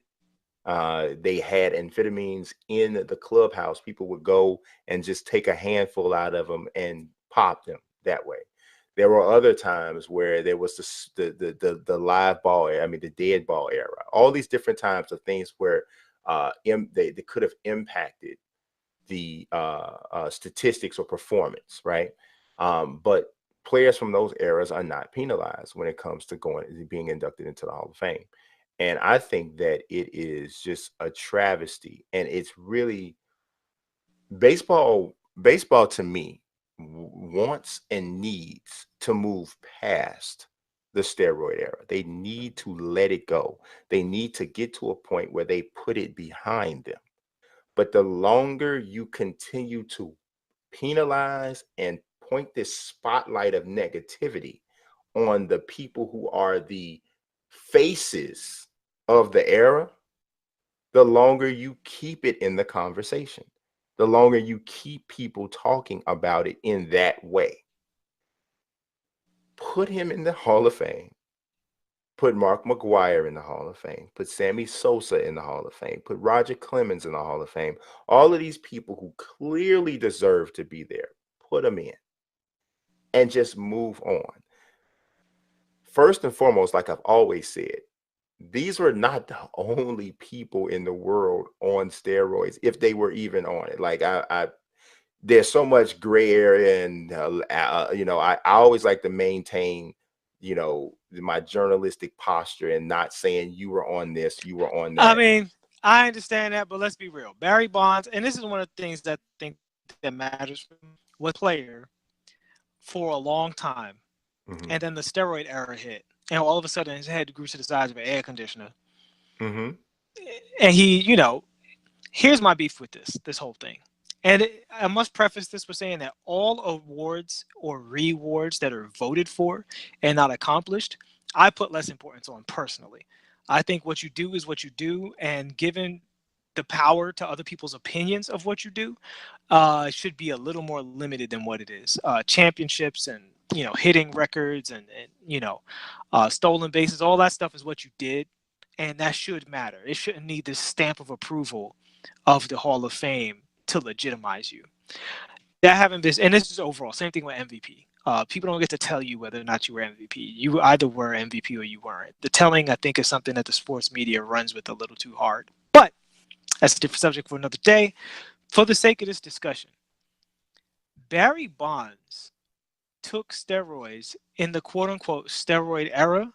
[SPEAKER 1] They had amphetamines in the clubhouse. People would go and just take a handful out of them and pop them that way. There were other times where there was the live ball era, the dead ball era. All these different types of things where they could have impacted the statistics or performance, right? But players from those eras are not penalized when it comes to being inducted into the Hall of Fame. And I think that it is just a travesty. And it's really baseball to me wants and needs to move past the steroid era. They need to let it go. They need to get to a point where they put it behind them. But the longer you continue to penalize and point this spotlight of negativity on the people who are the faces of the era, the longer you keep it in the conversation, the longer you keep people talking about it in that way. Put him in the Hall of Fame. Put Mark McGwire in the Hall of Fame. Put Sammy Sosa in the Hall of Fame. Put Roger Clemens in the Hall of Fame. All of these people who clearly deserve to be there, put them in and just move on. First and foremost, like I've always said, these were not the only people in the world on steroids, if they were even on it. Like there's so much gray area, and I always like to maintain, my journalistic posture and not saying you were on this, you were on that.
[SPEAKER 2] I understand that, but let's be real. Barry Bonds, and this is one of the things that I think that matters, was a player for a long time and then the steroid era hit, and all of a sudden his head grew to the size of an air conditioner. And he, you know, here's my beef with this whole thing. And I must preface this with saying that all awards or rewards that are voted for and not accomplished, I put less importance on personally. I think what you do is what you do, and given the power to other people's opinions of what you do, should be a little more limited than what it is. Championships and, you know, hitting records and you know, stolen bases, all that stuff is what you did, and that should matter. It shouldn't need this stamp of approval of the Hall of Fame to legitimize you. That having been, and this is overall, same thing with MVP. People don't get to tell you whether or not you were MVP. You either were MVP or you weren't. The telling, I think, is something that the sports media runs with a little too hard. But that's a different subject for another day. For the sake of this discussion, Barry Bonds took steroids in the quote-unquote steroid era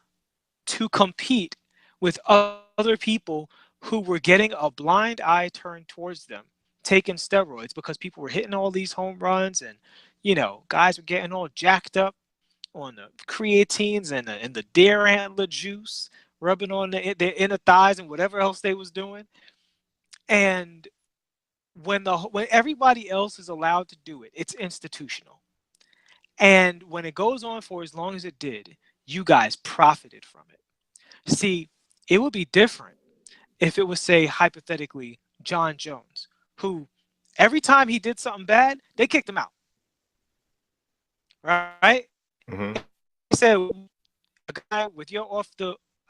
[SPEAKER 2] to compete with other people who were getting a blind eye turned towards them, taking steroids, because people were hitting all these home runs, and, you know, guys were getting all jacked up on the creatines and the deer antler juice, rubbing on their inner thighs and whatever else they was doing. And when everybody else is allowed to do it, it's institutional. And when it goes on for as long as it did, you guys profited from it. See, it would be different if it was, say, hypothetically, John Jones, who every time he did something bad, they kicked him out. Right? They said, a guy with your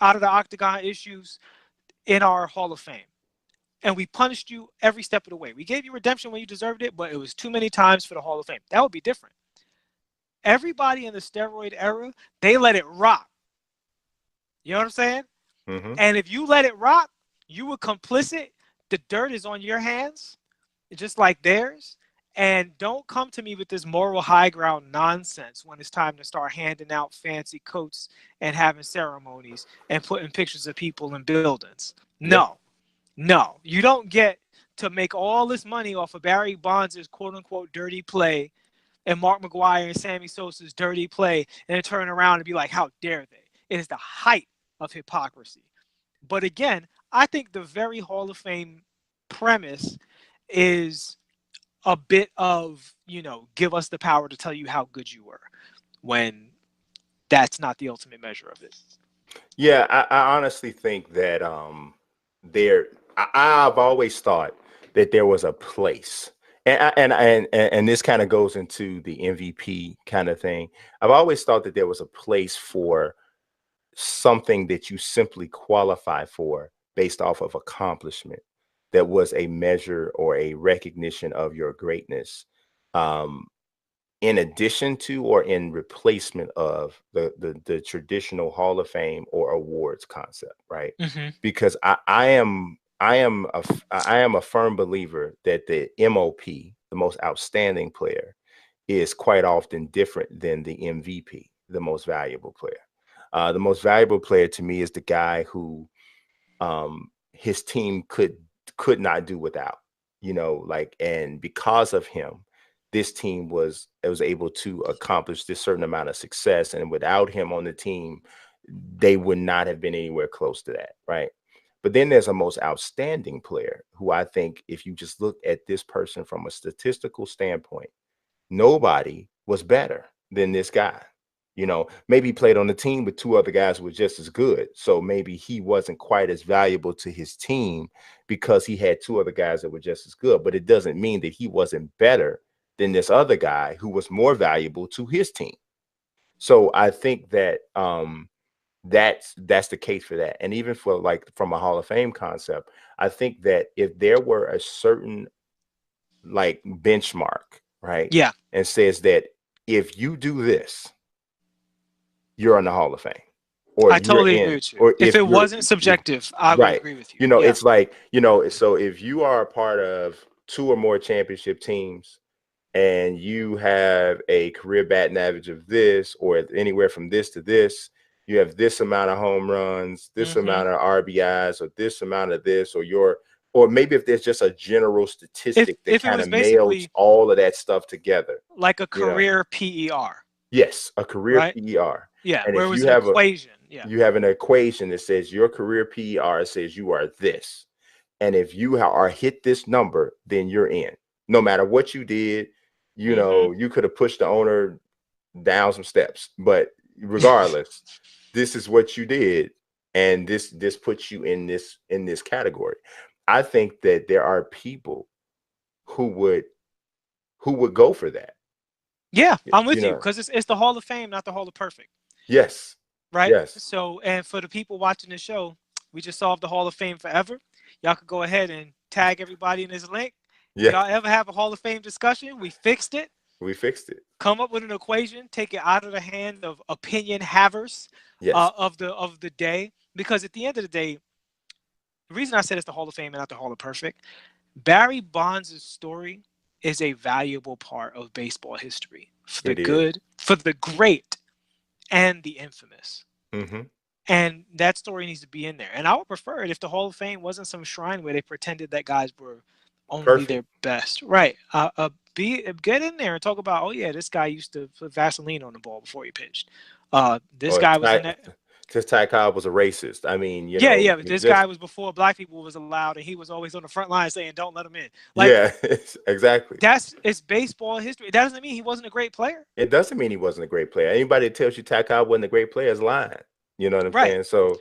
[SPEAKER 2] out of the octagon issues in our Hall of Fame. And we punished you every step of the way. We gave you redemption when you deserved it, but it was too many times for the Hall of Fame. That would be different. Everybody in the steroid era, they let it rock. You know what I'm saying? And if you let it rock, you were complicit. The dirt is on your hands, just like theirs. And don't come to me with this moral high ground nonsense when it's time to start handing out fancy coats and having ceremonies and putting pictures of people in buildings. No, no, you don't get to make all this money off of Barry Bonds' quote unquote dirty play and Mark McGwire and Sammy Sosa's dirty play and then turn around and be like, how dare they? It is the height of hypocrisy. But again, I think the very Hall of Fame premise is a bit of, you know, give us the power to tell you how good you were, when that's not the ultimate measure of it.
[SPEAKER 1] Yeah, I honestly think that I've always thought that there was a place, and this kind of goes into the MVP kind of thing. I've always thought that there was a place for something that you simply qualify for based off of accomplishment, that was a measure or a recognition of your greatness, in addition to or in replacement of the traditional Hall of Fame or awards concept, right? Because I am a firm believer that the MOP, the most outstanding player, is quite often different than the MVP, the most valuable player. The most valuable player to me is the guy who his team could not do without, you know, like, and because of him, this team was able to accomplish this certain amount of success. And without him on the team, they would not have been anywhere close to that, right? But then there's a most outstanding player who I think, if you just look at this person from a statistical standpoint, nobody was better than this guy. You know, maybe he played on the team with two other guys who were just as good. So maybe he wasn't quite as valuable to his team because he had two other guys that were just as good. But it doesn't mean that he wasn't better than this other guy who was more valuable to his team. So I think that that's the case for that. And even for, like, from a Hall of Fame concept, I think that if there were a certain, like, benchmark, right?
[SPEAKER 2] Yeah.
[SPEAKER 1] And says that if you do this, you're in the Hall of Fame. Or
[SPEAKER 2] I totally agree with you.
[SPEAKER 1] Or
[SPEAKER 2] if it wasn't subjective, I would agree with you.
[SPEAKER 1] You know, it's like, you know, so if you are a part of two or more championship teams and you have a career batting average of this, or anywhere from this to this, you have this amount of home runs, this amount of RBIs, or this amount of this, or maybe if there's just a general statistic that kind of mails all of that stuff together.
[SPEAKER 2] Like a career PER.
[SPEAKER 1] Yes, a career
[SPEAKER 2] right?
[SPEAKER 1] PER.
[SPEAKER 2] Yeah,
[SPEAKER 1] And
[SPEAKER 2] where
[SPEAKER 1] if
[SPEAKER 2] it was
[SPEAKER 1] you
[SPEAKER 2] an
[SPEAKER 1] have
[SPEAKER 2] equation. Yeah.
[SPEAKER 1] you have an equation that says your career PER says you are this. And if you are hit this number, then you're in. No matter what you did, you know, you could have pushed the owner down some steps, but regardless, this is what you did, and this puts you in this category. I think that there are people who would go for that.
[SPEAKER 2] Yeah, I'm with
[SPEAKER 1] You
[SPEAKER 2] you,
[SPEAKER 1] know,
[SPEAKER 2] because it's the Hall of Fame, not the Hall of Perfect.
[SPEAKER 1] yes,
[SPEAKER 2] Right?
[SPEAKER 1] yes,
[SPEAKER 2] So, and for the people watching the show, we just solved the Hall of Fame forever. Y'all could go ahead and tag everybody in this link.
[SPEAKER 1] yeah,
[SPEAKER 2] Y'all ever have a Hall of Fame discussion? We fixed it.
[SPEAKER 1] we fixed it.
[SPEAKER 2] Come up with an equation, take it out of the hand of opinion havers
[SPEAKER 1] Yes,
[SPEAKER 2] of the day. Because at the end of the day, the reason I said it's the Hall of Fame and not the Hall of Perfect, Barry Bonds' story is a valuable part of baseball history, for the
[SPEAKER 1] it is.
[SPEAKER 2] good, for the great, and the infamous.
[SPEAKER 1] Mm-hmm.
[SPEAKER 2] And that story needs to be in there. And I would prefer it if the Hall of Fame wasn't some shrine where they pretended that guys were only their
[SPEAKER 1] Perfect.
[SPEAKER 2] best. Right. Get in there and talk about, oh yeah, this guy used to put Vaseline on the ball before he pitched. This
[SPEAKER 1] Or
[SPEAKER 2] guy was in that.
[SPEAKER 1] because Ty Cobb was a racist. I mean, you
[SPEAKER 2] Yeah,
[SPEAKER 1] know,
[SPEAKER 2] yeah. But this guy was before black people was allowed, and he was always on the front line saying, "Don't let him in." Like,
[SPEAKER 1] yeah, exactly.
[SPEAKER 2] it's baseball history. That doesn't mean he wasn't a great player.
[SPEAKER 1] It doesn't mean he wasn't a great player. Anybody that tells you Ty Cobb wasn't a great player is lying. You know what I'm
[SPEAKER 2] Right.
[SPEAKER 1] saying? So,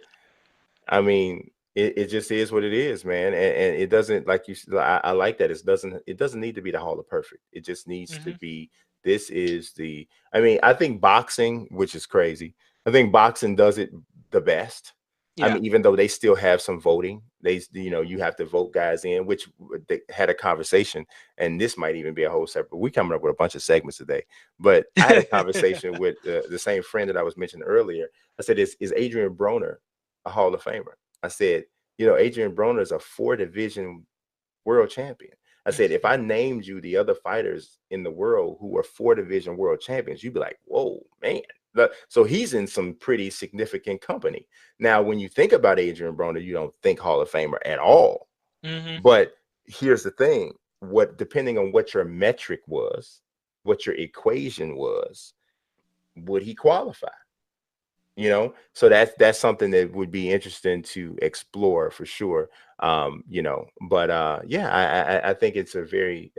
[SPEAKER 1] I mean, it just is what it is, man. And it doesn't, like you. I like that. It doesn't need to be the Hall of Perfect. It just needs to be. This is the. I mean, I think boxing, which is crazy. I think boxing does it the best.
[SPEAKER 2] Yeah.
[SPEAKER 1] I mean, even though they still have some voting, you have to vote guys in, which they had a conversation, and this might even be a whole separate. We coming up with a bunch of segments today, but I had a conversation with the same friend that I was mentioning earlier. I said, is Adrien Broner a Hall of Famer? I said, Adrien Broner is a 4-division world champion. I said, if I named you the other fighters in the world who were 4-division world champions, you'd be like, whoa, man. So he's in some pretty significant company. Now, when you think about Adrien Broner, you don't think Hall of Famer at all. But here's the thing: depending on what your metric was, what your equation was, would he qualify? So that's something that would be interesting to explore for sure. Yeah, I think it's a very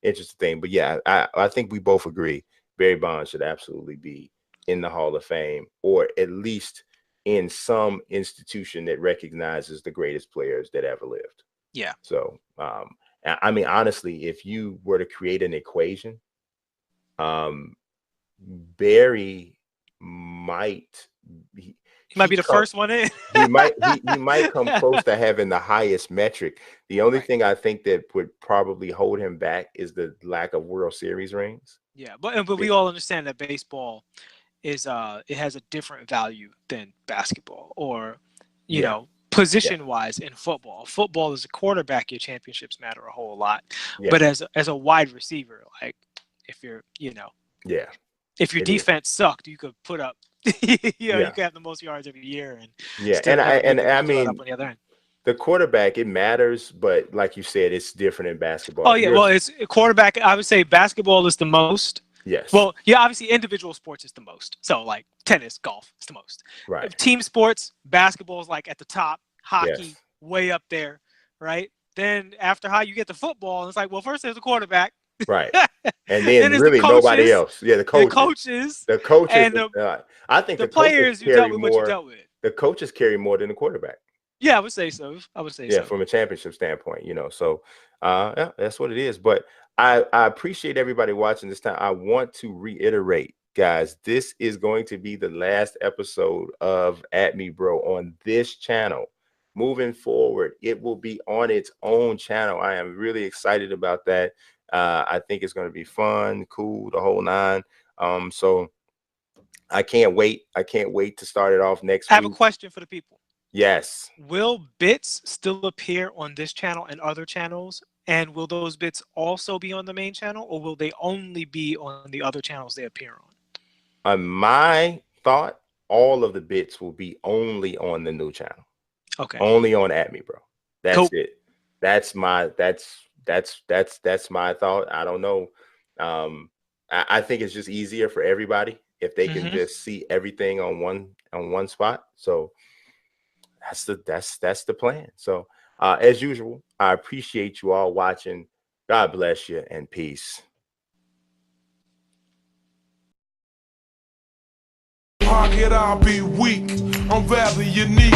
[SPEAKER 1] interesting thing. But yeah, I think we both agree Barry Bonds should absolutely be in the Hall of Fame, or at least in some institution that recognizes the greatest players that ever lived.
[SPEAKER 2] Yeah.
[SPEAKER 1] So I mean, honestly, if you were to create an equation, Barry might
[SPEAKER 2] he might be the first one in.
[SPEAKER 1] he might come close to having the highest metric. The only thing I think that would probably hold him back is the lack of World Series rings.
[SPEAKER 2] Yeah, but we all understand that baseball is it has a different value than basketball, or you know, position wise in football. Football as a quarterback, your championships matter a whole lot. But as a wide receiver, like if you're, if your defense sucked, you could put up, you could have the most yards every year, and
[SPEAKER 1] and I mean,
[SPEAKER 2] up on the other end.
[SPEAKER 1] The quarterback, it matters, but like you said, it's different in basketball.
[SPEAKER 2] Oh yeah, well, it's quarterback. I would say basketball is the most.
[SPEAKER 1] Yes.
[SPEAKER 2] Well, yeah, obviously individual sports is the most. So like tennis, golf is the most.
[SPEAKER 1] Right.
[SPEAKER 2] Team sports, basketball is like at the top. Hockey, way up there, right? Then after how you get to football, and it's like, well, first there's the quarterback.
[SPEAKER 1] Right. And then really nobody else. Yeah, the coaches. The coaches.
[SPEAKER 2] And
[SPEAKER 1] I think
[SPEAKER 2] the players you dealt with what you dealt with.
[SPEAKER 1] The coaches carry more than the quarterback.
[SPEAKER 2] Yeah, I would say so.
[SPEAKER 1] Yeah, from a championship standpoint, so yeah, that's what it is. But I appreciate everybody watching this time. I want to reiterate, guys, this is going to be the last episode of MeBro on this channel. Moving forward, it will be on its own channel. I am really excited about that. I think it's going to be fun, cool, the whole nine. So I can't wait. I can't wait to start it off next week.
[SPEAKER 2] I have a question for the people.
[SPEAKER 1] Yes.
[SPEAKER 2] Will bits still appear on this channel and other channels? And will those bits also be on the main channel, or will they only be on the other channels they appear on?
[SPEAKER 1] My thought, all of the bits will be only on the new channel.
[SPEAKER 2] Okay.
[SPEAKER 1] Only on MeBro. That's
[SPEAKER 2] cool.
[SPEAKER 1] it. That's my thought. I don't know. I think it's just easier for everybody. if they can just see everything on one spot. So that's the plan. So as usual, I appreciate you all watching. God bless you and peace.
[SPEAKER 3] Pocket, I'll be weak. I'm rather unique.